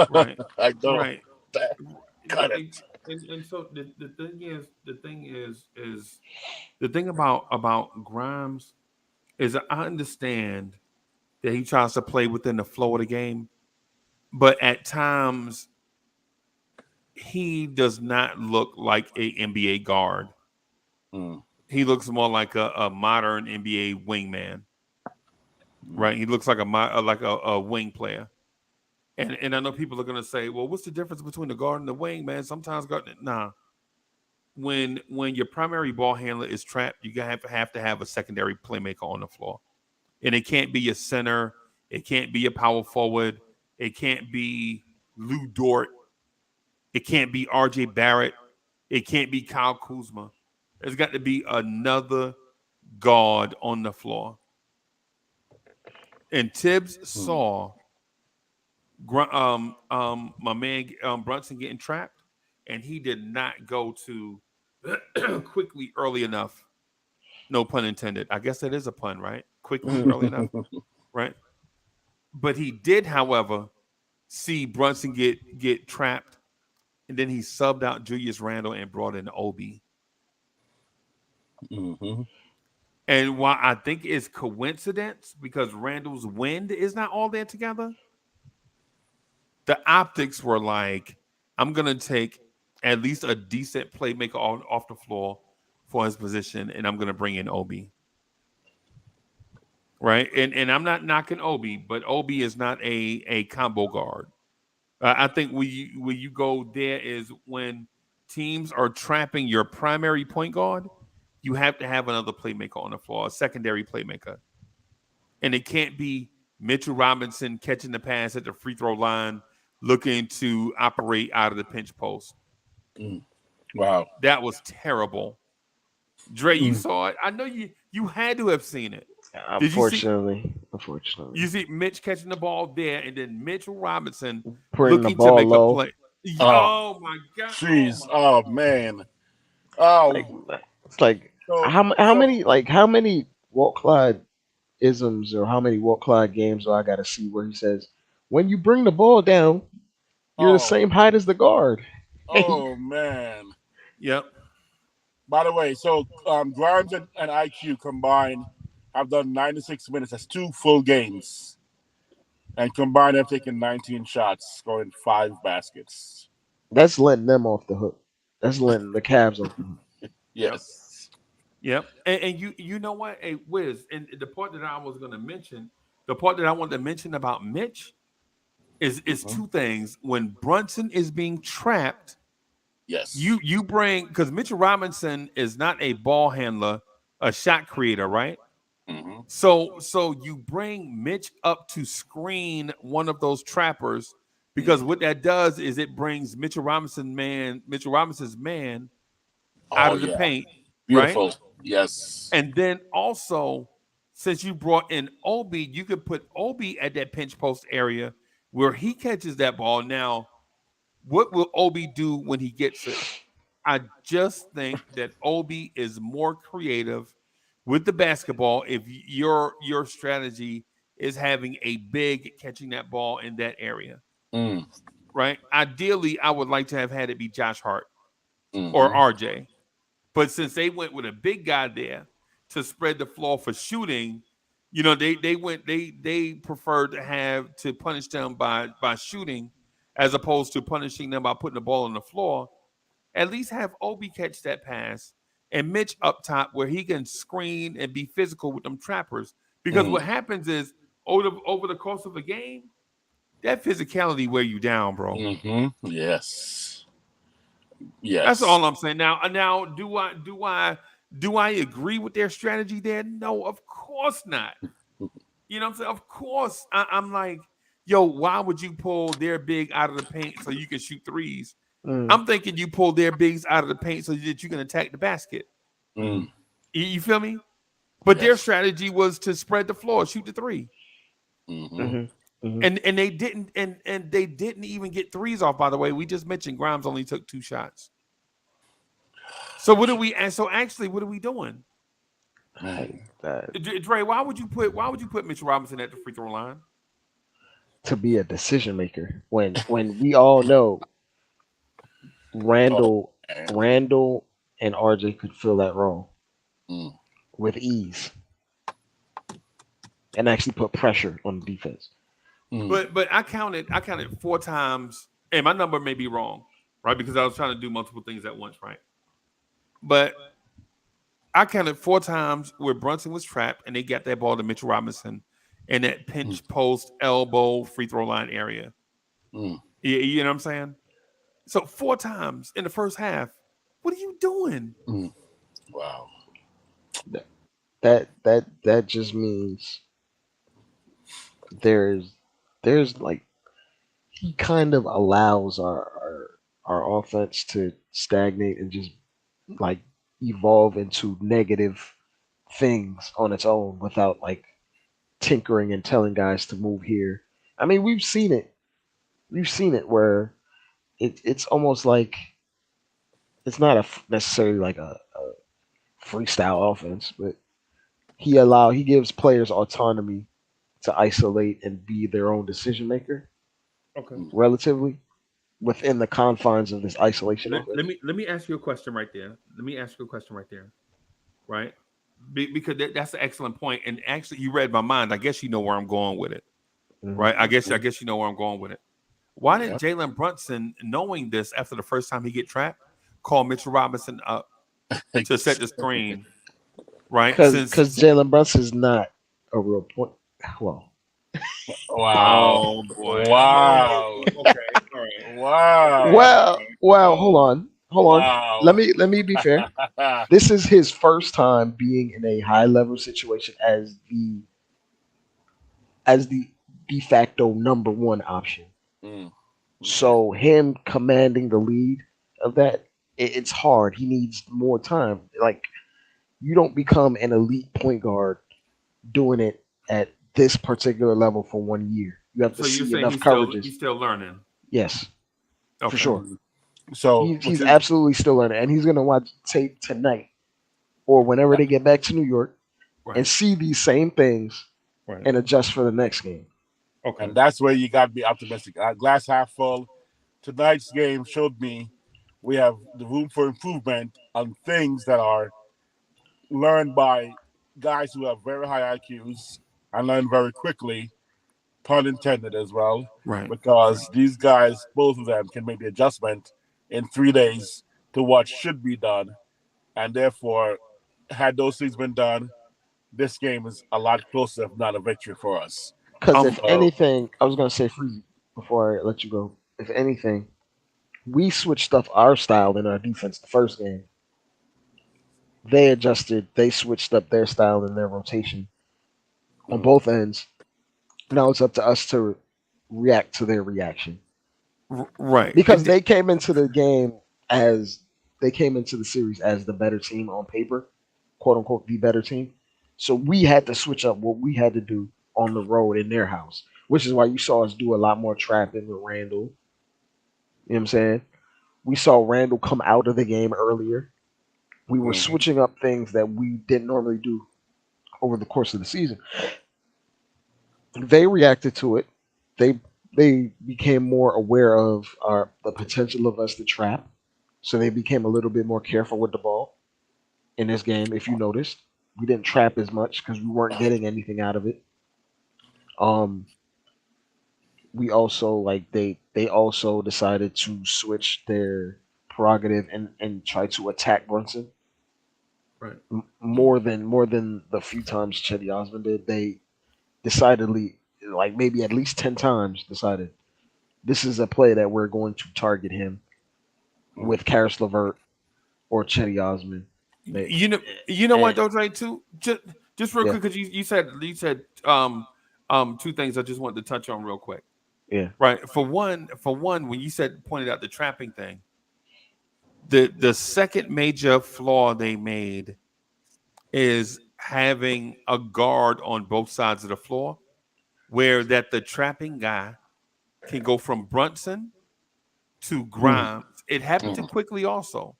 S4: Right.
S8: I don't.
S4: Right.
S8: Got it.
S4: And so the thing about Grimes is that I understand that he tries to play within the flow of the game, but at times he does not look like a NBA guard.
S8: Mm.
S4: He looks more like a modern NBA wingman, right? He looks like a wing player. And I know people are gonna say, well, what's the difference between the guard and the wing, man? Sometimes when your primary ball handler is trapped, you have to have a secondary playmaker on the floor. And it can't be a center, it can't be a power forward, it can't be Lou Dort, it can't be RJ Barrett, it can't be Kyle Kuzma. There's got to be another guard on the floor. And Tibbs saw my man Brunson getting trapped, and he did not go to quickly early enough. No pun intended. I guess that is a pun, right? Quickly early enough, right? But he did, however, see Brunson get trapped, and then he subbed out Julius Randle and brought in Obi.
S8: Mm-hmm.
S4: And while I think it's coincidence because Randall's wind is not all there together, the optics were like, I'm going to take at least a decent playmaker off the floor for his position, and I'm going to bring in Obi. Right? And I'm not knocking Obi, but Obi is not a combo guard. I think where you go there is when teams are trapping your primary point guard, you have to have another playmaker on the floor, a secondary playmaker. And it can't be Mitchell Robinson catching the pass at the free throw line, looking to operate out of the pinch post.
S8: Wow.
S4: That was terrible. Dre, you saw it? I know you had to have seen it.
S5: Unfortunately.
S4: You see Mitch catching the ball there, and then Mitchell Robinson
S5: putting
S4: looking
S5: the ball
S4: to make
S5: low.
S4: a play. Oh my God.
S8: Jeez. Oh man. Oh.
S5: It's like how many Walt Clyde isms or how many Walt Clyde games do I got to see where he says, when you bring the ball down, you're the same height as the guard.
S8: Oh man.
S4: Yep.
S8: By the way, so Grimes and IQ combined have done 96 minutes. That's 2 full games. And combined have taken 19 shots, scoring 5 baskets.
S5: That's letting them off the hook. That's letting the Cavs off the hook.
S8: Yes.
S4: Yep. And you know what? Hey, Wiz, and the part that I was going to mention, the part that I wanted to mention about Mitch is 2 things. When Brunson is being trapped,
S8: yes,
S4: you bring, because Mitchell Robinson is not a ball handler, a shot creator, right?
S8: Mm-hmm.
S4: So you bring Mitch up to screen one of those trappers, because what that does is it brings Mitchell Robinson's man out of the paint.
S8: Beautiful.
S4: Right?
S8: Yes.
S4: And then also since you brought in Obi, you could put Obi at that pinch post area where he catches that ball. Now, what will Obi do when he gets it? I just think that Obi is more creative with the basketball if your strategy is having a big catching that ball in that area. Right? Ideally, I would like to have had it be Josh Hart or RJ. But since they went with a big guy there to spread the floor for shooting, they preferred to punish them by shooting as opposed to punishing them by putting the ball on the floor. At least have Obi catch that pass and Mitch up top where he can screen and be physical with them trappers. Because what happens is over the course of a game, that physicality wear you down, bro.
S8: Yes.
S4: That's all I'm saying. Now, do I agree with their strategy there? No, of course not. You know what I'm saying? Of course, I'm like, yo, why would you pull their big out of the paint so you can shoot threes? I'm thinking you pull their bigs out of the paint so that you can attack the basket. You feel me? But their strategy was to spread the floor, shoot the three. And they didn't and they didn't even get threes off, by the way. We just mentioned Grimes only took 2 shots. So what are we doing? Dre, why would you put Mitchell Robinson at the free throw line?
S5: To be a decision maker when we all know Randle and RJ could fill that role with ease and actually put pressure on the defense.
S4: But I counted 4 times, and my number may be wrong, right? Because I was trying to do multiple things at once, right? But I counted 4 times where Brunson was trapped and they got that ball to Mitchell Robinson in that pinch post elbow free throw line area. You know what I'm saying? So 4 times in the first half. What are you doing?
S8: Wow.
S5: That just means there's like he kind of allows our offense to stagnate and just like evolve into negative things on its own without like tinkering and telling guys to move here. I mean, we've seen it where it's almost like it's not necessarily like a freestyle offense, but he gives players autonomy to isolate and be their own decision maker.
S4: Okay.
S5: Relatively within the confines of this isolation.
S4: Let me ask you a question right there. Right? Because that's an excellent point. And actually, you read my mind. I guess you know where I'm going with it, right? I guess you know where I'm going with it. Why didn't Jalen Brunson, knowing this after the first time he get trapped, call Mitchell Robinson up to set the screen, right?
S5: Because Jalen Brunson's not a real point. Well,
S8: wow,
S4: boy.
S8: Wow.
S4: Okay, all right.
S8: Wow.
S5: Well. Hold on.
S8: Wow.
S5: Let me be fair. This is his first time being in a high level situation as the de facto number 1 option. So him commanding the lead of that, it's hard. He needs more time. Like, you don't become an elite point guard doing it at this particular level for 1 year. You have to see enough coverages.
S4: He's still learning.
S5: Yes,
S4: okay.
S5: for sure.
S8: So
S5: he's absolutely still learning, and he's gonna watch tape tonight or whenever they get back to New York and see these same things and adjust for the next game.
S8: Okay, and that's where you got to be optimistic. Glass half full. Tonight's game showed me we have the room for improvement on things that are learned by guys who have very high IQs and learn very quickly, pun intended as well.
S4: Right.
S8: Because these guys, both of them, can make the adjustment in 3 days to what should be done. And therefore, had those things been done, this game is a lot closer, if not a victory for us.
S5: Because if anything, I was going to say, Freezie, before I let you go, if anything, we switched up our style in our defense the first game. They adjusted, they switched up their style and their rotation on both ends. Now it's up to us to react to their reaction.
S4: Right.
S5: Because they came into the series as the better team on paper, quote unquote, the better team. So we had to switch up what we had to do on the road in their house, which is why you saw us do a lot more trapping with Randall. You know what I'm saying? We saw Randall come out of the game earlier. We were switching up things that we didn't normally do over the course of the season. They reacted to it. They they became more aware of the potential of us to trap. So they became a little bit more careful with the ball in this game. If you noticed, we didn't trap as much because we weren't getting anything out of it. Um, we also they also decided to switch their prerogative and try to attack Brunson.
S4: Right.
S5: More than the few times Chetty Osmond did. They decidedly, like maybe at least 10 times, decided this is a play that we're going to target him with Karis LeVert or Chetty Osmond.
S4: You know what though, Dre, too? Just real
S5: Yeah.
S4: quick, because you said two things I just wanted to touch on real quick.
S5: Yeah.
S4: Right. For one, when you pointed out the trapping thing, the second major flaw they made is having a guard on both sides of the floor, where that the trapping guy can go from Brunson to Grimes. It happened to Quickly also.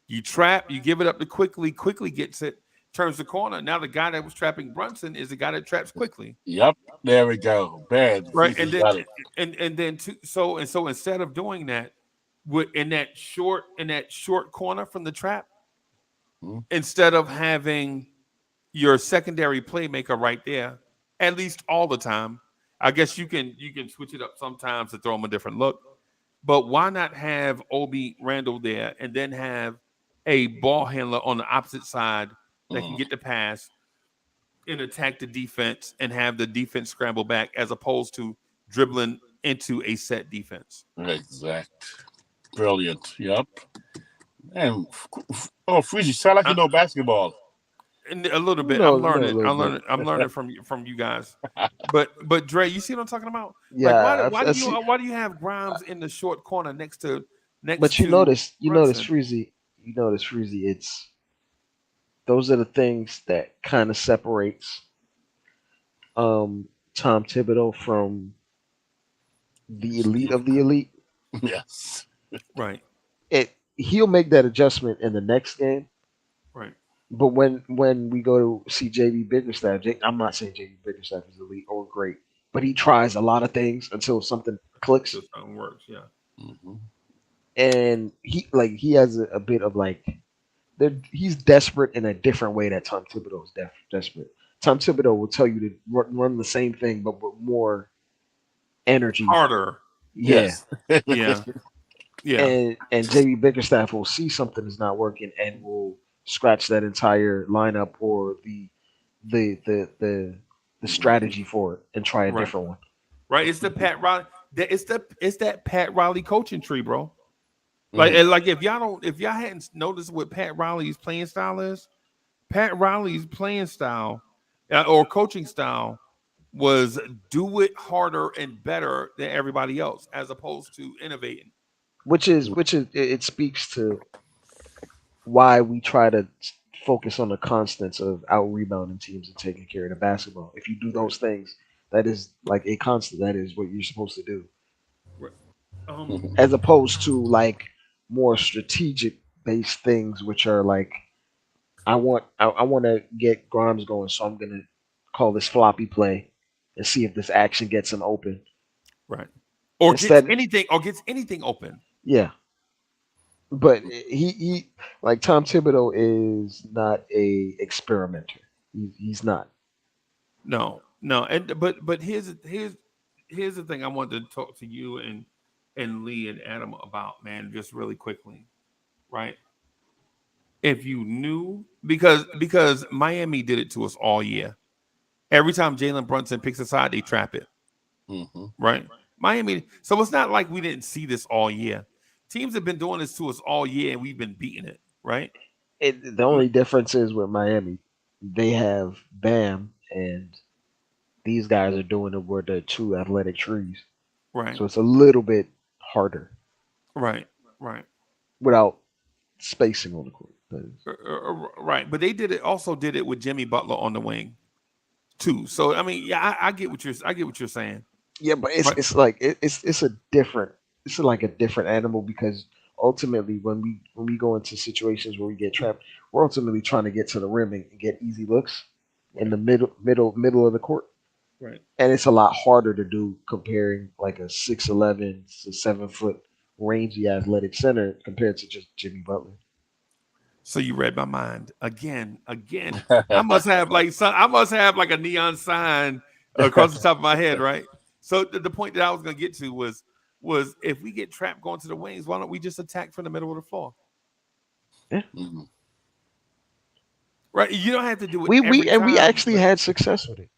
S4: You trap, you give it up to Quickly. Quickly gets it, turns the corner. Now the guy that was trapping Brunson is the guy that traps Quickly.
S8: Yep, there we go. Bad.
S4: Right, and then so instead of doing that, in that short corner from the trap, instead of having your secondary playmaker right there, at least all the time, I guess you can switch it up sometimes to throw him a different look. But why not have Obi Randle there and then have a ball handler on the opposite side that can get the pass and attack the defense and have the defense scramble back, as opposed to dribbling into a set defense?
S8: Exact. Brilliant. Yep. And Freezie, sound like you know basketball.
S4: And a little bit. I'm learning from you guys. But Dre, you see what I'm talking about?
S5: Yeah.
S4: Like why do you have Grimes in the short corner next to?
S5: But you notice Freezie. It's those are the things that kind of separates Tom Thibodeau from the elite of the elite.
S8: Yes.
S4: Right.
S5: He'll make that adjustment in the next game.
S4: Right.
S5: But when we go to see JB Bickerstaff, I'm not saying JB Bickerstaff is elite or great, but he tries a lot of things until something clicks.
S4: Until something works, yeah.
S8: Mm-hmm.
S5: And he has a bit of he's desperate in a different way that Tom Thibodeau is desperate. Tom Thibodeau will tell you to run the same thing, but with more energy,
S4: harder.
S5: Yeah,
S4: yeah.
S5: And JB Bickerstaff will see something is not working and will scratch that entire lineup or the strategy for it and try a different one.
S4: Right. It's the Pat Riley. It's that Pat Riley coaching tree, bro. Like if y'all hadn't noticed what Pat Riley's playing style is, Pat Riley's playing style or coaching style was do it harder and better than everybody else, as opposed to innovating.
S5: Which is it speaks to why we try to focus on the constants of out rebounding teams and taking care of the basketball. If you do those things, that is like a constant. That is what you're supposed to do.
S4: Right.
S5: As opposed to more strategic based things, which are I want to get Grimes going, so I'm gonna call this floppy play and see if this action gets him open.
S4: Right. Or gets anything open.
S5: Yeah. But he like Tom Thibodeau is not a experimenter. He's not.
S4: No. And but here's the thing I wanted to talk to you and Lee and Adam about, man, just really quickly, right? If you knew, because Miami did it to us all year. Every time Jalen Brunson picks a side, they trap it.
S8: Mm-hmm.
S4: Right? Miami. So it's not like we didn't see this all year. Teams have been doing this to us all year, and we've been beating it, right?
S5: The only difference is with Miami, they have Bam, and these guys are doing it where they're two athletic trees.
S4: Right.
S5: So it's a little bit harder.
S4: Right.
S5: Without spacing on the court.
S4: Right, but they did it with Jimmy Butler on the wing too. So I mean, yeah, I get what you're saying.
S5: Yeah, but it's like it's like a different animal because ultimately when we go into situations where we get trapped, we're ultimately trying to get to the rim and get easy looks in the middle of the court.
S4: Right.
S5: And it's a lot harder to do comparing like a 6'11" to 7-foot rangy athletic center compared to just Jimmy Butler.
S4: So you read my mind again. I must have like a neon sign across the top of my head, right? So the point that I was going to get to was if we get trapped going to the wings, why don't we just attack from the middle of the floor?
S5: Yeah.
S8: Mm-hmm.
S4: Right. You don't have to do it every time.
S5: We actually had success with it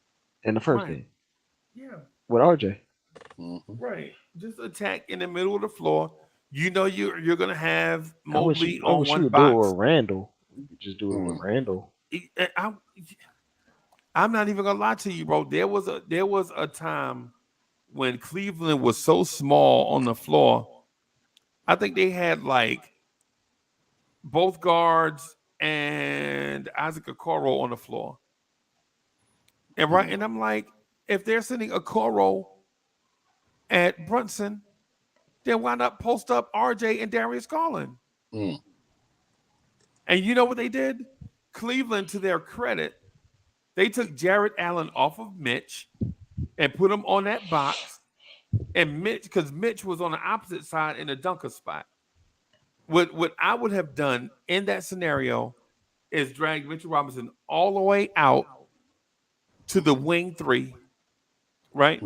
S5: in the first game.
S4: Yeah.
S5: With RJ.
S8: Mm-hmm.
S4: Right. Just attack in the middle of the floor. You know you're gonna have Mobley
S5: I wish
S4: on
S5: you
S4: one
S5: would
S4: box.
S5: do it with Randle. You could just do it with Randle.
S4: I'm not even gonna lie to you, bro. There was a time when Cleveland was so small on the floor. I think they had like both guards and Isaac Okoro on the floor. And I'm like, if they're sending Okoro at Brunson, then why not post up RJ and Darius Garland?
S8: Mm.
S4: And you know what they did? Cleveland, to their credit, they took Jarrett Allen off of Mitch and put him on that box. And Mitch, because Mitch was on the opposite side in the dunker spot. What I would have done in that scenario is drag Mitchell Robinson all the way out to the wing 3, right?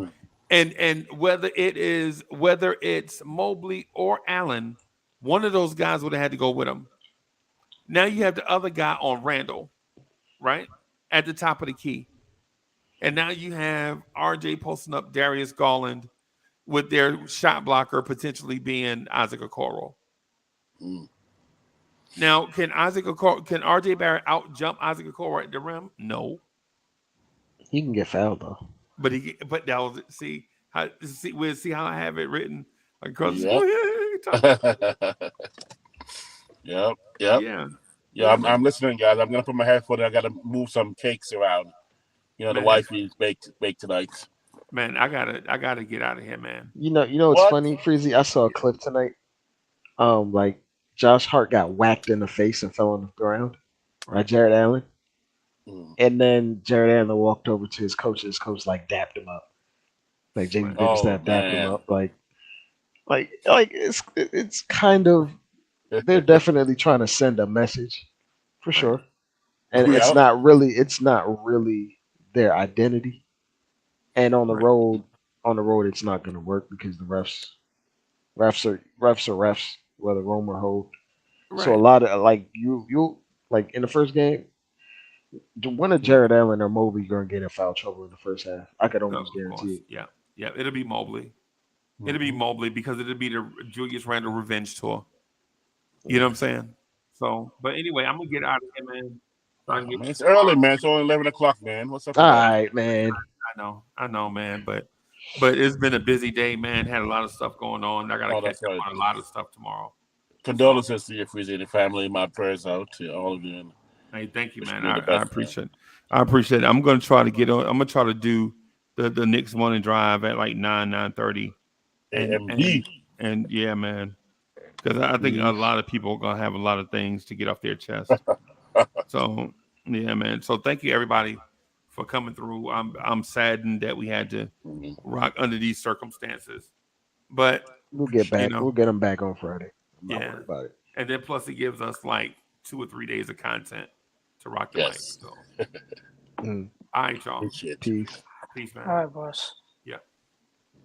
S4: And whether it's Mobley or Allen, one of those guys would have had to go with him. Now you have the other guy on Randle, right? At the top of the key. And now you have RJ posting up Darius Garland with their shot blocker potentially being Isaac Okoro.
S8: Mm.
S4: Now, can RJ Barrett out jump Isaac Okoro at the rim? No.
S5: He can get fouled though.
S4: But that was we'll see how I have it written across
S8: Yep. Yep. Yeah, I'm listening, guys. I'm gonna put my headphone in. I gotta move some cakes around. You know, the wife needs baked tonight.
S4: Man, I gotta get out of here, man.
S5: You know what's funny, Freezie? I saw a clip tonight. Like Josh Hart got whacked in the face and fell on the ground by Jarrett Allen. And then Jarrett Allen walked over to his coach. His coach like dapped him up. Like James Bickerstaff dapped him up. Like it's kind of they're definitely trying to send a message for sure. And it's not really their identity. And on the road it's not gonna work because the refs are refs, whether roam or hold. Right. So a lot of like you like in the first game, one of Jarrett Allen or Mobley gonna get in foul trouble in the first half. I could almost guarantee it.
S4: Yeah, it'll be Mobley. It'll be Mobley because it'll be the Julius Randle revenge tour. You know what I'm saying? So, but anyway, I'm gonna get out of here, man.
S8: It's early, man. It's only 11 o'clock, man. What's up?
S5: All right, man.
S4: I know, man. But it's been a busy day, man. Had a lot of stuff going on. I gotta catch up on a lot of stuff tomorrow.
S8: Condolences to your Freezie and the family. My prayers out to all of you.
S4: Hey, thank you, man. I appreciate it. I appreciate it. I'm gonna try to get on. I'm gonna try to do the Knicks morning drive at like 9:30. And yeah, man. Because I think a lot of people are gonna have a lot of things to get off their chest. So yeah, man. So thank you everybody for coming through. I'm saddened that we had to rock under these circumstances, but
S5: we'll get back. We'll get them back on Friday. I'm not
S4: worried
S5: about it.
S4: And then plus it gives us like 2 or 3 days of content to rock the mic. So. All right, y'all.
S5: Peace,
S4: man.
S6: All right, boss.